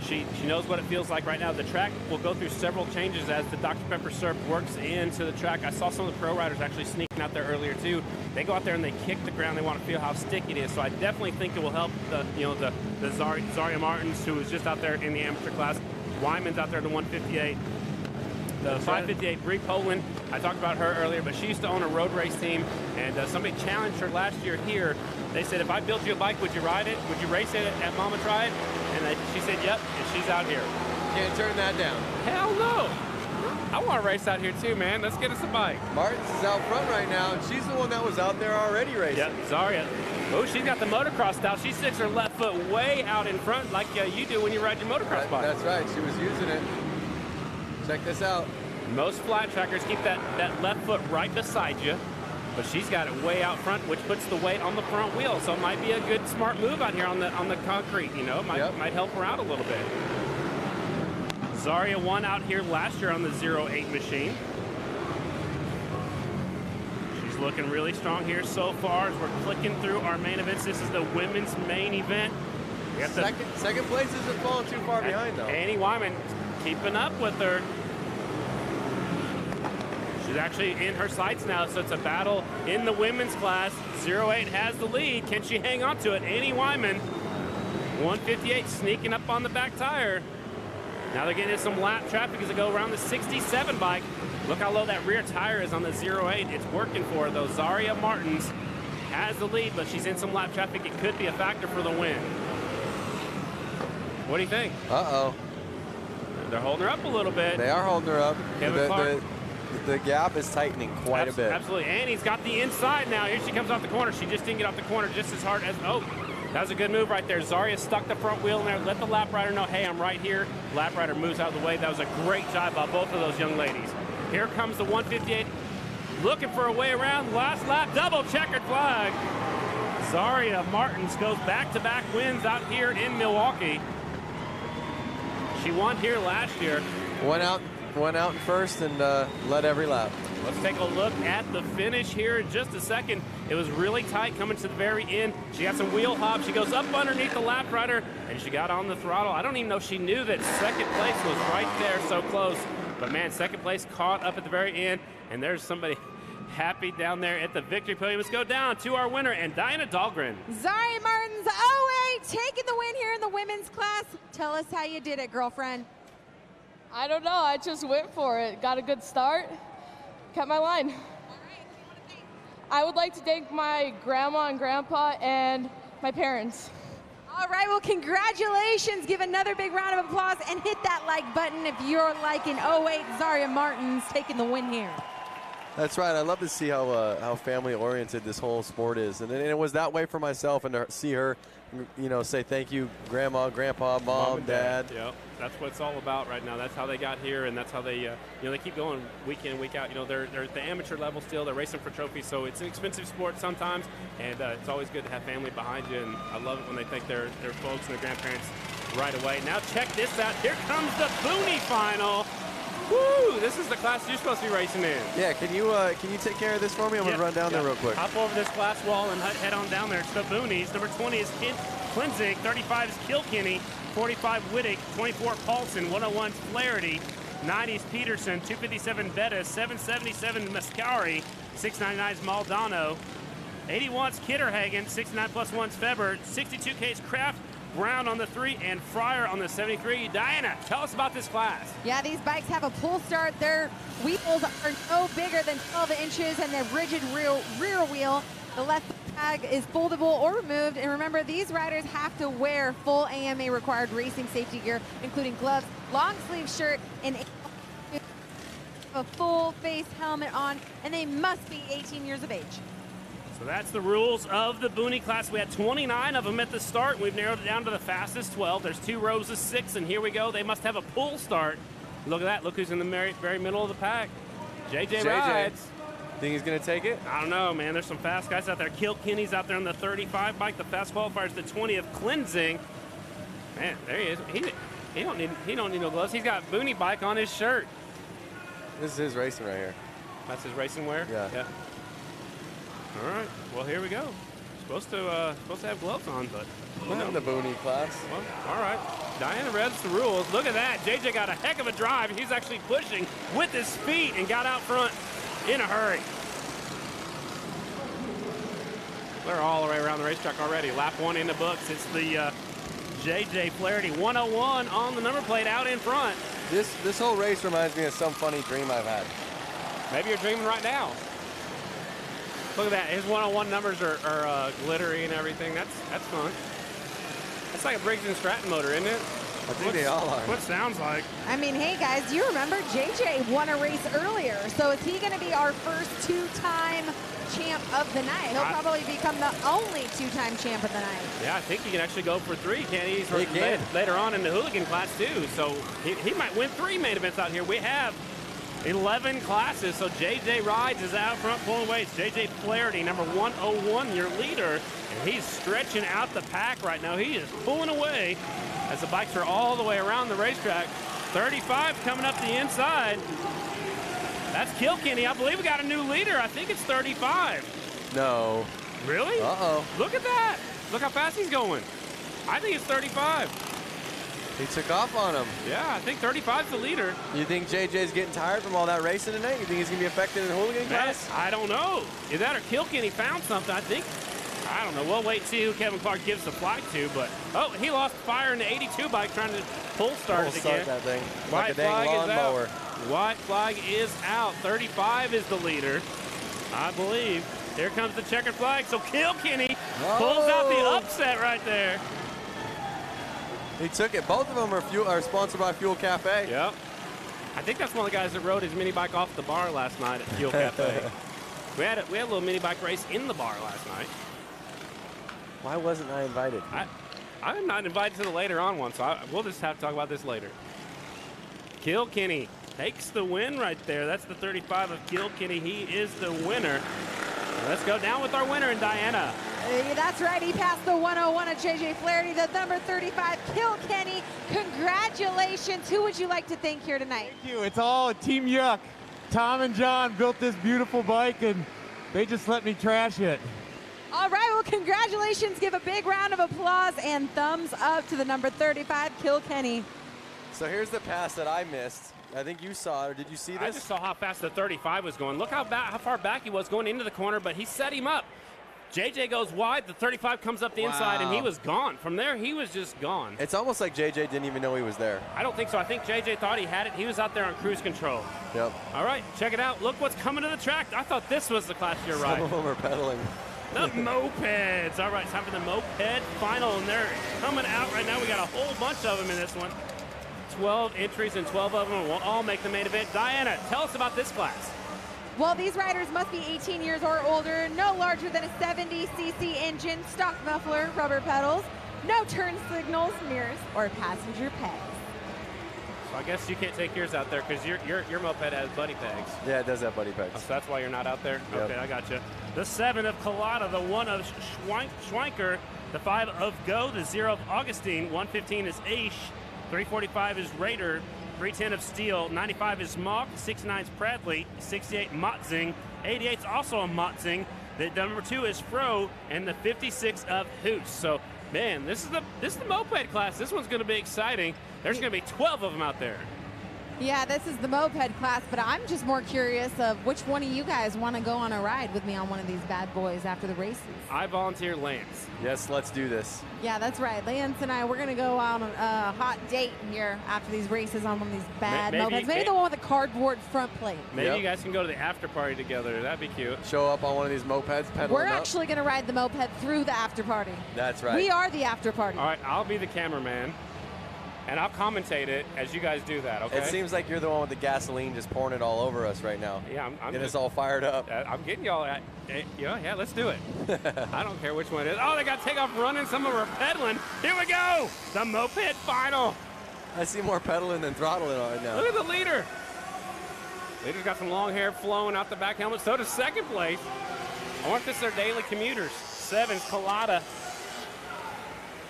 She knows what it feels like right now. The track will go through several changes as the Dr. Pepper syrup works into the track. I saw some of the pro riders actually sneaking out there earlier too. They go out there and they kick the ground. They want to feel how sticky it is. So I definitely think it will help the Zaria Martins, who is just out there in the amateur class. Wyman's out there in the 158. The 558, Bree Poland, I talked about her earlier, but she used to own a road race team, and somebody challenged her last year here. They said, if I built you a bike, would you ride it? Would you race it at Mama Tried? And she said, yep, and she's out here. Can't turn that down. Hell no. I want to race out here too, man. Let's get us a bike. Martins is out front right now, and she's the one that was out there already racing. Yep, Zaria. Oh, she's got the motocross style. She sticks her left foot way out in front like you do when you ride your motocross bike. That's right. She was using it. Check this out. Most flat trackers keep that left foot right beside you, but she's got it way out front, which puts the weight on the front wheel. So it might be a good, smart move out here on the concrete. You know, it might help her out a little bit. Zaria won out here last year on the 08 machine. She's looking really strong here so far as we're clicking through our main events. This is the women's main event. We got second place isn't falling too far behind, though. Annie Wyman keeping up with her. She's actually in her sights now, so it's a battle in the women's class. 08 has the lead. Can she hang on to it? Annie Wyman, 158, sneaking up on the back tire. Now they're getting some lap traffic as they go around the 67 bike. Look how low that rear tire is on the 08. It's working for her, though. Zaria Martins has the lead, but she's in some lap traffic. It could be a factor for the win. What do you think? Uh-oh. They're holding her up a little bit. They are holding her up. Kevin Clark. The gap is tightening quite a bit. Absolutely. And he's got the inside now. Here she comes off the corner. She just didn't get off the corner just as hard as, oh, that was a good move right there. Zaria stuck the front wheel in there. Let the lap rider know, hey, I'm right here. Lap rider moves out of the way. That was a great job by both of those young ladies. Here comes the 158. Looking for a way around. Last lap, double checkered flag. Zaria Martins goes back-to-back wins out here in Milwaukee. She won here last year. Went out in first and led every lap. Let's take a look at the finish here in just a second. It was really tight coming to the very end. She got some wheel hop. She goes up underneath the lap rider, and she got on the throttle. I don't even know if she knew that second place was right there, so close. But, man, second place caught up at the very end, and there's somebody happy down there at the victory podium. Let's go down to our winner, and Diana Dahlgren. Zaria Martins, 08, taking the win here in the women's class. Tell us how you did it, girlfriend. I don't know. I just went for it. Got a good start. Kept my line. I would like to thank my grandma and grandpa and my parents. All right, well, congratulations. Give another big round of applause and hit that like button if you're liking 08 Zaria Martins taking the win here. That's right. I love to see how family-oriented this whole sport is. And it was that way for myself, and to see her, you know, say thank you, Grandma, Grandpa, Mom, and Dad. Yep, that's what it's all about right now. That's how they got here, and that's how they, you know, they keep going week in, week out. You know, they're at the amateur level still. They're racing for trophies, so it's an expensive sport sometimes, and it's always good to have family behind you. And I love it when they thank their folks and their grandparents right away. Now check this out. Here comes the Booney final. Woo! This is the class you're supposed to be racing in. Yeah, can you take care of this for me? I'm going to run down there real quick. Hop over this glass wall and head on down there. It's the Boonies. Number 20 is Klinzig. 35 is Kilkenny. 45 Wittig. 24 Paulson. 101 Flaherty. 90s Peterson. 257 Bettis. 777 Mascari. 699 is Maldonado. 81's Kitterhagen. 69 plus 1's Feber. 62K's Kraft. Brown on the 3 and Fryer on the 73. Diana, tell us about this class. Yeah, these bikes have a pull start. Their wheels are no bigger than 12 inches and they're rigid rear wheel. The left tag is foldable or removed. And remember, these riders have to wear full AMA required racing safety gear, including gloves, long sleeve shirt, and a full face helmet on, and they must be 18 years of age. So that's the rules of the Booney class. We had 29 of them at the start. We've narrowed it down to the fastest 12. There's 2 rows of 6, and here we go. They must have a pull start. Look at that. Look who's in the very middle of the pack. JJ rides. Think he's going to take it? I don't know, man. There's some fast guys out there. Kilkenny's out there on the 35 bike. The fast qualifier's the 20 of Klinzing. Man, there he is. He don't need no gloves. He's got Booney bike on his shirt. This is his racing right here. That's his racing wear? Yeah. All right. Well, here we go. Supposed to have gloves on, but not in the Booney class. Well, all right. Diana reads the rules. Look at that. JJ got a heck of a drive. He's actually pushing with his feet and got out front in a hurry. They're all the way around the racetrack already. Lap 1 in the books. It's the JJ Flaherty 101 on the number plate out in front. This whole race reminds me of some funny dream I've had. Maybe you're dreaming right now. Look at that. His 101 numbers are glittery and everything. That's fun. That's like a Briggs & Stratton motor, isn't it? I think they all are. What it sounds like. I mean, hey, guys, do you remember JJ won a race earlier? So is he going to be our first 2-time champ of the night? He'll probably become the only 2-time champ of the night. Yeah, I think he can actually go for 3, can't he? He can. Later on in the hooligan class, too. So he might win 3 main events out here. We have 11 classes, so JJ Rides is out front pulling weights. JJ Flaherty, number 101, your leader, and he's stretching out the pack right now. He is pulling away as the bikes are all the way around the racetrack. 35 coming up the inside. That's Kilkenny. I believe we got a new leader. I think it's 35. No. Really? Uh-oh. Look at that. Look how fast he's going. I think it's 35. He took off on him. Yeah, I think 35's the leader. You think JJ's getting tired from all that racing tonight? You think he's going to be affected in the hooligan class? I don't know. If that or Kilkenny found something, I think I don't know. We'll wait and see who Kevin Clark gives the flag to, but he lost fire in the 82 bike trying to pull start it again. That thing. White Like a dang flag is lawnmower. out. White flag is out. 35 is the leader, I believe. Here comes the checkered flag. So Kilkenny pulls out the upset right there. He took it. Both of them are sponsored by Fuel Cafe. Yep. I think that's one of the guys that rode his mini bike off the bar last night at Fuel Cafe. We had a little mini bike race in the bar last night. Why wasn't I invited? I'm not invited to the later on one, so we'll just have to talk about this later. Kilkenny takes the win right there. That's the 35 of Kilkenny. He is the winner. Let's go down with our winner in Diana. That's right. He passed the 101 of JJ Flaherty, the number 35, Kilkenny. Congratulations. Who would you like to thank here tonight? Thank you. It's all Team Yuck. Tom and John built this beautiful bike, and they just let me trash it. All right, well, congratulations. Give a big round of applause and thumbs up to the number 35, Kilkenny. So here's the pass that I missed. I think you saw it, or did you see this? I just saw how fast the 35 was going. Look how far back he was going into the corner, but he set him up. JJ goes wide, the 35 comes up the inside, and he was gone. From there, he was just gone. It's almost like JJ didn't even know he was there. I don't think so. I think JJ thought he had it. He was out there on cruise control. Yep. All right, check it out. Look what's coming to the track. I thought this was the class you're right. Some of them are pedaling. The mopeds. All right, it's time for the moped final, and they're coming out right now. We got a whole bunch of them in this one. 12 entries, and 12 of them will all make the main event. Diana, tell us about this class. Well, these riders must be 18 years or older, no larger than a 70cc engine, stock muffler, rubber pedals, no turn signals, mirrors, or passenger pegs. So I guess you can't take yours out there because your moped has buddy pegs. Yeah, it does have buddy pegs. Oh, so that's why you're not out there? Yep. Okay, I got you. The 7 of Collada, the 1 of Schwenker, the 5 of Go, the 0 of Augustine, 115 is Aish, 345 is Raider, 310 of Steele, 95 is Mock, 69 is Bradley, 68 Motzing, 88 is also a Motzing, the number 2 is Fro, and the 56 of Hoos. So, man, this is the moped class. This one's going to be exciting. There's going to be 12 of them out there. Yeah, this is the moped class, but I'm just more curious of which one of you guys want to go on a ride with me on one of these bad boys after the races. I volunteer Lance. Yes, let's do this. Yeah, that's right. Lance and I, we're going to go on a hot date here after these races on one of these bad mopeds. Maybe the one with the cardboard front plate. Maybe you guys can go to the after party together. That'd be cute. Show up on one of these mopeds, pedaling We're up. actually going to ride the moped through the after party. That's right. We are the after party. All right, I'll be the cameraman, and I'll commentate it as you guys do that, okay? It seems like you're the one with the gasoline just pouring it all over us right now. Yeah, I'm getting us all fired up. I'm getting y'all at, yeah, let's do it. I don't care which one it is. Oh, they got to take off running. Some of them are pedaling. Here we go. The moped final. I see more pedaling than throttling right now. Look at the leader. Leader's got some long hair flowing out the back helmet. So does second place. I wonder if this is their daily commuters. 7's Collada.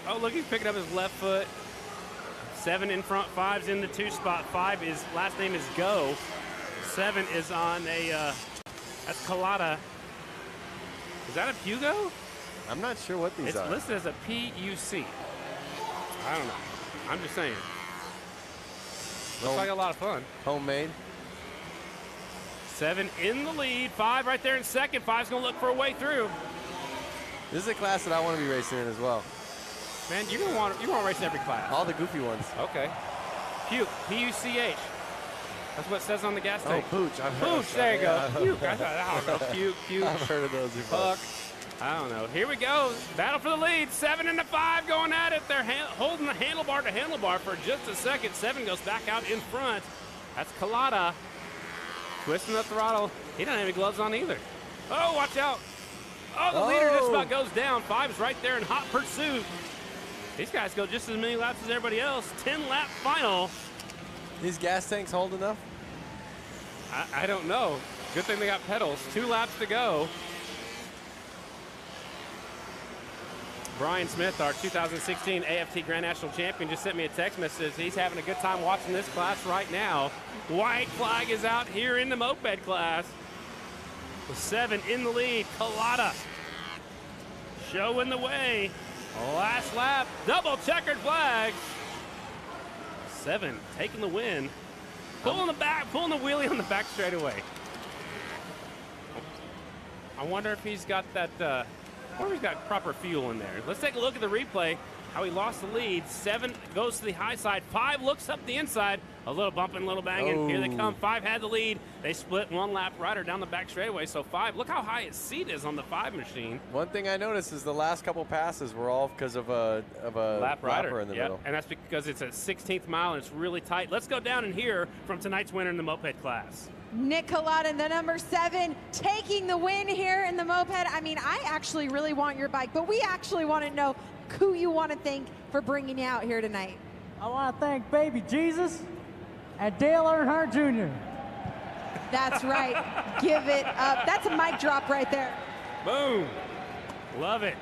Oh, look, he's picking up his left foot. 7 in front, 5's in the 2 spot. 5 is, last name is Go. 7 is on a, that's Collada. Is that a Pugo? I'm not sure what these are. It's listed as a PUC. I don't know. I'm just saying. Looks like a lot of fun. Homemade. 7 in the lead. 5 right there in second. 5's going to look for a way through. This is a class that I want to be racing in as well. Man, you're gonna want to race in every class. All the goofy ones. Okay. Puke. P-U-C-H. That's what it says on the gas tank. Oh, pooch. Pooch. There you go. Puke. I don't know. Puke. Puke. I've heard of those before. Puck. I don't know. Here we go. Battle for the lead. 7 and the 5 going at it. They're holding the handlebar to handlebar for just a second. 7 goes back out in front. That's Collada. Twisting the throttle. He doesn't have any gloves on either. Oh, watch out. Oh, the leader just about goes down. 5's right there in hot pursuit. These guys go just as many laps as everybody else. 10-lap final. These gas tanks hold enough? I don't know. Good thing they got pedals. 2 laps to go. Brian Smith, our 2016 AFT Grand National Champion, just sent me a text message. He's having a good time watching this class right now. White flag is out here in the moped class. With 7 in the lead. Collada showing the way. Last lap, double checkered flags. 7 taking the win. Pulling the wheelie on the back straightaway. I wonder if he's got that Or he's got proper fuel in there. Let's take a look at the replay. How he lost the lead. 7 goes to the high side. 5 looks up the inside. A little bumping, a little banging. Oh. Here they come. 5 had the lead. They split 1 lap rider down the back straightaway. So 5, look how high his seat is on the 5 machine. One thing I noticed is the last couple passes were all because of a Lap rider lapper in the middle. And that's because it's a 16th mile and it's really tight. Let's go down and hear from tonight's winner in the moped class. Nick Collada, the number 7, taking the win here in the moped. I mean, I actually really want your bike, but we actually want to know who you want to thank for bringing you out here tonight. I want to thank baby Jesus and Dale Earnhardt Jr. That's right. Give it up. That's a mic drop right there. Boom. Love it.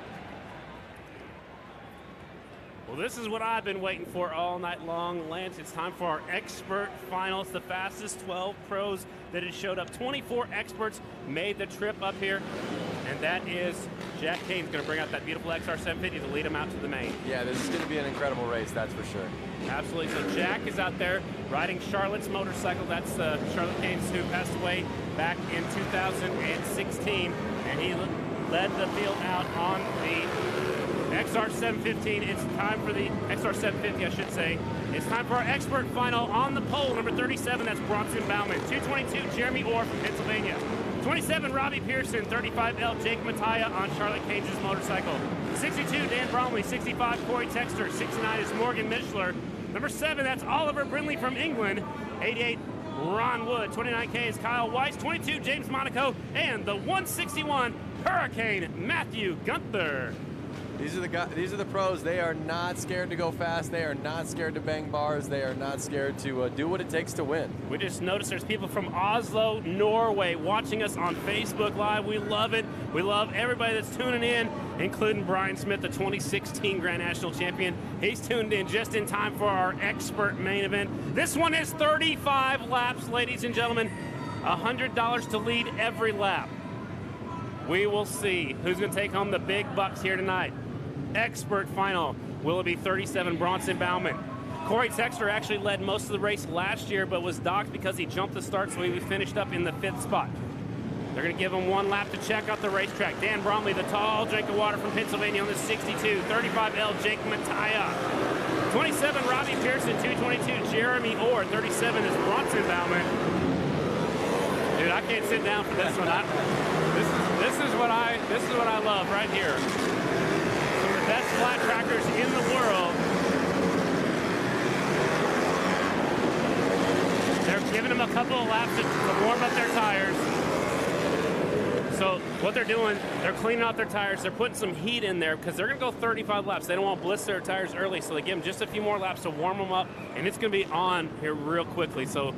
Well, this is what I've been waiting for all night long. Lance, it's time for our expert finals. The fastest 12 pros that has showed up. 24 experts made the trip up here. And that is Jack Kane's going to bring out that beautiful XR750 to lead him out to the main. Yeah, this is going to be an incredible race, that's for sure. Absolutely. So Jack is out there riding Charlotte's motorcycle. That's Charlotte Kane's, who passed away back in 2016. And he led the field out on the XR715. It's time for the XR750, I should say. It's time for our expert final on the pole. Number 37, that's Bronson Bauman. 222, Jeremy Orr from Pennsylvania. 27, Robbie Pearson. 35L, Jake Mattia on Charlotte Kane's motorcycle. 62, Dan Bromley. 65, Corey Texter. 69 is Morgan Mishler. Number 7, that's Oliver Brindley from England. 88, Ron Wood. 29K is Kyle Weiss. 22, James Monaco. And the 161, Hurricane Matthew Gunther. These are the pros. They are not scared to go fast. They are not scared to bang bars. They are not scared to do what it takes to win. We just noticed there's people from Oslo, Norway, watching us on Facebook Live. We love it. We love everybody that's tuning in, including Brian Smith, the 2016 Grand National Champion. He's tuned in just in time for our expert main event. This one is 35 laps, ladies and gentlemen. $100 to lead every lap. We will see who's going to take home the big bucks here tonight. Expert final. Will it be 37 Bronson Bauman? Corey Texter actually led most of the race last year, but was docked because he jumped the start, so he finished up in the 5th spot. They're going to give him 1 lap to check out the racetrack. Dan Bromley, the tall drink of water from Pennsylvania on the 62. 35L, Jake Mattia. 27, Robbie Pearson. 222, Jeremy Orr. 37 is Bronson Bauman. Dude, I can't sit down for this one. This is what I love right here. Some of the best flat trackers in the world. They're giving them a couple of laps to warm up their tires. So what they're doing, they're cleaning out their tires. They're putting some heat in there because they're going to go 35 laps. They don't want to blister their tires early, so they give them just a few more laps to warm them up, and it's going to be on here real quickly. So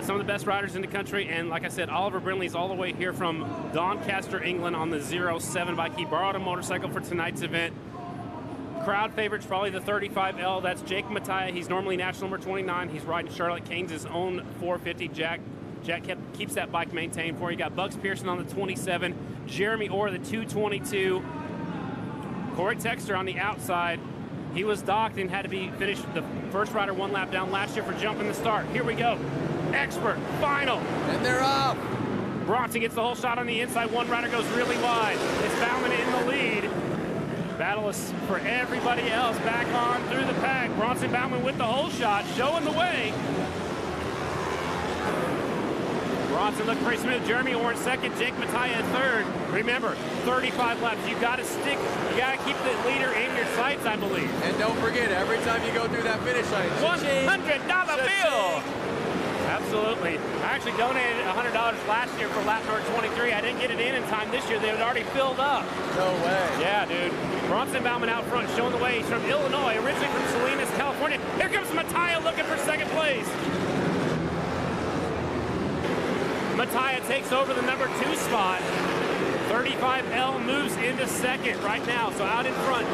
some of the best riders in the country, and like I said, Oliver Brindley's all the way here from Doncaster, England on the 07 bike. He borrowed a motorcycle for tonight's event. Crowd favorite's probably the 35L. That's Jake Mattia. He's normally national number 29. He's riding Charlotte Kane's own 450. Jack keeps that bike maintained for you. You got Bugs Pearson on the 27, Jeremy Orr the 222, Corey Texter on the outside. He was docked and had to be finished the first rider 1 lap down last year for jumping the start. Here we go. Expert final. And they're off. Bronson gets the whole shot on the inside. 1 rider goes really wide. It's Bauman in the lead. Battle is for everybody else back on through the pack. Bronson Bauman with the whole shot, showing the way. Bronson looked pretty smooth. Jeremy Orr in 2nd, Jake Mattia in 3rd. Remember, 35 laps. You got to keep the leader in your sights, I believe. And don't forget, every time you go through that finish line, $100 bill. Absolutely. I actually donated $100 last year for lap number 23. I didn't get it in time this year. They had already filled up. No way. Yeah, dude. Bronson Bauman out front, showing the way. He's from Illinois, originally from Salinas, California. Here comes Mattia looking for 2nd place. Mattia takes over the number 2 spot. 35L moves into 2nd right now, so out in front.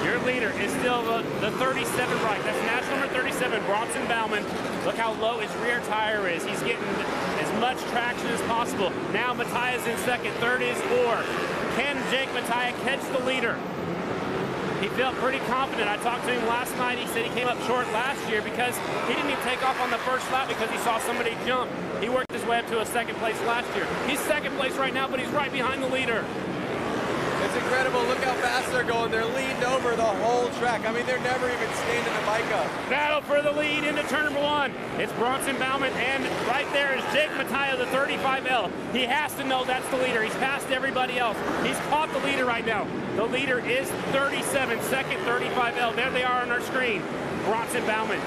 Your leader is still the 37 right. That's national number 37, Bronson Bauman. Look how low his rear tire is. He's getting as much traction as possible. Now Mattia's in 2nd. 3rd is Orr. Can Jake Mattia catch the leader? He felt pretty confident. I talked to him last night. He said he came up short last year because he didn't even take off on the first lap because he saw somebody jump. He worked his way up to a 2nd place last year. He's 2nd place right now, but he's right behind the leader. look how fast they're going. They're leaned over the whole track. I mean, they're never even standing the bike up. Battle for the lead into turn number 1. It's Bronson Bauman, and right there is Jake Mattia, the 35L. He has to know that's the leader. He's passed everybody else. He's caught the leader right now. The leader is 37, second 35L. There they are on our screen. Bronson Bauman,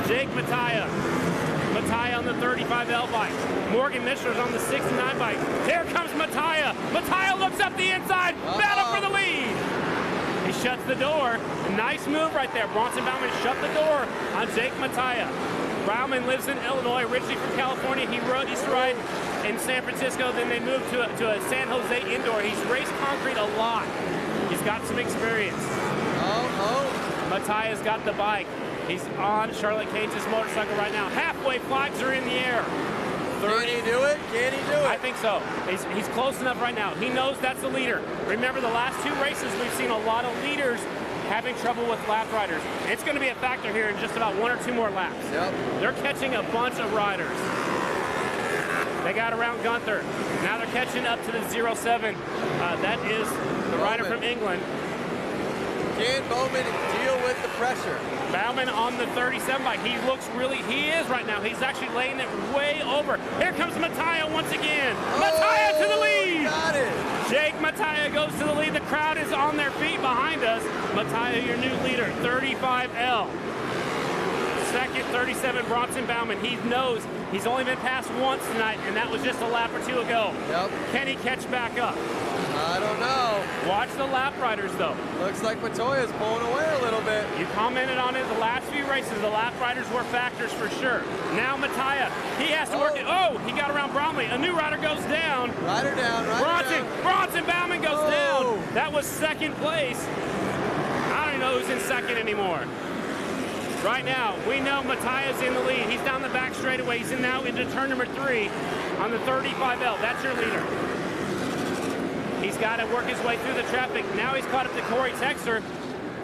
Jake Mattia. Mattia on the 35L bike. Morgan Mishler's on the 69 bike. Here comes Mattia. Mattia looks up the inside. Battle for the lead. He shuts the door. Nice move right there. Bronson Bauman shut the door on Jake Mattia. Bauman lives in Illinois, originally from California. He used to ride in San Francisco. Then they moved to a San Jose indoor. He's raced concrete a lot. He's got some experience. Mattia's got the bike. He's on Charlotte Cage's motorcycle right now. Halfway flags are in the air. Can he do it? Can he do it? I think so. He's close enough right now. He knows that's the leader. Remember, the last 2 races, we've seen a lot of leaders having trouble with lap riders. It's going to be a factor here in just about 1 or 2 more laps. Yep. They're catching a bunch of riders. They got around Gunther. Now they're catching up to the 07. That is the rider from England. Can Bowman deal with the pressure? Bauman on the 37 bike. He is right now. He's actually laying it way over. Here comes Mattia once again. Mattia to the lead. Got it. Jake Mattia goes to the lead. The crowd is on their feet behind us. Mattia, your new leader, 35L. Second, 37, Bronson Bauman. He knows he's only been passed once tonight, and that was just a lap or 2 ago. Yep. Can he catch back up? I don't know. Watch the lap riders, though. Looks like Montoya's pulling away a little bit. You commented on it the last few races. The lap riders were factors for sure. Now Mattia, he has to work it. Oh, he got around Bromley. A new rider goes down. Rider down, Bronson Bauman goes down. That was second place. I don't even know who's in second anymore. Right now, we know Mattia's in the lead. He's down the back straightaway. He's now into turn number 3 on the 35L. That's your leader. He's got to work his way through the traffic. Now he's caught up to Corey Texter.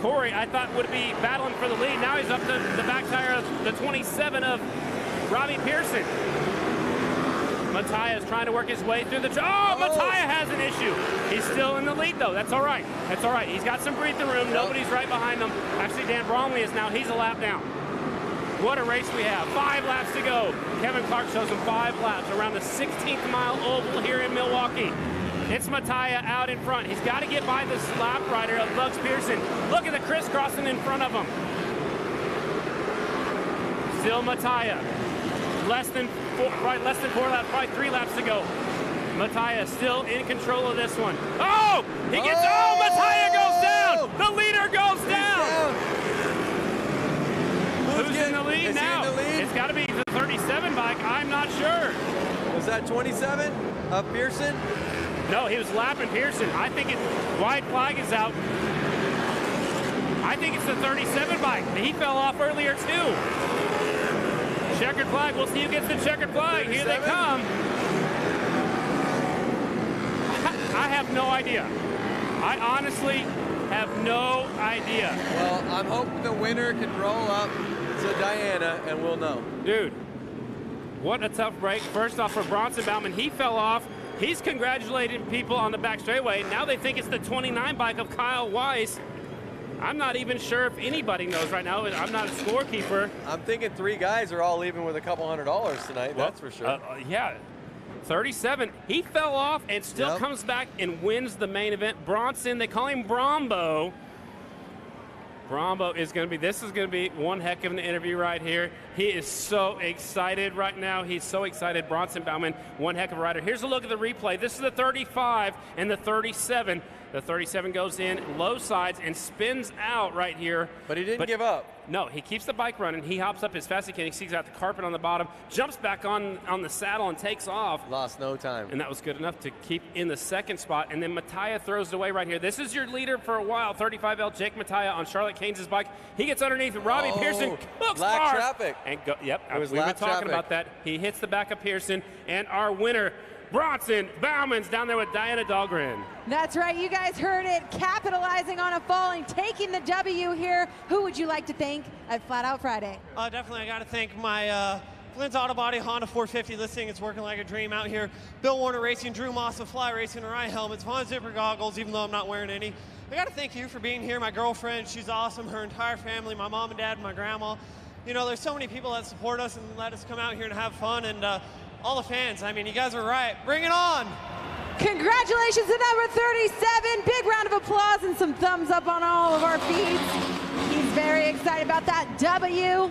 Corey, I thought, would be battling for the lead. Now he's up to the back tire of the 27 of Robbie Pearson. Mattia is trying to work his way through the... Mattia has an issue. He's still in the lead, though. That's all right. That's all right. He's got some breathing room. Nobody's right behind him. Actually, Dan Bromley is now. He's a lap down. What a race we have. 5 laps to go. Kevin Clark shows him 5 laps around the 16th mile oval here in Milwaukee. It's Mattia out in front. He's got to get by this lap rider of Bugs Pearson. Look at the crisscrossing in front of him. Still Mattia. Less than 4 laps, probably 3 laps to go. Mattia still in control of this one. Oh! Mattia goes down! The leader goes down! Who's in the lead now? It's got to be the 37 bike. I'm not sure. Was that 27 of Pearson? No, he was lapping Pearson. I think white flag is out. I think it's the 37 bike. He fell off earlier too. Checkered flag. We'll see who gets the checkered flag. 37? Here they come. I have no idea. I honestly have no idea. Well, I'm hoping the winner can roll up to Diana and we'll know. Dude, what a tough break. First off for Bronson Bauman, he fell off. He's congratulating people on the back straightaway. Now they think it's the 29 bike of Kyle Weiss. I'm not even sure if anybody knows right now. I'm not a scorekeeper. I'm thinking 3 guys are all leaving with a couple $100 tonight. Well, that's for sure. Yeah. 37. He fell off and still comes back and wins the main event. Bronson, they call him Brombo. Brombo is going to be, this is going to be one heck of an interview right here. He is so excited right now. He's so excited. Bronson Bauman, one heck of a rider. Here's a look at the replay. This is the 35 and the 37. The 37 goes in low sides and spins out right here. But he didn't give up. No, he keeps the bike running. He hops up as fast as he can. He sees out the carpet on the bottom, jumps back on the saddle and takes off. Lost no time. And that was good enough to keep in the second spot. And then Mattia throws it away right here. This is your leader for a while, 35L Jake Mattia on Charlotte Keynes' bike. He gets underneath Robbie Pearson. Lack traffic. And we've been talking about that. He hits the back of Pearson. And our winner, Bronson Bauman's down there with Diana Dahlgren. That's right, you guys heard it. Capitalizing on a falling, taking the W here. Who would you like to thank at Flat Out Friday? Definitely, I got to thank my Flynn's Auto Body, Honda 450 listing. It's working like a dream out here. Bill Warner Racing, Drew Moss of Fly Racing, Orion helmets, Von Zipper goggles, even though I'm not wearing any. I got to thank you for being here. My girlfriend, she's awesome. Her entire family, my mom and dad and my grandma. You know, there's so many people that support us and let us come out here and have fun. And all the fans, I mean, you guys are right. Bring it on. Congratulations to number 37. Big round of applause and some thumbs up on all of our feeds. He's very excited about that W.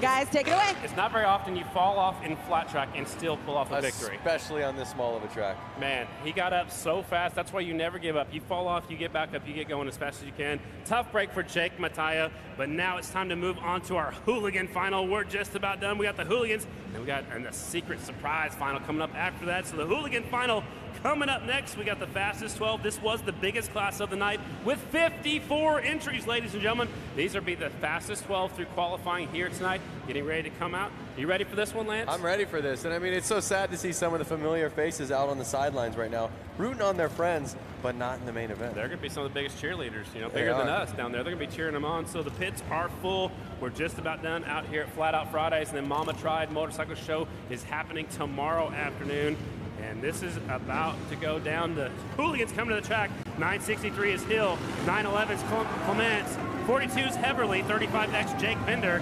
Guys, take it away. It's not very often you fall off in flat track and still pull off a victory. Especially on this small of a track. Man, he got up so fast. That's why you never give up. You fall off, you get back up, you get going as fast as you can. Tough break for Jake Mattia, but now it's time to move on to our hooligan final. We're just about done. We got the hooligans, and we got a secret surprise final coming up after that. So the hooligan final coming up next. We got the fastest 12. This was the biggest class of the night with 54 entries, ladies and gentlemen. These will be the fastest 12 through qualifying here tonight. Getting ready to come out. You ready for this one, Lance? I'm ready for this. And I mean, it's so sad to see some of the familiar faces out on the sidelines right now, rooting on their friends, but not in the main event. They're going to be some of the biggest cheerleaders, you know, bigger than us down there. They're going to be cheering them on. So the pits are full. We're just about done out here at Flat Out Fridays. And then Mama Tried Motorcycle Show is happening tomorrow afternoon. And this is about to go down. The hooligans coming to the track. 963 is Hill. 911 is Clements. 42 is Heverly. 35X Jake Bender.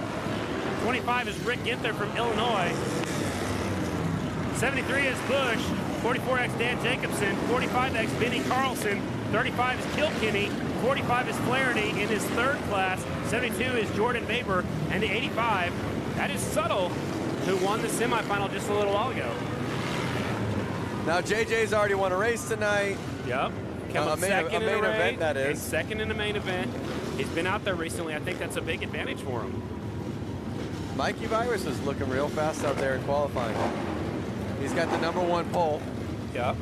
25 is Rick Ginther from Illinois. 73 is Bush. 44X Dan Jacobson. 45X Benny Carlson. 35 is Kilkenny. 45 is Flaherty in his third class. 72 is Jordan Baber. And the 85, that is Subtle, who won the semifinal just a little while ago. Now, JJ's already won a race tonight. Yep. A main event, that is. And second in the main event. He's been out there recently. I think that's a big advantage for him. Mikey Virus is looking real fast out there in qualifying. He's got the #1 pole. Yep.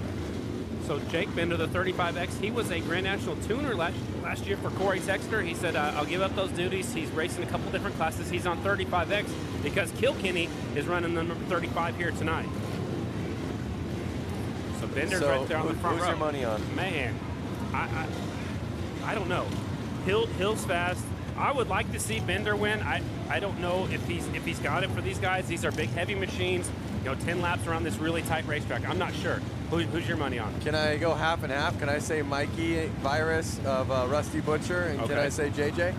So Jake Bender, the 35X, he was a Grand National tuner last year for Corey Sexter. He said, I'll give up those duties. He's racing a couple different classes. He's on 35X because Kilkenny is running the number 35 here tonight. So Bender's right there on the front row. Who's your money on? Man, I don't know. Hill's fast. I would like to see Bender win. I don't know if he's got it for these guys. These are big, heavy machines. You know, 10 laps around this really tight racetrack. I'm not sure. Who's your money on? Can I go half and half? Can I say Mikey Virus of Rusty Butcher, and can I say JJ?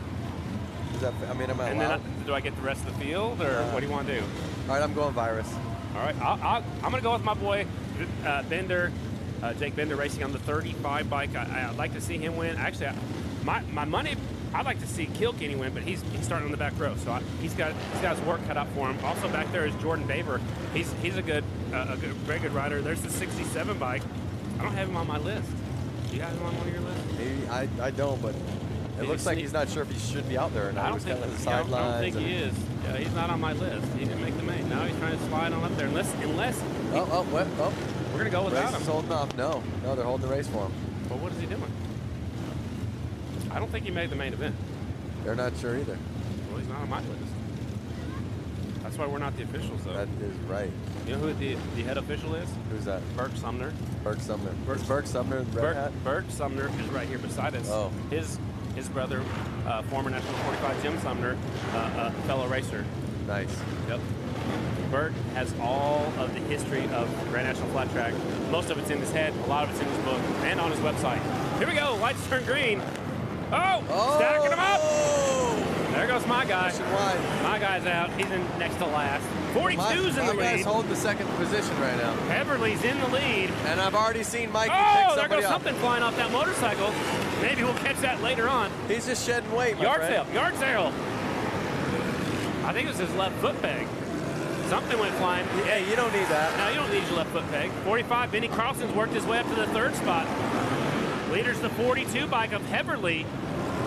Is that, I mean, am I allowed? Then do I get the rest of the field, or what do you want to do? All right, I'm going Virus. All right, I'm going to go with my boy Bender, Jake Bender, racing on the 35 bike. I'd like to see him win. Actually, my money, I'd like to see Kilkenny win, but he's starting on the back row, so he's got his work cut out for him. Also back there is Jordan Baber. He's a very good rider. There's the 67 bike. I don't have him on my list. Do you have him on one of your lists? Maybe I don't, but it looks like he's not sure if he should be out there or not. I don't think he is. Yeah, he's not on my list. He didn't make the main. Now he's trying to slide on up there. Unless. We're gonna go without him. Holding off. No, they're holding the race for him. Well, what is he doing? I don't think he made the main event. They're not sure either. Well, he's not on my list. That's why we're not the officials, though. That is right. You know who the head official is? Who's that? Burke Sumner. Burke Sumner. Is Burke Sumner the red hat? Burke Sumner is right here beside us. Oh. His brother, former National 45 Jim Sumner, a fellow racer. Nice. Yep. Bert has all of the history of Grand National Flat Track. Most of it's in his head, a lot of it's in his book, and on his website. Here we go, lights turn green. Oh, stacking them up. There goes my guy. My guy's out. He's in next to last. 42's in the lead. My guy's holding the second position right now. Everly's in the lead. And I've already seen Mikey pick somebody up. There goes something flying off that motorcycle. Maybe we'll catch that later on. He's just shedding weight, Yard sale. I think it was his left foot peg. Something went flying. Hey, you don't need that. No, you don't need your left foot peg. 45, Benny Carlson's worked his way up to the third spot. Leader's the 42 bike of Heverly.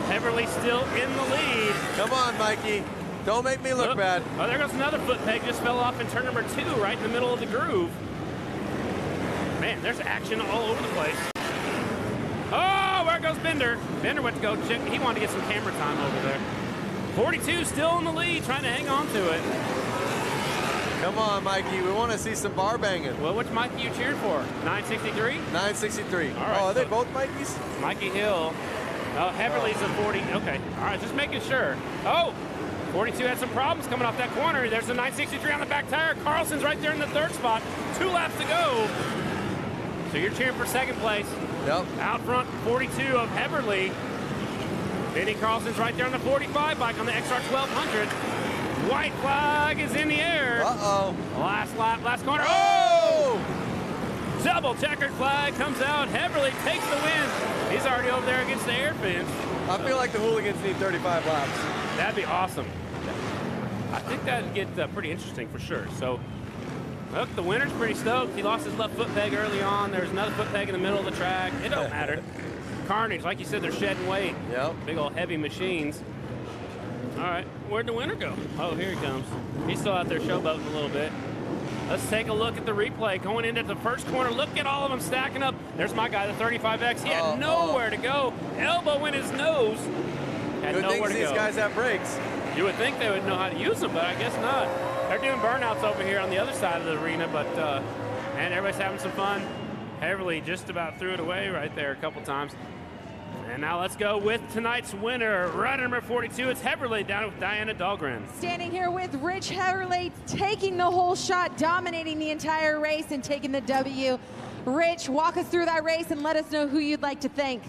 Heverly still in the lead. Come on, Mikey. Don't make me look bad. Oh, there goes another foot peg. Just fell off in turn number 2, right in the middle of the groove. Man, there's action all over the place. Oh, where goes Bender? Bender went to go check. He wanted to get some camera time over there. 42 still in the lead, trying to hang on to it. Come on, Mikey. We want to see some bar banging. Well, which Mikey you cheering for? 963? 963. All right. Oh, are they both Mikeys? Mikey Hill. Oh, Heverly's a 40. Okay. All right, just making sure. Oh, 42 had some problems coming off that corner. There's the 963 on the back tire. Carlson's right there in the third spot. 2 laps to go. So you're cheering for second place. Yep. Out front, 42 of Heverly. Benny Carlson's right there on the 45 bike on the XR 1200. White flag is in the air. Uh-oh. Last lap, last corner. Oh! Double checkered flag comes out. Heverly takes the win. He's already over there against the air fence. I feel like the hooligans need 35 laps. That'd be awesome. I think that'd get pretty interesting for sure. So, look, the winner's pretty stoked. He lost his left foot peg early on. There's another foot peg in the middle of the track. It don't matter. Carnage, like you said, they're shedding weight. Yep. Big old heavy machines. All right, where'd the winner go? Oh, here he comes. He's still out there showboating a little bit. Let's take a look at the replay. Going into the first corner, look at all of them stacking up. There's my guy, the 35X. He had nowhere to go. Elbow in his nose. Had Good nowhere things to these go. guys have brakes. You would think they would know how to use them, but I guess not. They're doing burnouts over here on the other side of the arena, but man, everybody's having some fun. Heverly just about threw it away right there a couple times. And now let's go with tonight's winner, rider number 42. It's Heverly down with Diana Dahlgren. Standing here with Rich Heverly, taking the whole shot, dominating the entire race and taking the W. Rich, walk us through that race and let us know who you'd like to thank.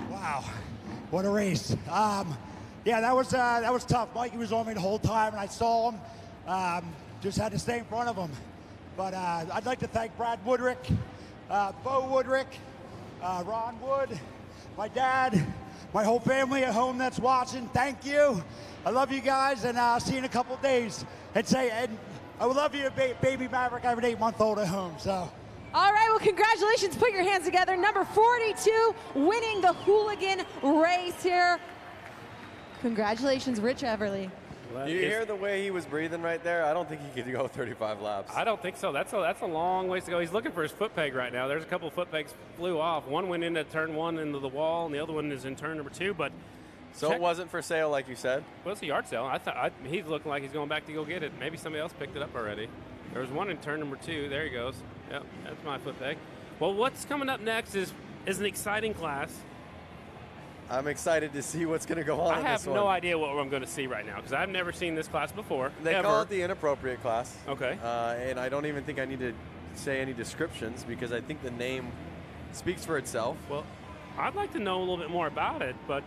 Wow, what a race. Yeah, that was tough. Mikey was on me the whole time, and I saw him. Just had to stay in front of him. But I'd like to thank Brad Woodrick, Bo Woodrick, Ron Wood, my dad, my whole family at home that's watching. Thank you. I love you guys, and I'll see you in a couple of days. And I would love you, baby Maverick. I have an 8-month-old at home, so. All right, well, congratulations. Put your hands together. Number 42 winning the hooligan race here. Congratulations, Rich Heverly. Do you hear the way he was breathing right there? I don't think he could go 35 laps. I don't think so. That's a long ways to go. He's looking for his foot peg right now. There's a couple of foot pegs flew off. One went into turn 1 into the wall, and the other one is in turn number 2. But so it wasn't for sale, like you said? Well, it's a yard sale. He's looking like he's going back to go get it. Maybe somebody else picked it up already. There was one in turn number 2. There he goes. Yep, that's my foot peg. Well, what's coming up next is an exciting class. I'm excited to see what's going to go on I in have this one. no idea what I'm going to see right now because I've never seen this class before. They ever. call it the inappropriate class. Okay. And I don't even think I need to say any descriptions because I think the name speaks for itself. Well, I'd like to know a little bit more about it, but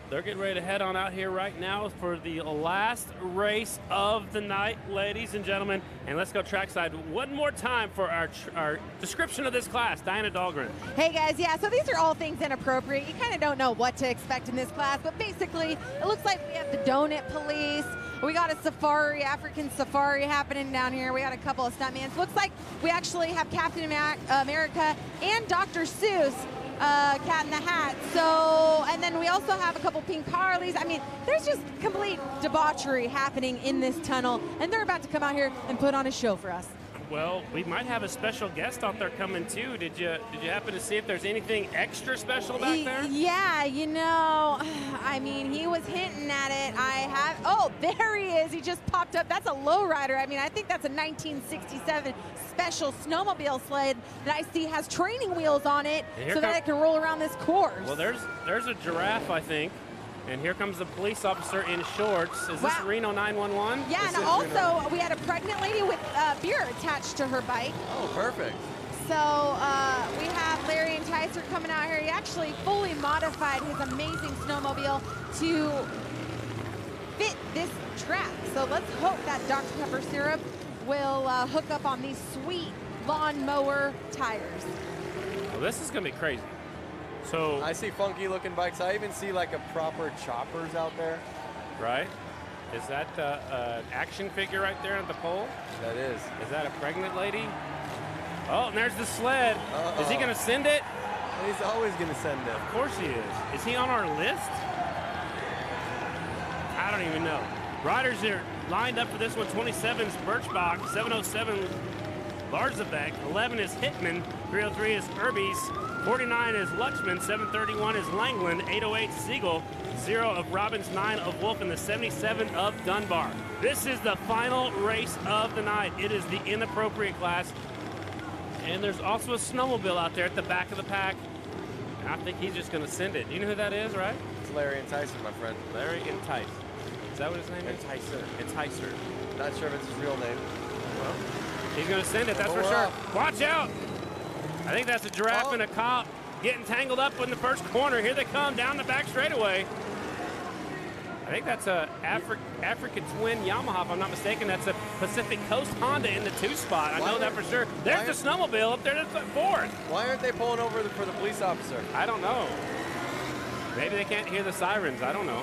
they're getting ready to head on out here right now for the last race of the night, ladies and gentlemen. And let's go trackside one more time for our description of this class. Diana Dahlgren. Hey guys, yeah, so these are all things inappropriate. You kind of don't know what to expect in this class, but basically it looks like we have the donut police. We got a safari, African safari happening down here. We got a couple of stuntmen. Looks like we actually have Captain America and Dr. Seuss. Cat in the Hat. So, and then we also have a couple pink Harleys. I mean, there's just complete debauchery happening in this tunnel, and they're about to come out here and put on a show for us. Well, we might have a special guest out there coming too. Did you happen to see if there's anything extra special back there? Yeah, you know, I mean, he was hinting at it. Oh, there he is. He just popped up. That's a lowrider. I mean, I think that's a 1967 special snowmobile sled that I see has training wheels on it so that it can roll around this course. Well, there's a giraffe, I think. And here comes the police officer in shorts. Is this Reno 911? Yeah, and also we had a pregnant lady with beer attached to her bike. Oh, perfect. So we have Larry and Tyser coming out here. He actually fully modified his amazing snowmobile to fit this track. So let's hope that Dr. Pepper syrup will hook up on these sweet lawnmower tires. Well, this is going to be crazy. So I see funky looking bikes. I even see like a proper choppers out there. Right. Is that an action figure right there at the pole? That is. Is that a pregnant lady? Oh, and there's the sled. Is he going to send it? He's always going to send it. Of course he is. Is he on our list? I don't even know. Riders are lined up for this one. 27's Birchbach, 707 Larzabek, 11 is Hitman, 303 is Irby's, 49 is Lutchman, 731 is Langland, 808 Siegel, 0 of Robbins, 9 of Wolf, and the 77 of Dunbar. This is the final race of the night. It is the inappropriate class. And there's also a snowmobile out there at the back of the pack. I think he's just going to send it. You know who that is, right? It's Larry and Tyson, my friend. Larry and Tyson. that what his name is? Enticer. Enticer. Not sure if it's his real name. Well, he's going to send it, that's for We're sure. off. Watch out. I think that's a giraffe and a cop getting tangled up in the first corner. Here they come down the back straightaway. I think that's a Africa Twin Yamaha, if I'm not mistaken. That's a Pacific Coast Honda in the 2 spot. I know that for sure. There's the snowmobile up there that's at 4th. Why aren't they pulling over for the police officer? I don't know. Maybe they can't hear the sirens. I don't know.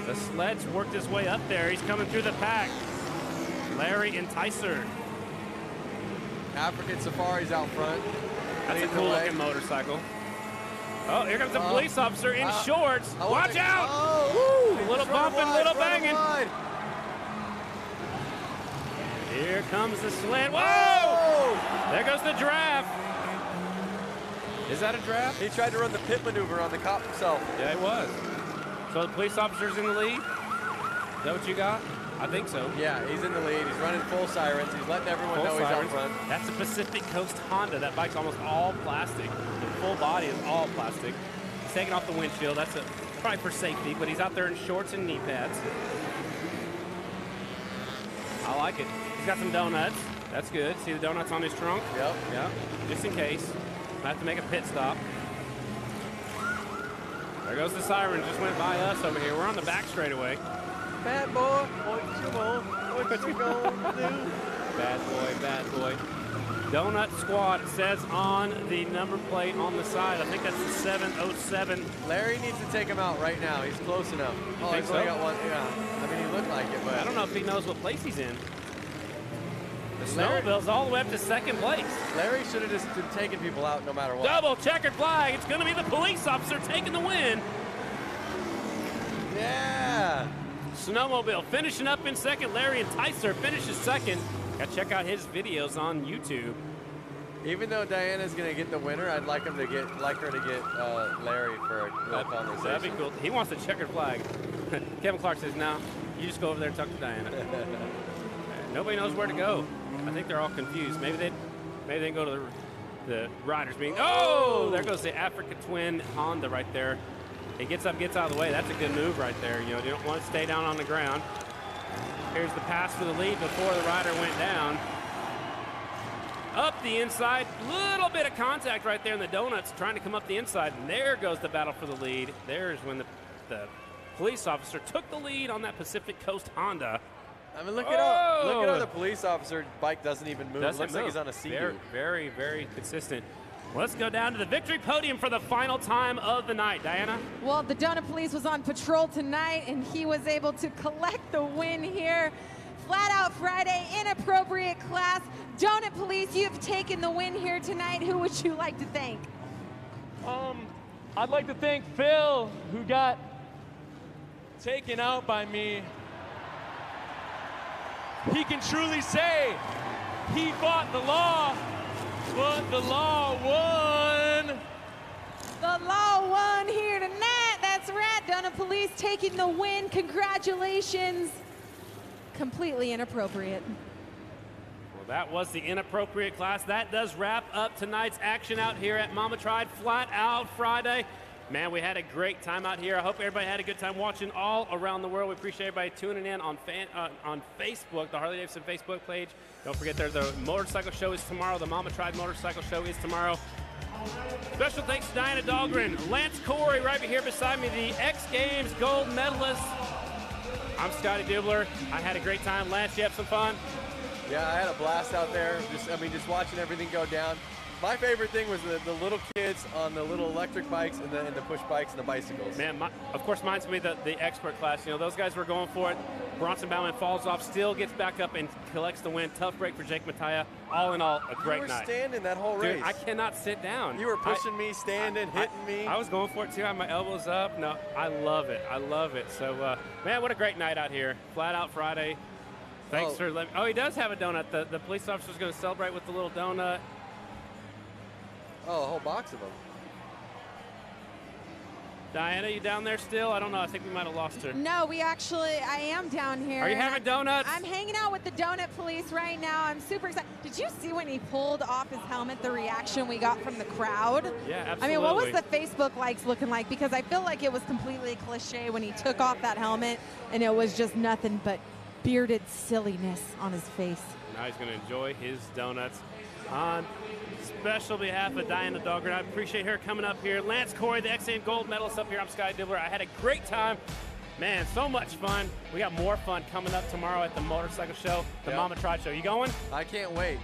The sled's worked his way up there. He's coming through the pack. Larry Enticer. African Safari's out front. That's a cool looking motorcycle. Oh, here comes a police officer in shorts. Watch out! Oh, a little bumping, little banging. Here comes the sled. Whoa! There goes the giraffe. Is that a giraffe? He tried to run the pit maneuver on the cop himself. Yeah, he was. So the police officer's in the lead? Is that what you got? I think so. Yeah, he's in the lead. He's running full sirens. He's letting everyone know he's out front. That's a Pacific Coast Honda. That bike's almost all plastic. The full body is all plastic. He's taking off the windshield. That's probably for safety, but he's out there in shorts and knee pads. I like it. He's got some donuts. That's good. See the donuts on his trunk? Yep. Yeah. Just in case. I have to make a pit stop. There goes the siren. Just went by us over here. We're on the back straightaway. Bad boy, what you want? What you gonna do? Bad boy. Donut Squad, it says on the number plate on the side. I think that's the 707. Larry needs to take him out right now. He's close enough. Oh, he's only got one. Yeah. I mean, he looked like it, but I don't know if he knows what place he's in. The snowmobile's all the way up to 2nd place. Larry should have just been taking people out no matter what. Double checkered flag. It's going to be the police officer taking the win. Yeah. Snowmobile finishing up in 2nd. Larry Enticer finishes 2nd. Got to check out his videos on YouTube. Even though Diana's going to get the winner, I'd like her to get Larry for a little conversation. That'd be cool. He wants the checkered flag. Kevin Clark says, no, you just go over there and talk to Diana. Nobody knows where to go. I think they're all confused. Maybe they go to the riders meeting. Oh, there goes the Africa Twin Honda right there. He gets up, gets out of the way. That's a good move right there. You know, you don't want to stay down on the ground. Here's the pass for the lead before the rider went down. Up the inside, little bit of contact right there in the donuts, trying to come up the inside. And there goes the battle for the lead. There's when the police officer took the lead on that Pacific Coast Honda. I mean, look at how the police officer bike doesn't even move. It looks like he's on a sea. Very, very consistent. Let's go down to the victory podium for the final time of the night. Diana? Well, the Donut Police was on patrol tonight, and he was able to collect the win here. Flat Out Friday, inappropriate class. Donut Police, you have taken the win here tonight. Who would you like to thank? I'd like to thank Phil, who got taken out by me. He can truly say he fought the law, but the law won. The law won here tonight. That's right. Donut Police taking the win. Congratulations. Completely inappropriate. Well, that was the inappropriate class. That does wrap up tonight's action out here at Mama Tried Flat Out Friday. Man, we had a great time out here. I hope everybody had a good time watching all around the world. We appreciate everybody tuning in on Facebook, the Harley-Davidson Facebook page. Don't forget the motorcycle show is tomorrow. The Mama Tried Motorcycle Show is tomorrow. Special thanks to Diana Dahlgren, Lance Corey right here beside me, the X Games gold medalist. I'm Scotty Dibler. I had a great time. Lance, you have some fun? Yeah, I had a blast out there. Just watching everything go down. My favorite thing was the little kids on the little electric bikes and the push bikes and the bicycles. Man, of course, mine's going to be the expert class. You know, those guys were going for it. Bronson Bauman falls off, still gets back up and collects the win. Tough break for Jake Mattia. All in all, a great night. You were standing that whole race. Dude, I cannot sit down. You were pushing me, standing, hitting me. I was going for it, too. I had my elbows up. No, I love it. I love it. So, man, what a great night out here. Flat Out Friday. Thanks for letting me. Oh, he does have a donut. The police officer's going to celebrate with the little donut. Oh, a whole box of them. Diana, you down there still? I don't know. I think we might have lost her. No, I am down here. Are you having donuts? I'm hanging out with the donut police right now. I'm super excited. Did you see when he pulled off his helmet, the reaction we got from the crowd? Yeah, absolutely. I mean, what was the Facebook likes looking like? Because I feel like it was completely cliche when he took off that helmet and it was just nothing but bearded silliness on his face. Now he's going to enjoy his donuts. On special behalf of Diana Dahlgren, I appreciate her coming up here. Lance Corey, the XN gold medalist up here. I'm Sky Dibbler. I had a great time. Man, so much fun. We got more fun coming up tomorrow at the motorcycle show, the Mama Tried Show. You going? I can't wait.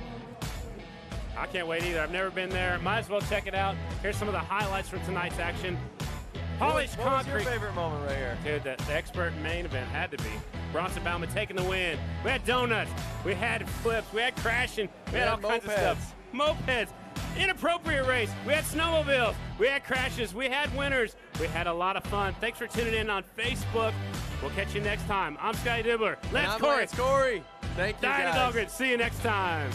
I can't wait either. I've never been there. Might as well check it out. Here's some of the highlights from tonight's action. Polished What was concrete. your favorite moment right here? Dude, the expert main event had to be. Bronson Bauman taking the win. We had donuts. We had flips. We had crashing. We had all kinds of stuff. Mopeds. Inappropriate race. We had snowmobiles. We had crashes. We had winners. We had a lot of fun. Thanks for tuning in on Facebook. We'll catch you next time. I'm Sky Dibbler. Lance Corey. Lance Corey. Thank you, Diana guys. Dahlgren. See you next time.